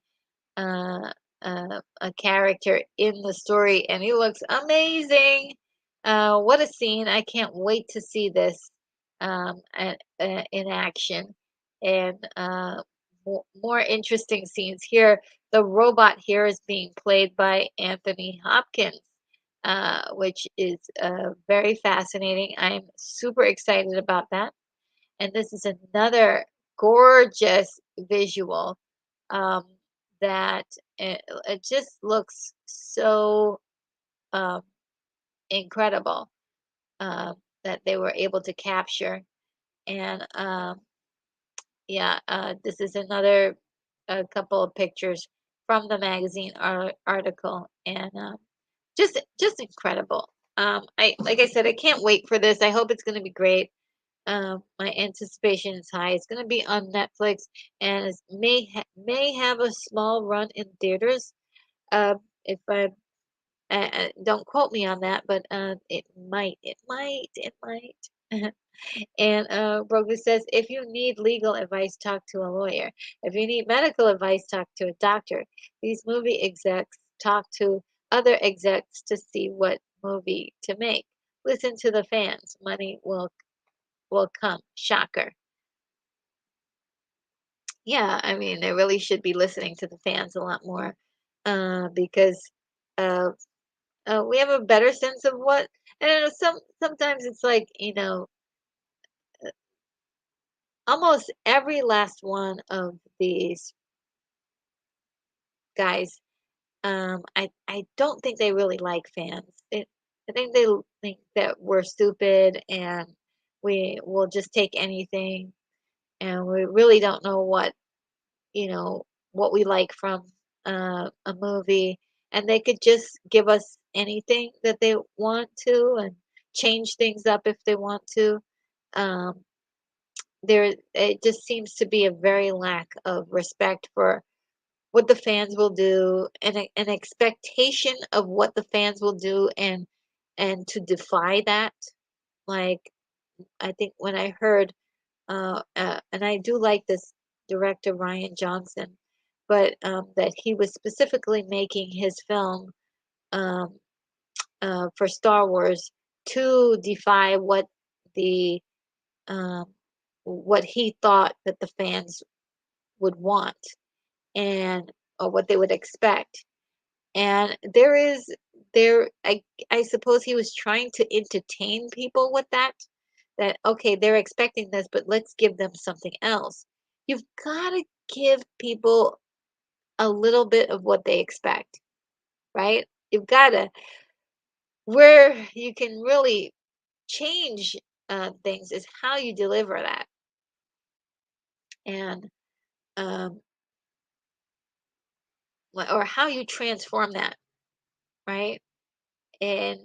uh, a character in the story, and he looks amazing. What a scene! I can't wait to see this in action, and more interesting scenes here. The robot here is being played by Anthony Hopkins, which is very fascinating. I'm super excited about that. And this is another gorgeous visual um, that it just looks so um, incredible that they were able to capture. And yeah, this is another a couple of pictures from the magazine article. And just incredible. I like I said, I can't wait for this. I hope it's going to be great. My anticipation is high. It's going to be on Netflix, and it may have a small run in theaters. If don't quote me on that, but it might. And Brogan says, if you need legal advice, talk to a lawyer. If you need medical advice, talk to a doctor. These movie execs talk to other execs to see what movie to make. Listen to the fans. Money will come. Shocker. Yeah, I mean, they really should be listening to the fans a lot more, because uh, we have a better sense of what. And I know sometimes it's like, almost every last one of these guys, I don't think they really like fans. I think they think that we're stupid and we will just take anything, and we really don't know you know, what we like from a movie, and they could just give us anything that they want to and change things up if they want to. Um, there, it just seems to be a very lack of respect for what the fans will do, and an expectation of what the fans will do, and to defy that. Like, I think when I heard, and I do like this director Ryan Johnson, but that he was specifically making his film, um, for Star Wars, to defy the um, what he thought that the fans would want, and or what they would expect. And I suppose he was trying to entertain people with that okay, they're expecting this, but let's give them something else. You've got to give people a little bit of what they expect, right? You've got to, where you can really change things is how you deliver that, and um, or how you transform that, right? And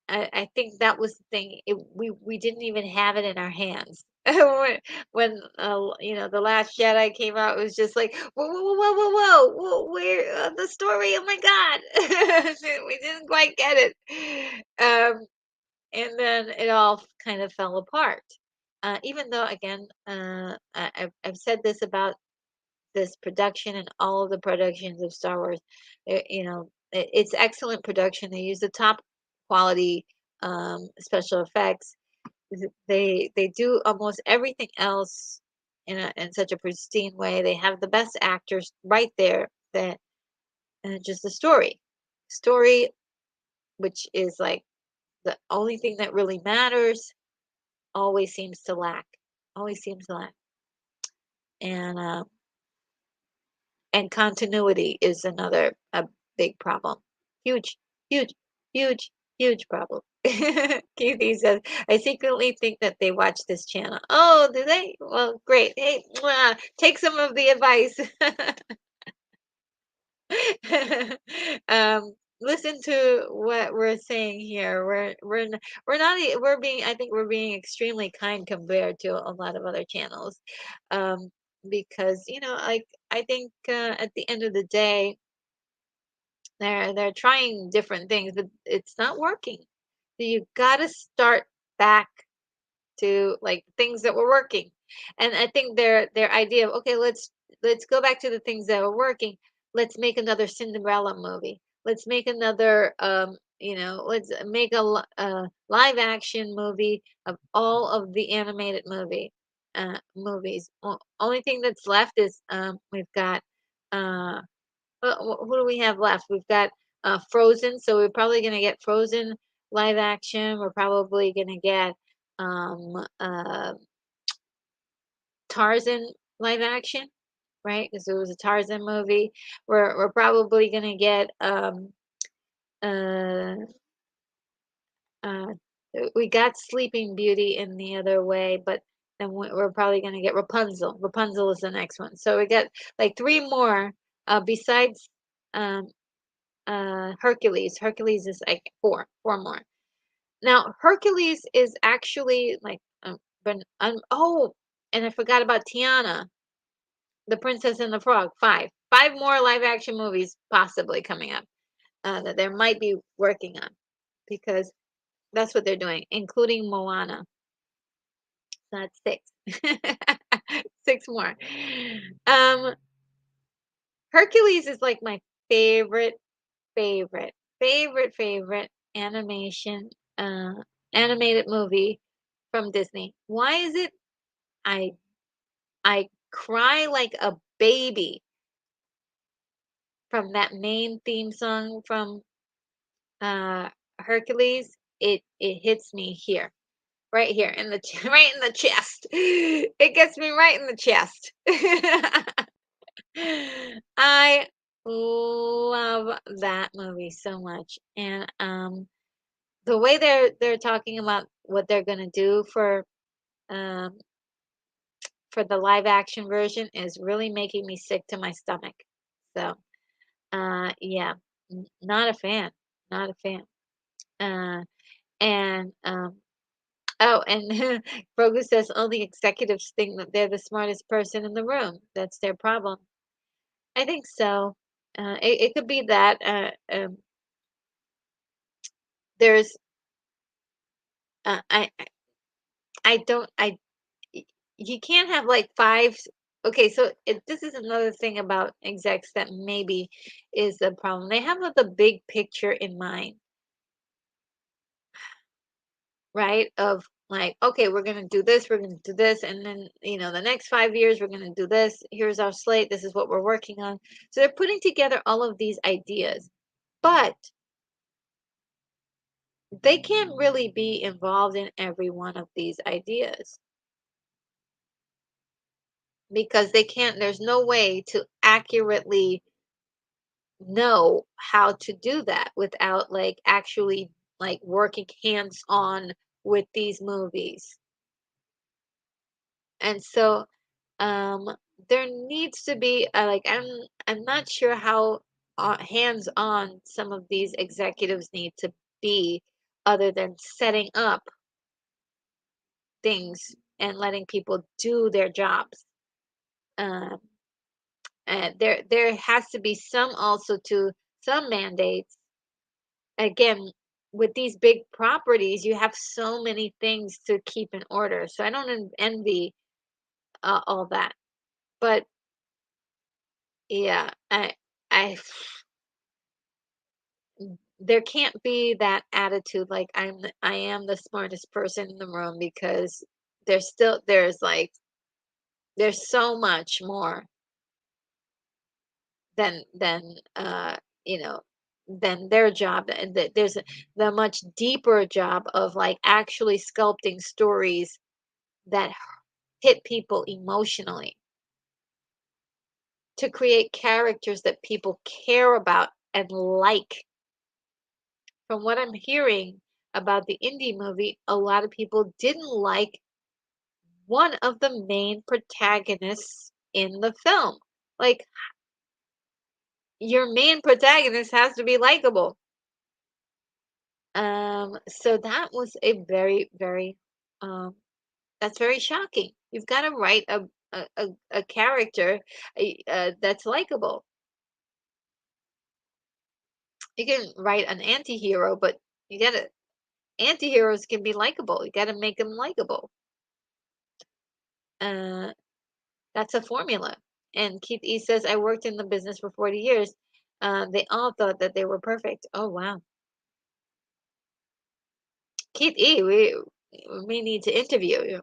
I think that was the thing. We didn't even have it in our hands. When the Last Jedi came out, it was just like, whoa, whoa, whoa, whoa, whoa, whoa, where the story? Oh my God, we didn't quite get it. And then it all kind of fell apart. Even though, again, I've said this about this production and all of the productions of Star Wars. It's excellent production. They use the top quality special effects. They do almost everything else in such a pristine way. They have the best actors right there. That just the story, which is like the only thing that really matters, always seems to lack. Always seems to lack. And continuity is another a big problem. Huge, huge, huge, huge problem. Keithy says, I secretly think that they watch this channel. Oh, do they? Well, great. Hey, mwah, take some of the advice. Listen to what we're saying here. We're not we're being, I think we're being extremely kind compared to a lot of other channels, um, because like, I think at the end of the day, they're trying different things, but it's not working. So you got to start back to like things that were working. And I think their idea of, okay, let's go back to the things that were working. Let's make another Cinderella movie. Let's make another let's make a live action movie of all of the animated movies. Only thing that's left is we've got uh who do we have left? We've got Frozen, so we're probably going to get Frozen live action. We're probably going to get um, uh, Tarzan live action, right? Because it was a Tarzan movie. We're probably going to get uh, uh, we got Sleeping Beauty in the other way, but then we're probably going to get Rapunzel. Rapunzel is the next one. So we got like three more besides. Um, Hercules. Hercules is like four more. Now, Hercules is actually like, oh, and I forgot about Tiana, the Princess and the Frog. Five more live action movies possibly coming up that they might be working on, because that's what they're doing, including Moana. So that's six. Six more. Um, Hercules is like my favorite, favorite, favorite animation, uh, animated movie from Disney. Why is it? I I cry like a baby from that main theme song from uh Hercules. It hits me here, right here in the right in the chest. It gets me right in the chest. I love that movie so much, and the way they're talking about what they're gonna do um for the live action version is really making me sick to my stomach. So, yeah, not a fan, not a fan. Uh, and oh, and Grogu says only executives think that they're the smartest person in the room. That's their problem. I think so. It could be that. There's uh, I I I don't I y- you can't have like five. Okay, so this is another thing about execs that maybe is the problem. They have the big picture in mind, right? Of like, okay, we're gonna do this, we're gonna do this, and then the next 5 years we're gonna do this. Here's our slate. This is what we're working on. So they're putting together all of these ideas, but they can't really be involved in every one of these ideas, because they can't. There's no way to accurately know how to do that without like actually like working hands on with these movies. And so um there needs to be like I'm not sure how hands on some of these executives need to be, other than setting up things and letting people do their jobs. um and there has to be some, also, to some mandates. Again, with these big properties, you have so many things to keep in order. So I don't envy all that. But yeah, I, there can't be that attitude like I am the smartest person in the room, because there's so much more than you know than their job, and there's the much deeper job of like actually sculpting stories that hit people emotionally, to create characters that people care about and like. From what I'm hearing about the indie movie, a lot of people didn't like one of the main protagonists in the film. Like, your main protagonist has to be likable. So that was a um, that's very shocking. You've got to write a character that's likable. You can write an anti-hero, but you gotta anti-heroes can be likable. You gotta make them likable. Uh, that's a formula. And Keith E says, I worked in the business for 40 years. They all thought that they were perfect. Oh, wow. Keith E, we need to interview you.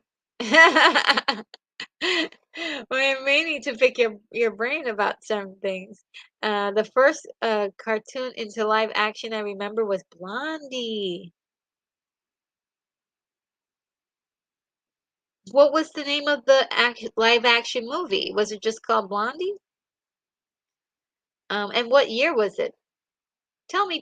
We may need to pick your brain about some things. The first cartoon into live action I remember was Blondie. What was the name of the live action movie? Was it just called Blondie? And what year was it? Tell me.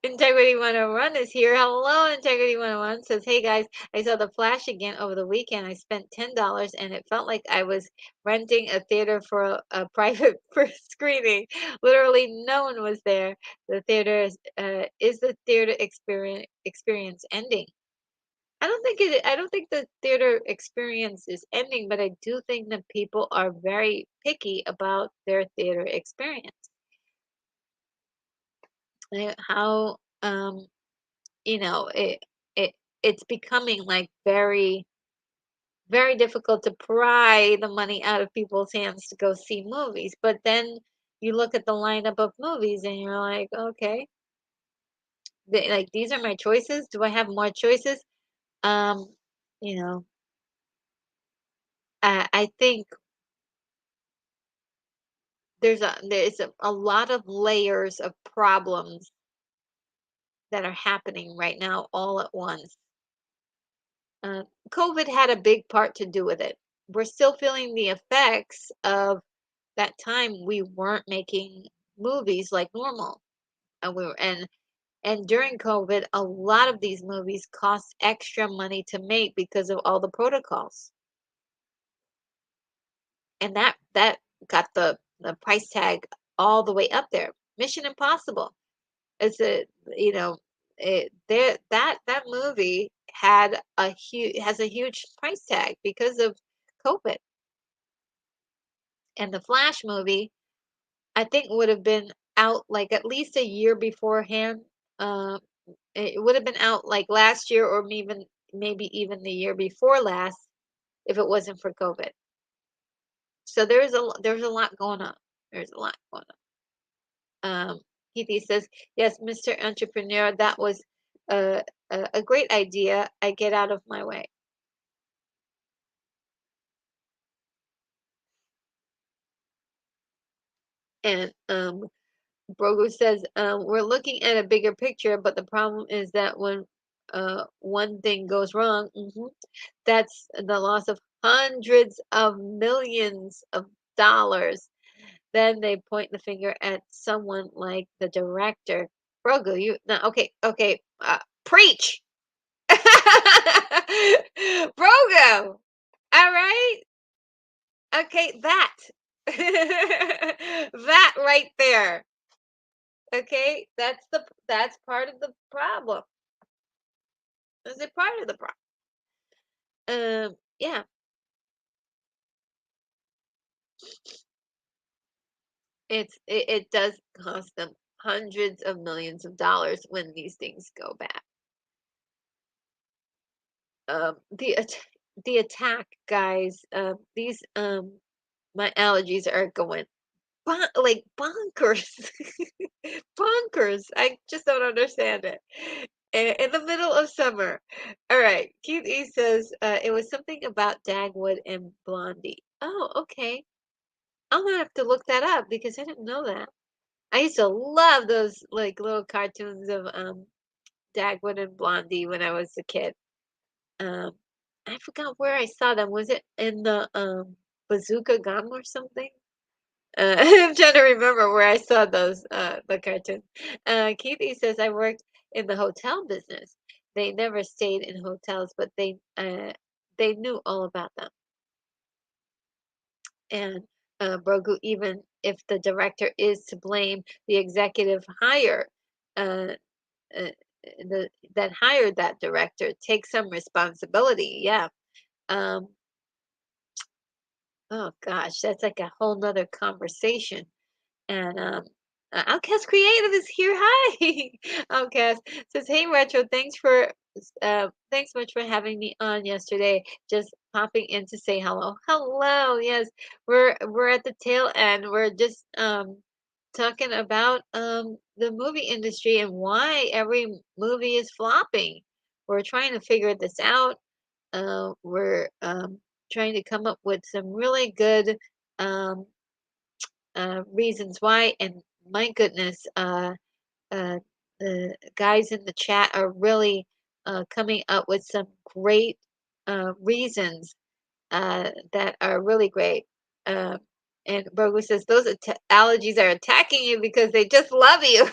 Integrity 101 is here. Hello, Integrity 101 says, hey guys, I saw The Flash again over the weekend. I spent $10 and it felt like I was renting a theater for a private first screening. Literally, no one was there. The theater is the theater experience ending? I don't think the theater experience is ending, but I do think that people are very picky about their theater experience. How you know it it's becoming like very difficult to pry the money out of people's hands to go see movies. But then you look at the lineup of movies and you're like, okay, like these are my choices. Do I have more choices? Um, you know, I think there's a lot of layers of problems that are happening right now all at once. Uh, COVID had a big part to do with it. We're still feeling the effects of that time we weren't making movies like normal. And during COVID, a lot of these movies cost extra money to make because of all the protocols. And that got the price tag all the way up there. Mission Impossible. It's a you know that movie has a huge price tag because of COVID. And the Flash movie, I think would have been out like at least a year beforehand. Uh, it would have been out like last year or maybe even the year before last if it wasn't for COVID. So there's a lot going on. There's a lot going on. Keithy says, "Yes, Mr. Entrepreneur, that was a a great idea. I get out of my way." And Brogu says, "We're looking at a bigger picture, but the problem is that when one thing goes wrong, that's the loss of hundreds of millions of dollars. Then they point the finger at someone like the director." Brogu, you no, okay, okay, preach, Brogu. All right, okay, that that right there. Okay, that's part of the problem. That's a part of the problem. Yeah, it does cost them hundreds of millions of dollars when these things go bad. The attack, guys. These my allergies are going like bonkers, bonkers. I just don't understand it. In the middle of summer. All right. Keith E says it was something about Dagwood and Blondie. Oh, okay. I'm gonna have to look that up because I didn't know that. I used to love those like little cartoons of Dagwood and Blondie when I was a kid. Um, I forgot where I saw them. Was it in the Bazooka Gum or something? I'm trying to remember where I saw those the cartoons. Keithy says I worked in the hotel business. They never stayed in hotels, but they knew all about them. And Brogu, even if the director is to blame, the executive uh, uh, that hired that director takes some responsibility. Yeah. Um, oh gosh, that's like a whole nother conversation. And Outcast Creative is here. Hi, Outcast says, "Hey Retro, thanks much for having me on yesterday. Just popping in to say hello. Hello. Yes, we're at the tail end. We're just talking about the movie industry and why every movie is flopping. We're trying to figure this out. We're trying to come up with some really good um reasons why. And my goodness, the guys in the chat are really coming up with some great reasons that are really great. Uh, And Burgu says those allergies are attacking you because they just love you.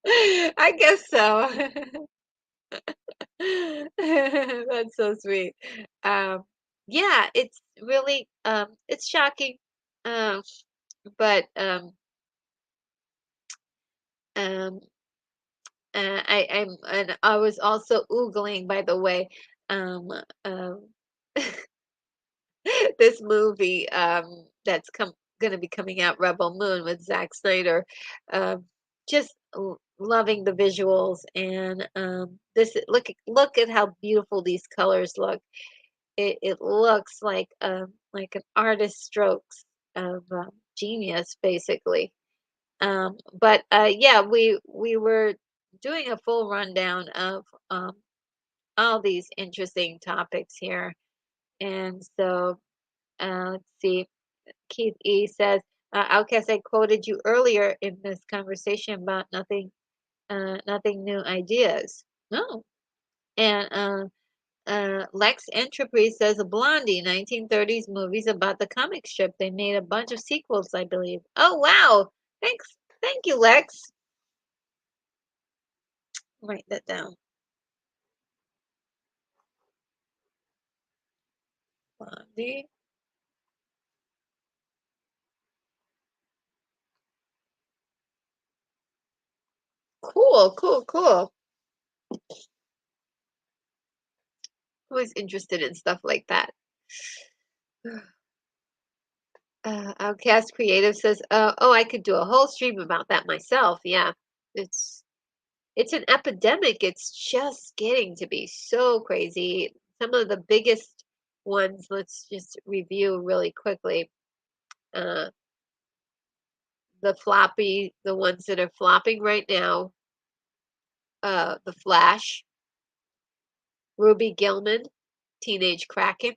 I guess so. That's so sweet. Um, yeah, it's really it's shocking. Um, but um, and I was also oogling, by the way, um, um, this movie that's going to be coming out, Rebel Moon with Zack Snyder. Just loving the visuals, and this look at how beautiful these colors look. It looks like an artist strokes of genius, basically. But yeah, we were doing a full rundown of um, all these interesting topics here, and so let's see. Keith E says, Outcast, I quoted you earlier in this conversation about nothing new ideas. No. And Lex Entropy says, Blondie, 1930s movies about the comic strip. They made a bunch of sequels, I believe. Oh, wow. Thanks. Thank you, Lex. Write that down. Blondie. Cool, cool, cool. Always interested in stuff like that. Outcast Creative says, "Oh, I could do a whole stream about that myself." Yeah, it's it's an epidemic. It's just getting to be so crazy. Some of the biggest ones, let's just review really quickly. Uh, the ones that are flopping right now. The Flash, Ruby Gillman, Teenage Kraken.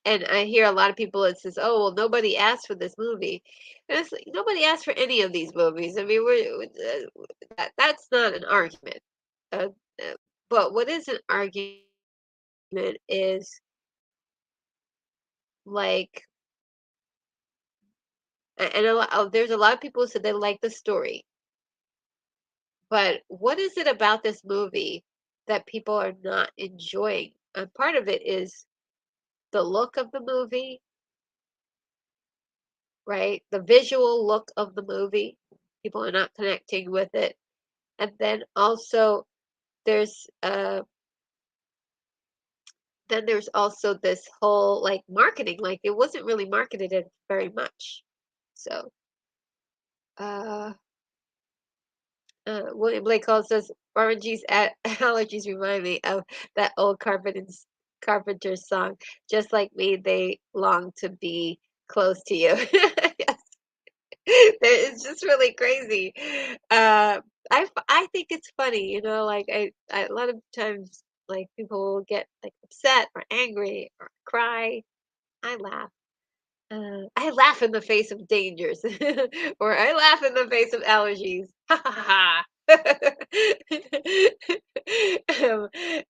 And I hear a lot of people that says, "Oh, well, nobody asked for this movie." And it's like, nobody asked for any of these movies. I mean, that's not an argument. Uh, but what is an argument is like, and there's a lot of people who said they like the story, but what is it about this movie that people are not enjoying? Part of it is the look of the movie, right? The visual look of the movie. People are not connecting with it. And then also there's this whole like marketing, like it wasn't really marketed very much. So uh William Blake Hall says oranges allergies remind me of that old Carpenter song. Just like me, they long to be close to you. Yes. It's just really crazy. I think it's funny, like I a lot of times like people will get like upset or angry or cry. I laugh. I laugh in the face of dangers, or I laugh in the face of allergies. Ha ha ha.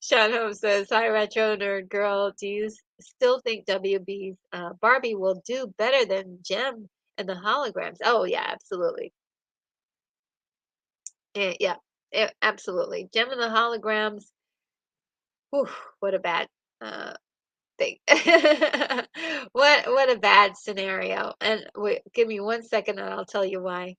Sean Holmes says, "Hi, retro nerd girl. Do you still think WB's Barbie will do better than Gem and the holograms?" Oh yeah, absolutely. Yeah, absolutely. Gem and the holograms. Whew, what a bad uh, thing. What a bad scenario. And wait, give me 1 second and I'll tell you why.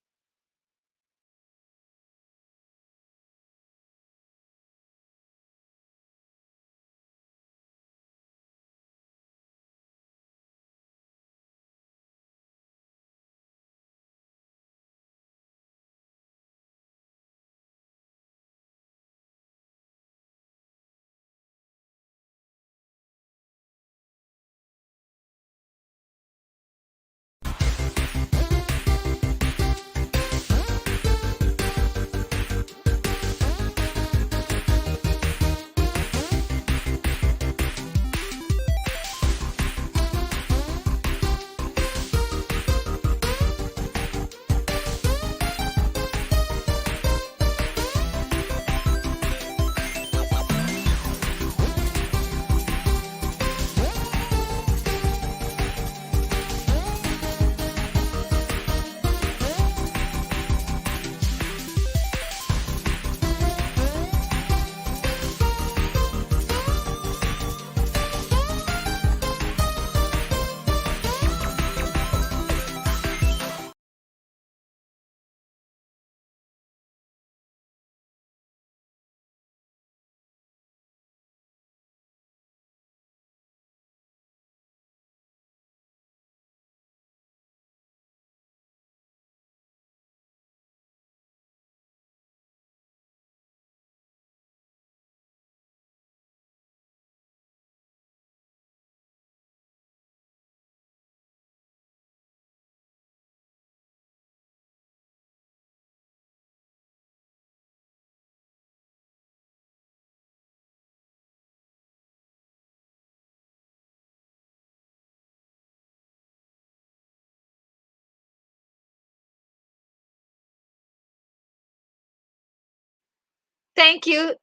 Thank you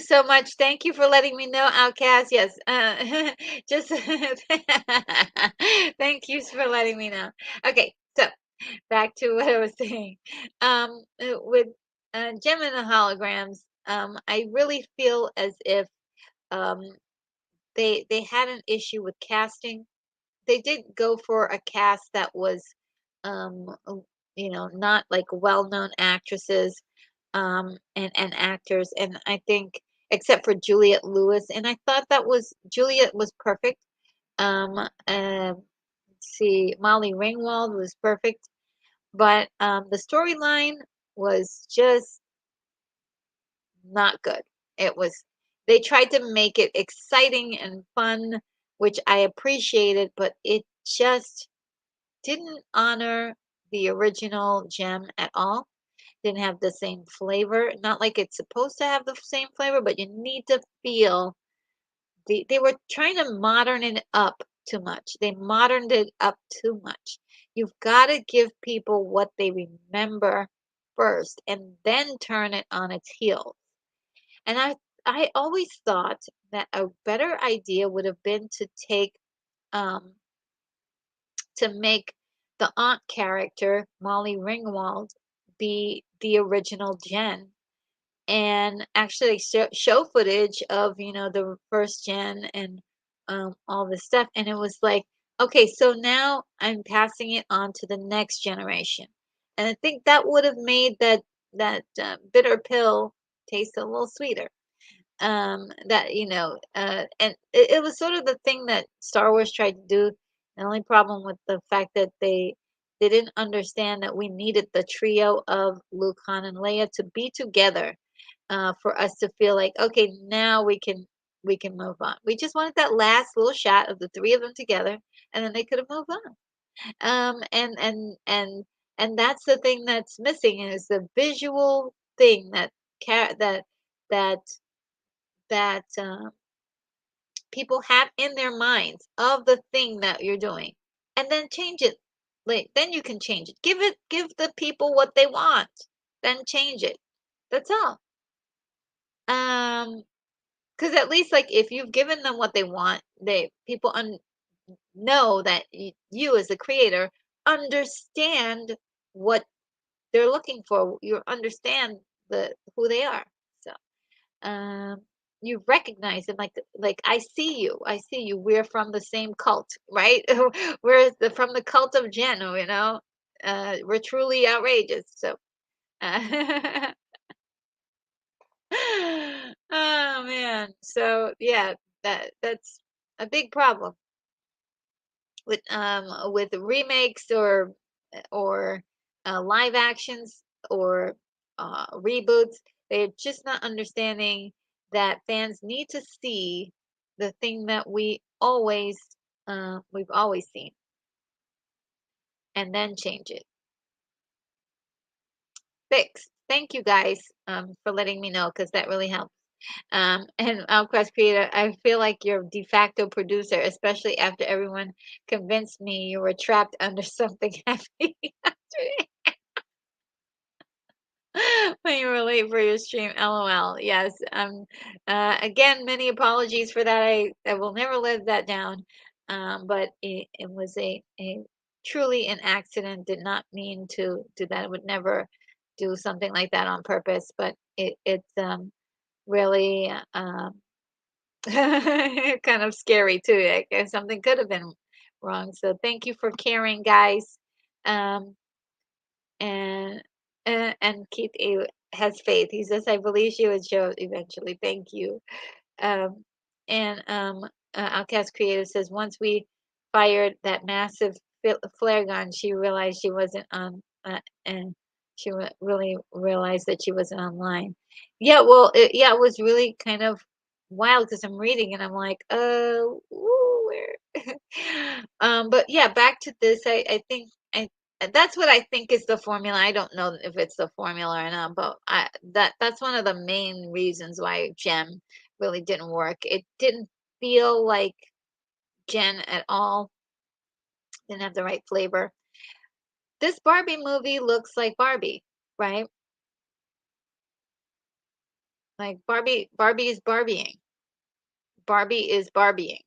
so much. Thank you for letting me know, Outcast. Yes, just thank you for letting me know. Okay, so back to what I was saying. With Gem and the Holograms, I really feel as if um, they had an issue with casting. They did go for a cast that was, um, not like well-known actresses, and actors, and I think except for Juliette Lewis, and I thought that was Juliet was perfect. Let's see, Molly Ringwald was perfect, but the storyline was just not good. It was they tried to make it exciting and fun, which I appreciated, but it just didn't honor the original gem at all. Didn't have the same flavor. Not like it's supposed to have the same flavor, but you need to feel they were trying to modern it up too much. They moderned it up too much. You've got to give people what they remember first and then turn it on its heel. And I always thought that a better idea would have been to take um to make the aunt character, Molly Ringwald, be the original Jen and actually show footage of, the first Jen and all this stuff. And it was like, okay, so now I'm passing it on to the next generation. And I think that would have made that bitter pill taste a little sweeter. That and it was sort of the thing that Star Wars tried to do. The only problem with the fact that they didn't understand that we needed the trio of Luke, Han, and Leia to be together for us to feel like, okay, now we can move on. We just wanted that last little shot of the three of them together, and then they could have moved on. And that's the thing that's missing is the visual thing that that people have in their minds of the thing that you're doing, and then change it. Like then you can change it. Give the people what they want, then change it. That's all. Because at least like if you've given them what they want, they people know that you as the creator understand what they're looking for. You understand who they are. So um you recognize them like I see you, we're from the same cult, right? From the cult of Jen, we're truly outrageous. So oh man, so yeah, that's a big problem with remakes or live actions or reboots. They're just not understanding that fans need to see the thing that we've always seen, and then change it. Fix. Thank you guys for letting me know because that really helps. And Outcast Creator, I feel like you're de facto producer, especially after everyone convinced me you were trapped under something heavy yesterday. When you were late for your stream, LOL. Yes. Again, many apologies for that. I will never live that down. But it was a truly an accident. Did not mean to do that. I would never do something like that on purpose. But it's really kind of scary too. Like, something could have been wrong. So thank you for caring, guys. Um, and Keith has faith. He says, "I believe she would show eventually." Thank you. Um, and Outcast Creative says, once we fired that massive flare gun, she realized she wasn't on, and she really realized that she wasn't online. Yeah, well, it was really kind of wild because I'm reading and I'm like, ooh, where? But yeah, back to this. I think that's what I think is the formula. I don't know if it's the formula or not, but that's one of the main reasons why Gem really didn't work. It didn't feel like Jen at all. Didn't have the right flavor. This Barbie movie looks like Barbie, right? Like Barbie is Barbieing. Barbie is Barbieing.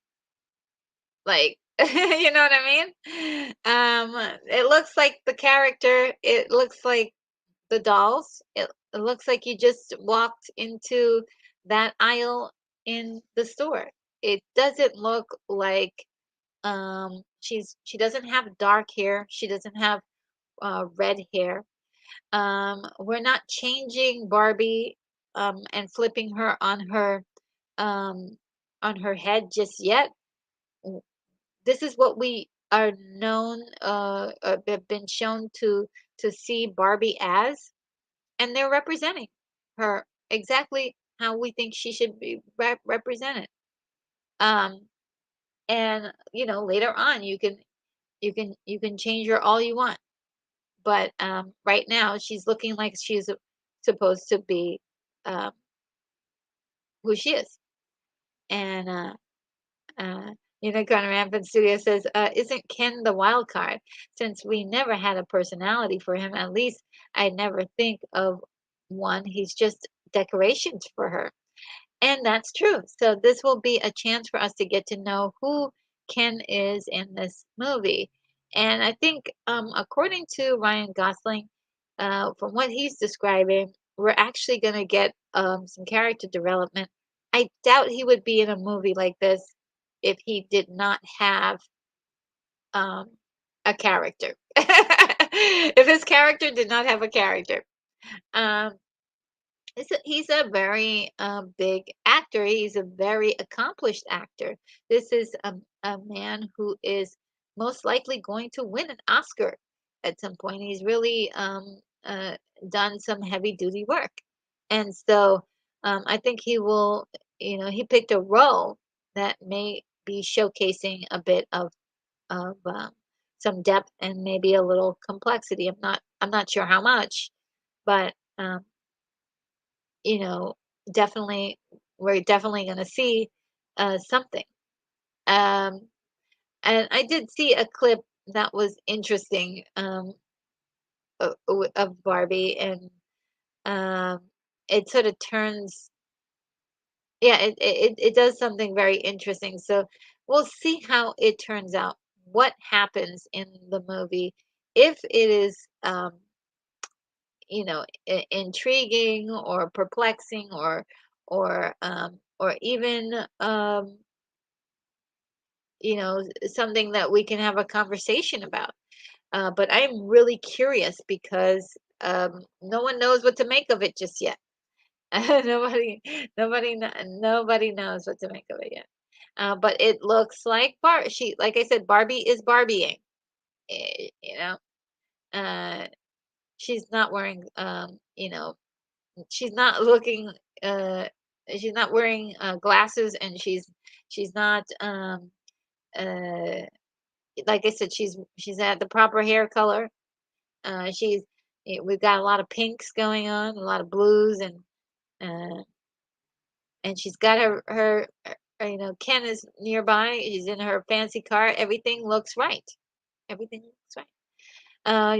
Like, you know what I mean? It looks like the character. It looks like the dolls. It looks like you just walked into that aisle in the store. It doesn't look like she doesn't have dark hair. She doesn't have red hair. We're not changing Barbie and flipping her um on her head just yet. This is what we are known have been shown to see Barbie as, and they're representing her exactly how we think she should be represented. Um, and later on you can change her all you want, but right now she's looking like she's supposed to be um, who she is. And Uh, Unicorn Rampant Studio says, isn't Ken the wild card? Since we never had a personality for him, at least I never think of one. He's just decorations for her. And that's true. So this will be a chance for us to get to know who Ken is in this movie. And I think, according to Ryan Gosling, from what he's describing, we're actually going to get some character development. I doubt he would be in a movie like this if he did not have um, a character. If his character did not have a character. Um, he's a very big actor. He's a very accomplished actor. This is a man who is most likely going to win an Oscar at some point. He's really done some heavy duty work. And so I think he will, he picked a role that may be showcasing a bit of some depth and maybe a little complexity. I'm not sure how much, but you know, definitely, we're definitely going to see something. Um, and I did see a clip that was interesting of Barbie, and um, it sort of turns, yeah, it does something very interesting. So we'll see how it turns out, what happens in the movie, if it is, intriguing or perplexing or even something that we can have a conversation about. But I'm really curious because no one knows what to make of it just yet. nobody nobody knows what to make of it yet. But it looks like like I said, Barbie is Barbieing. eh, you know uh she's not wearing she's not looking uh she's not wearing glasses, and she's not uh like I said, she's at the proper hair color. We've got a lot of pinks going on, a lot of blues, uh and she's got Ken is nearby. He's in her fancy car. Everything looks right. Everything looks right.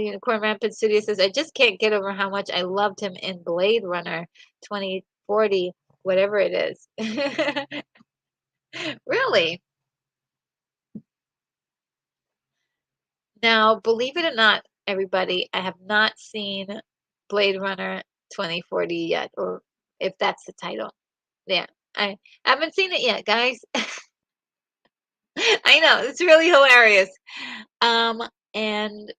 Unicorn Rampant Studio says, I just can't get over how much I loved him in Blade Runner 2040, whatever it is. Really? Now, believe it or not, everybody, I have not seen Blade Runner 2040 yet, or if that's the title. Yeah, I haven't seen it yet, guys. I know, it's really hilarious. Um, and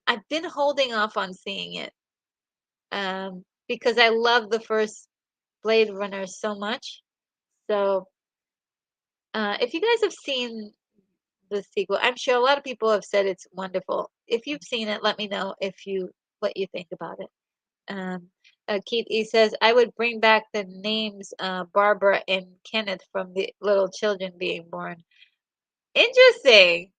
I've been holding off on seeing it, because I love the first Blade Runner so much. So, if you guys have seen the sequel, I'm sure a lot of people have said it's wonderful. If you've seen it, let me know what you think about it. Um, Keith E says, I would bring back the names Barbara and Kenneth from the little children being born. Interesting.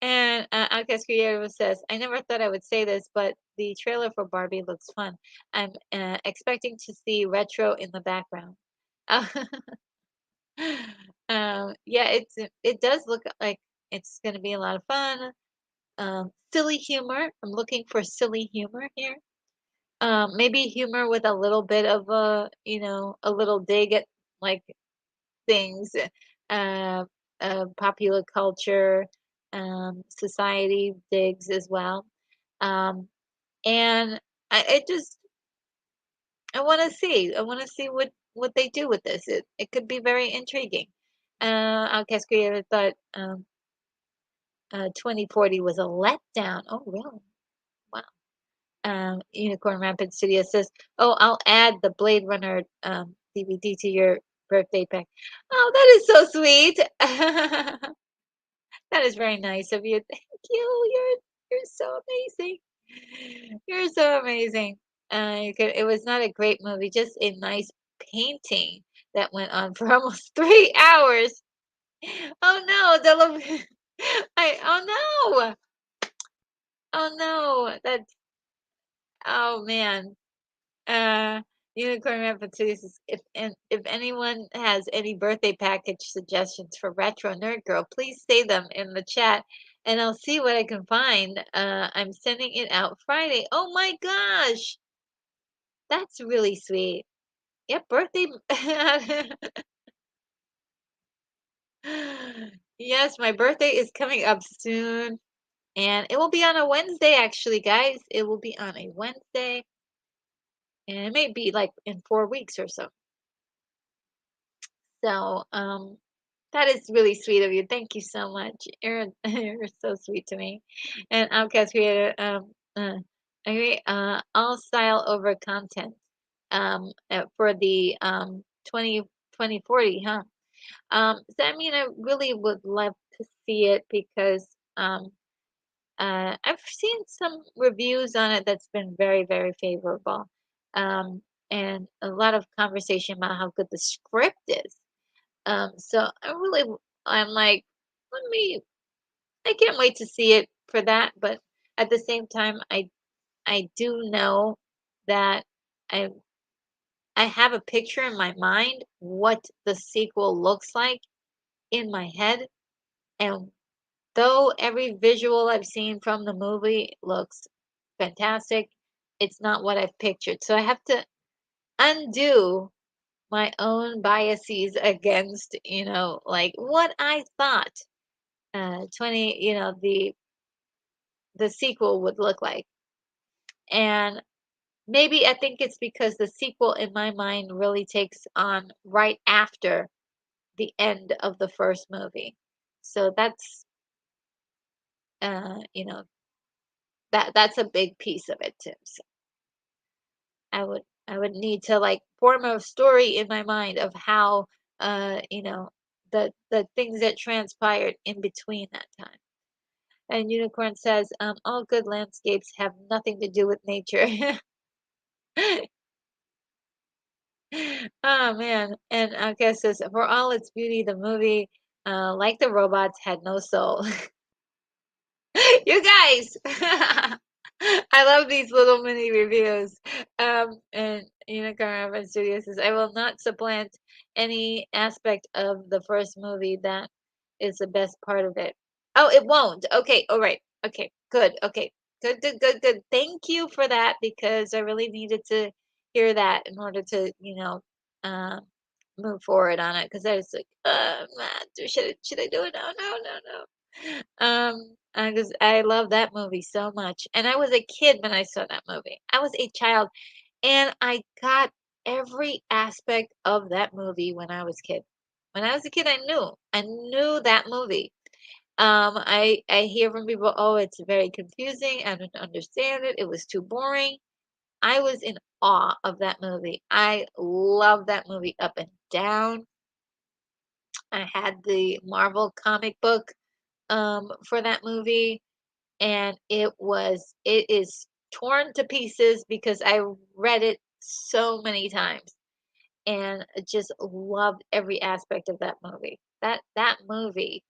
And Outcast Creative says, I never thought I would say this, but the trailer for Barbie looks fun. I'm expecting to see retro in the background. Yeah, it does look like it's going to be a lot of fun. Silly humor. I'm looking for silly humor here. Maybe humor with a little bit of a little dig at like things, uh, popular culture, society digs as well. Um, and I just I want to see what they do with this. It could be very intriguing. Outcast Creator thought 2040 was a letdown. Oh, really? Wow. Unicorn Rapid Studio says, "Oh, I'll add the Blade Runner DVD to your birthday pack." Oh, that is so sweet. That is very nice of you. Thank you. You're so amazing. You're so amazing. It was not a great movie, just a nice painting that went on for almost 3 hours. Oh no, oh no, oh no, oh man. Uh, Unicorn References is if anyone has any birthday package suggestions for Retro Nerd Girl, please say them in the chat and I'll see what I can find. I'm sending it out Friday. Oh my gosh, that's really sweet. Yep, birthday. Yes, my birthday is coming up soon, and it will be on a Wednesday, actually, guys. It will be on a Wednesday, and it may be like in 4 weeks or so. So, that is really sweet of you. Thank you so much. You're so sweet to me. And Outcast Creator, agree, all style over content, for the 2040, huh? So I mean, I really would love to see it because I've seen some reviews on it that's been very, very favorable, um, and a lot of conversation about how good the script is. So I'm like, let me, I can't wait to see it for that. But at the same time, I do know that I, I have a picture in my mind what the sequel looks like in my head. And though every visual I've seen from the movie looks fantastic, it's not what I've pictured. So I have to undo my own biases against, like what I thought 20 the sequel would look like. And maybe I think it's because the sequel in my mind really takes on right after the end of the first movie. So that's uh you know that's a big piece of it too. So I would need to like form a story in my mind of how the things that transpired in between that time. And Unicorn says, all good landscapes have nothing to do with nature. Oh man. And Guess says, for all its beauty, the movie, like the robots, had no soul. You guys, I love these little mini reviews. And Unicorn Urban Studio says, I will not supplant any aspect of the first movie. That is the best part of it. Oh, it won't. Okay. All right. Okay. Good. Okay. Good, good, good, good. Thank you for that because I really needed to hear that in order to, um, move forward on it. Because I was like, man, should I do it? No, no, no, no. Because I love that movie so much, and I was a kid when I saw that movie. I was a child, and I got every aspect of that movie when I was kid. When I was a kid, I knew that movie. I hear from people, oh, it's very confusing. I didn't understand it. It was too boring. I was in awe of that movie. I love that movie up and down. I had the Marvel comic book for that movie, and it is torn to pieces because I read it so many times and I just loved every aspect of that movie. That movie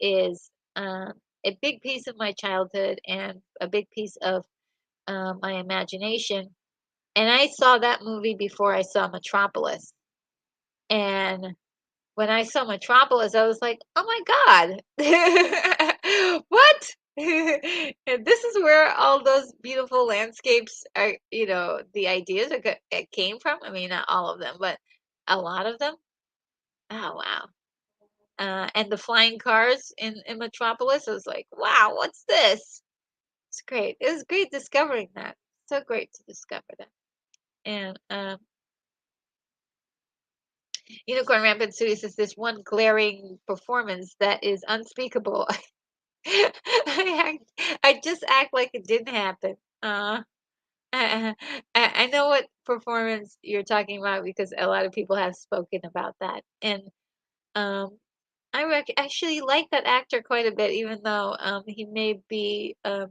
is a big piece of my childhood and a big piece of my imagination. And I saw that movie before I saw Metropolis. And when I saw Metropolis, I was like, "Oh my God, what?" And this is where all those beautiful landscapes are, the ideas it came from. I mean, not all of them, but a lot of them. Oh, wow. And the flying cars in Metropolis, I was like, wow, what's this? It's great. It was great discovering that. So great to discover that. And Unicorn Rampant Studios says this one glaring performance that is unspeakable. I I just act like it didn't happen. Uh, I know what performance you're talking about because a lot of people have spoken about that, and um, actually like that actor quite a bit, even though he may be uh,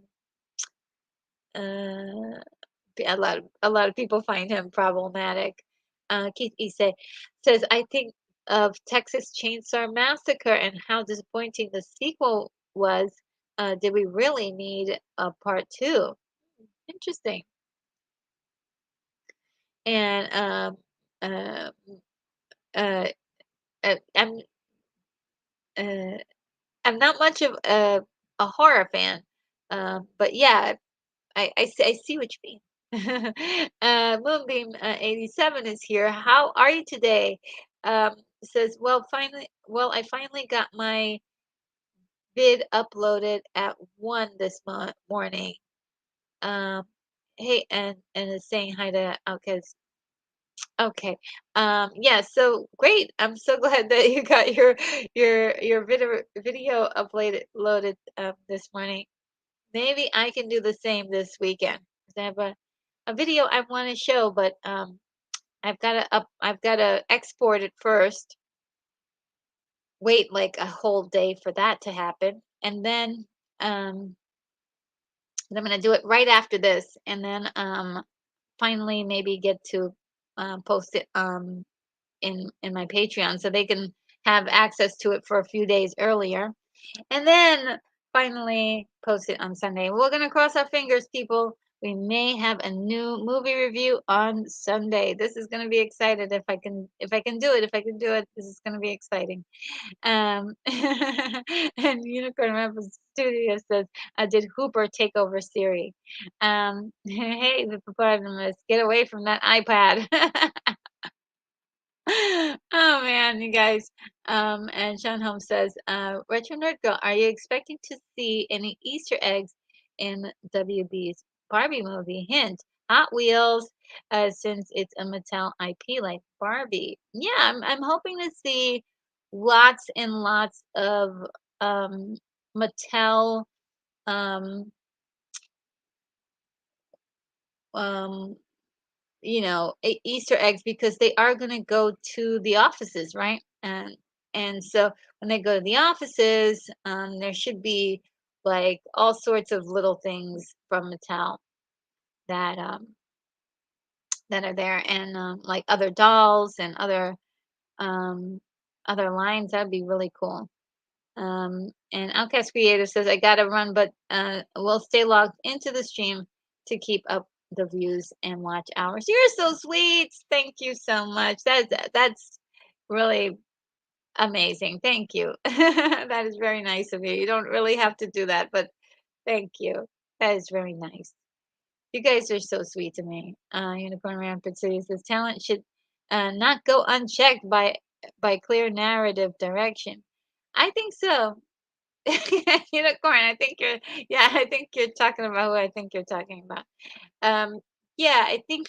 a lot of people find him problematic. Keith Ise says, I think of Texas Chainsaw Massacre and how disappointing the sequel was. Did we really need a part two? Interesting. And uh, uh, I'm uh, I'm not much of a horror fan, but yeah, I see what you mean. Moonbeam 87 is here. How are you today? Says, well, I finally got my vid uploaded at 1 this morning. Um, hey, and is saying hi to Outcast. Okay. Yeah, so great. I'm so glad that you got your video uploaded loaded this morning. Maybe I can do the same this weekend. 'Cause I have a video I want to show, but I've got to export it first. Wait like a whole day for that to happen, and then I'm gonna do it right after this, and then finally maybe get to post it in my Patreon so they can have access to it for a few days earlier. And then finally post it on Sunday. We're gonna cross our fingers, people. We may have a new movie review on Sunday. This is gonna be excited if I can do it. If I can do it, this is gonna be exciting. And Unicorn Rampant Studio says, "Did Hooper take over Siri?" Hey, the hippopotamus, get away from that iPad. Oh man, you guys. And Sean Holmes says, Retro Nerd Girl, are you expecting to see any Easter eggs in WB's Barbie movie? Hint, Hot Wheels, since it's a Mattel IP like Barbie. Yeah, I'm hoping to see lots and lots of um, Mattel um, um, Easter eggs because they are going to go to the offices, right? And so when they go to the offices, there should be like all sorts of little things from Mattel that that are there, and like other dolls and um, other lines. That'd be really cool. And Outcast Creative says, I gotta run, but we'll stay logged into the stream to keep up the views and watch hours. You're so sweet. Thank you so much. That's really amazing. Thank you. That is very nice of you. You don't really have to do that, but thank you. That is very nice. You guys are so sweet to me. Unicorn Rampant City says talent should not go unchecked by clear narrative direction. I think so. Unicorn, I think you're talking about who I think you're talking about. Yeah, I think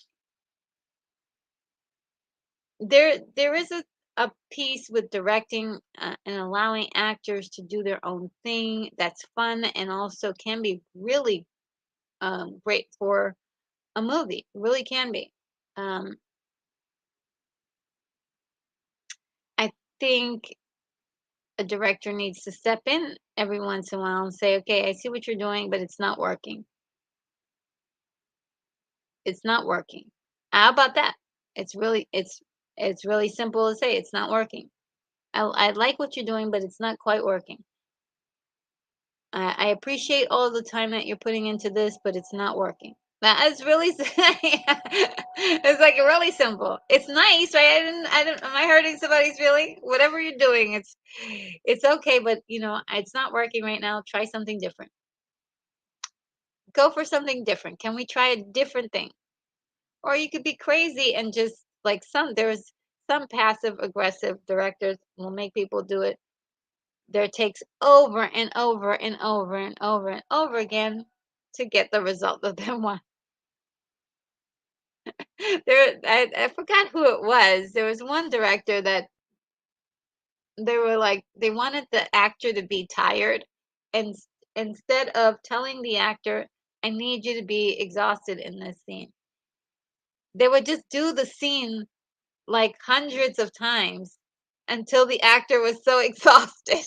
there is a piece with directing and allowing actors to do their own thing that's fun and also can be really great for a movie. It really can be. Um, I think a director needs to step in every once in a while and say, okay, I see what you're doing, but it's not working. It's not working. How about that? It's really simple to say it's not working. I like what you're doing, but it's not quite working. I appreciate all the time that you're putting into this, but it's not working. That is really it's like really simple. It's nice, right? I didn't am I hurting somebody's feeling? Whatever you're doing, it's okay, but it's not working right now. Try something different. go for something different? Can we try a different thing? Or you could be crazy and just like there's some passive aggressive directors will make people do it their takes over and over and over and over and over again to get the result that they want. I forgot who it was. There was one director that they were like they wanted the actor to be tired, and instead of telling the actor, "I need you to be exhausted in this scene," they would just do the scene like hundreds of times until the actor was so exhausted.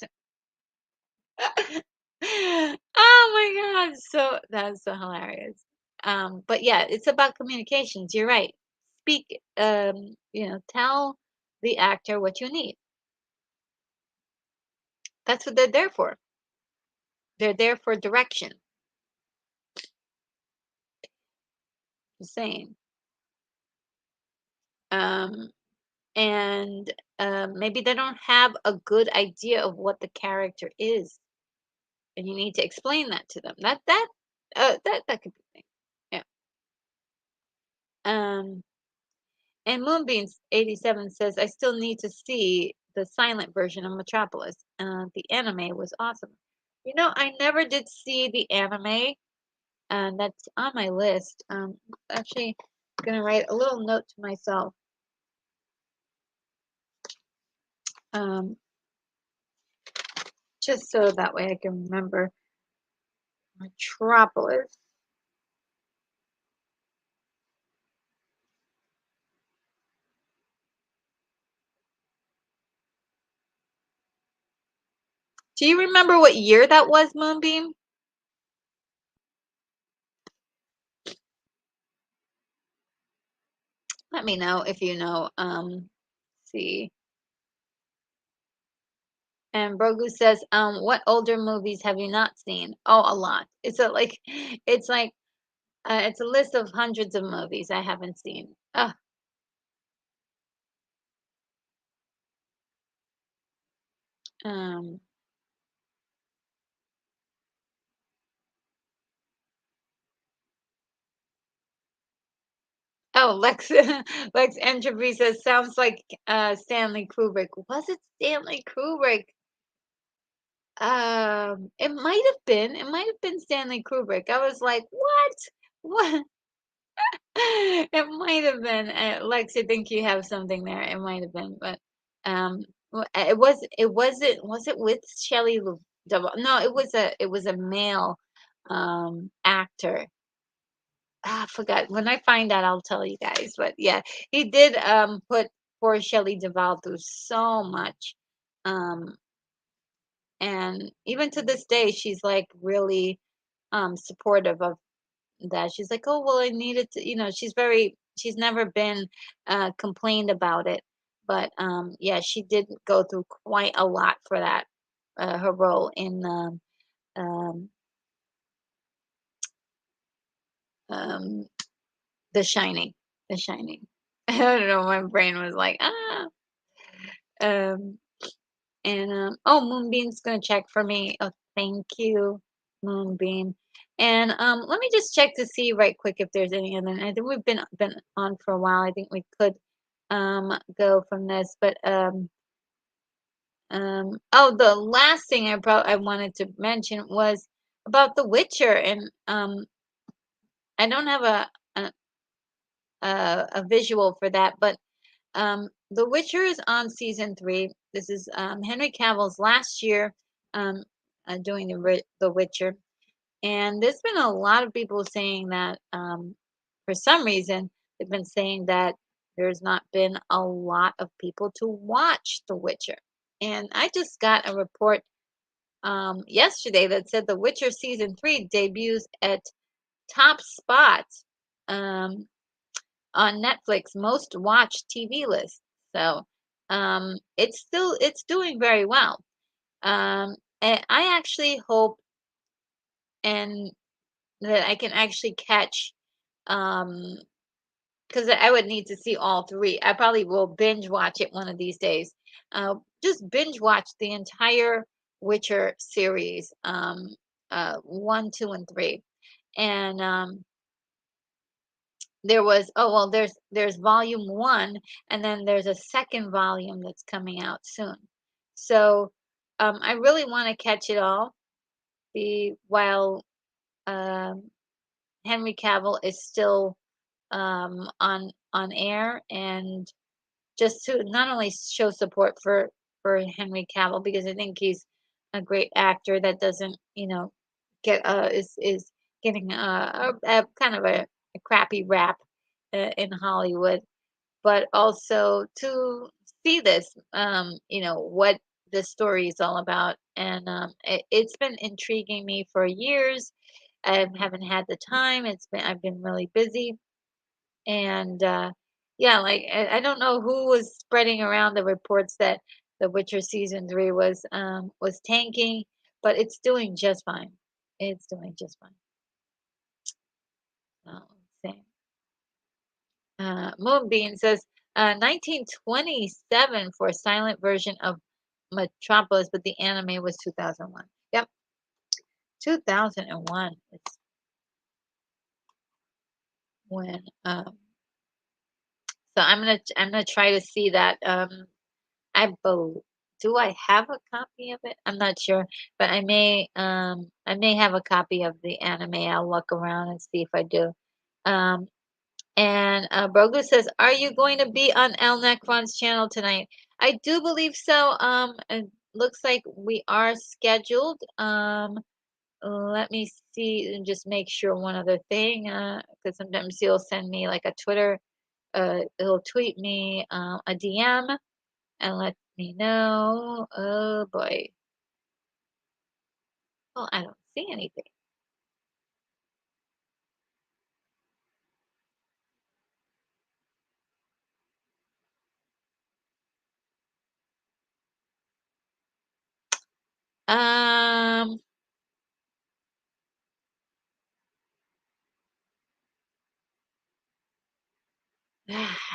Oh my God. So that's so hilarious. But yeah, it's about communications. You're right. Speak, tell the actor what you need. That's what they're there for. They're there for direction. Just saying. Um, and maybe they don't have a good idea of what the character is, and you need to explain that to them. That could be a thing. Yeah. Um, And Moonbeams87 says, I still need to see the silent version of Metropolis. The anime was awesome. I never did see the anime, and that's on my list. Actually, going to write a little note to myself. Um, just so that way I can remember Metropolis. Do you remember what year that was, Moonbeam? Let me know if you know. See. And Brogu says, what older movies have you not seen? Oh, a lot. It's like, it's a list of hundreds of movies I haven't seen. Um, oh, Lex, Lex Entropy says, sounds like Stanley Kubrick. Was it Stanley Kubrick? It might have been. It might have been Stanley Kubrick. I was like, what? What? It might have been. Lex, I think you have something there. It might have been, but um, it was. It wasn't. Was it with Shelley Duvall? No, it was a male actor. I forgot. When I find out, I'll tell you guys. But yeah, he did put poor Shelley Duvall through so much. Um, and even to this day, she's like really supportive of that. She's like, oh well, I needed to, she's never been complained about it. But yeah, she did go through quite a lot for that, her role in um, um, The Shining. The Shining. I don't know. My brain was like, ah. Um, and oh, Moonbeam's gonna check for me. Oh, thank you, Moonbeam. And let me just check to see right quick if there's any other. I think we've been on for a while. I think we could go from this, but oh, the last thing I wanted to mention was about The Witcher, and I don't have a visual for that, but The Witcher is on season 3. This is Henry Cavill's last year doing The Witcher. And there's been a lot of people saying that for some reason, they've been saying that there's not been a lot of people to watch The Witcher. And I just got a report yesterday that said The Witcher season 3 debuts at top spot um, on Netflix most watched TV list. So it's doing very well. And I actually hope and that I can actually catch because I would need to see all 3. I probably will binge watch it one of these days. Just binge watch the entire Witcher series, 1, 2, and 3. And there was, oh well, there's volume one, and then there's a second volume that's coming out soon. So I really want to catch it all, be while um, Henry Cavill is still on air, and just to not only show support for Henry Cavill, because I think he's a great actor that doesn't, get is getting a kind of a crappy rap in Hollywood, but also to see this, what the story is all about, and it's been intriguing me for years. I haven't had the time. I've been really busy, and yeah, like I don't know who was spreading around the reports that The Witcher season 3 was tanking, but it's doing just fine. It's doing just fine. Same. Moonbeam says 1927 for a silent version of Metropolis, but the anime was 2001. Yep, 2001 is when. So I'm gonna try to see that. I bel Do I have a copy of it? I'm not sure, but I may have a copy of the anime. I'll look around and see if I do. Um, and Brogu says, "Are you going to be on El Necron's channel tonight?" I do believe so. It looks like we are scheduled. Let me see and just make sure one other thing, because sometimes he'll send me like a Twitter, he'll tweet me a DM and let me know. Oh boy. Well, I don't see anything. Um,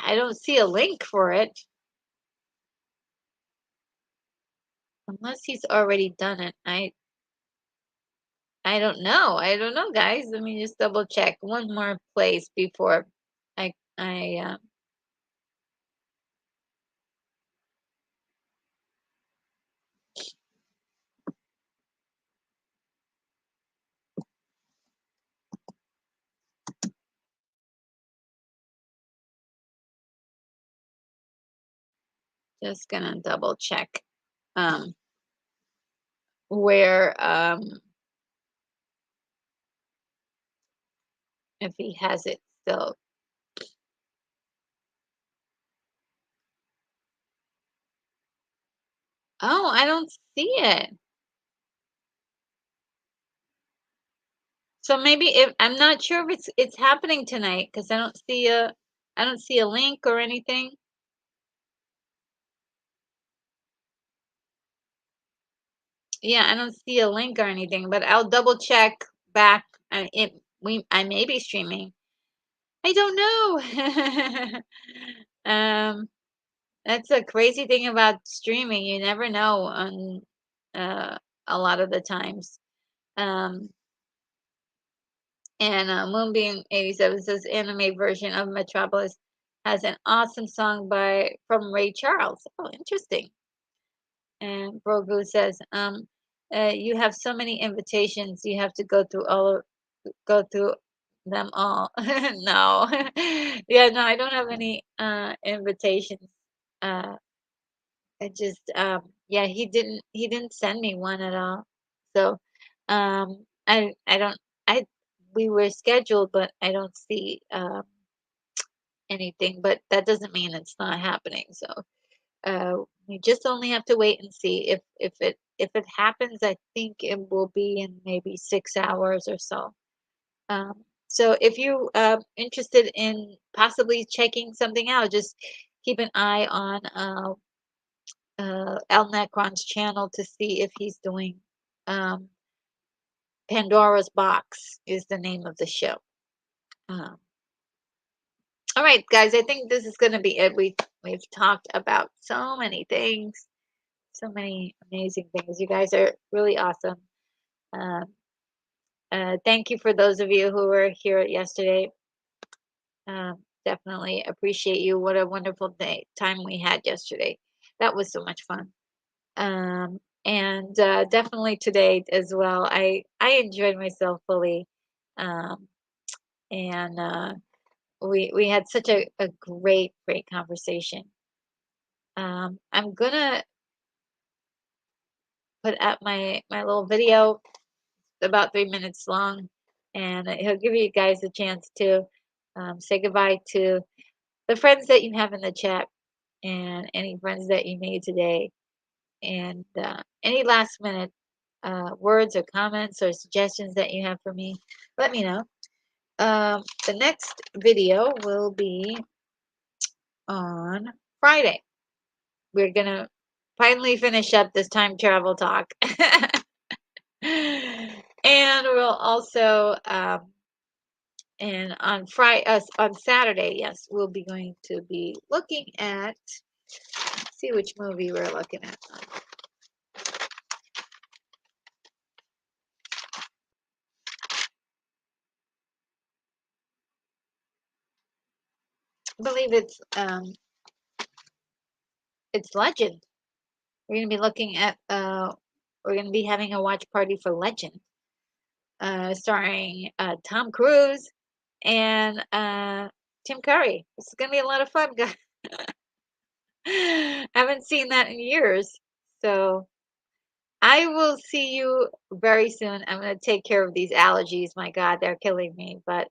I don't see a link for it unless he's already done it. I don't know. I don't know, guys. Let me just double check one more place before I just gonna double check um where if he has it still. Oh, I don't see it. So maybe if I'm not sure if it's happening tonight because I don't see a link or anything. Yeah, I don't see a link or anything, but I'll double check back. I may be streaming. I don't know. um, that's a crazy thing about streaming. You never know on uh a lot of the times. Um, and Moonbeam 87 says anime version of Metropolis has an awesome song by from Ray Charles. Oh, interesting. And Brogu says, you have so many invitations, you have to go through them all. No. Yeah, no, I don't have any invitations. Uh I just yeah, he didn't send me one at all. So I don't I we were scheduled, but I don't see anything, but that doesn't mean it's not happening. So we just only have to wait and see if it happens. I think it will be in maybe 6 hours or so. So if you interested in possibly checking something out, just keep an eye on El Necron's channel to see if he's doing um, Pandora's Box is the name of the show. Um, all right, guys, I think this is going to be it. We've talked about so many things, so many amazing things. You guys are really awesome. Um, Thank you for those of you who were here yesterday. Definitely appreciate you. What a wonderful time we had yesterday. That was so much fun. And definitely today as well. I enjoyed myself fully. Um, and we had such a great conversation. I'm gonna put up my little video, about 3 minutes long, and he'll give you guys a chance to say goodbye to the friends that you have in the chat and any friends that you made today, and any last minute words or comments or suggestions that you have for me, let me know. The next video will be on Friday. We're gonna finally finish up this time travel talk. And we'll also and on Friday, on Saturday, yes, we'll be going to be looking at, see which movie we're looking at. I believe it's Legend. We're gonna be looking at we're gonna be having a watch party for Legend, starring Tom Cruise and Tim Curry. It's gonna be a lot of fun, guys. I haven't seen that in years, so I will see you very soon. I'm gonna take care of these allergies. My God, they're killing me. But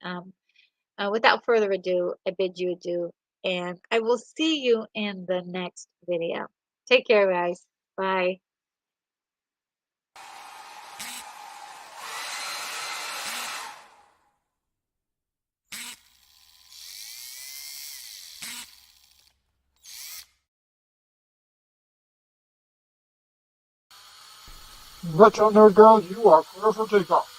without further ado, I bid you adieu, and I will see you in the next video. Take care, guys. Bye. Retro Nerd Girl, you are clear for takeoff.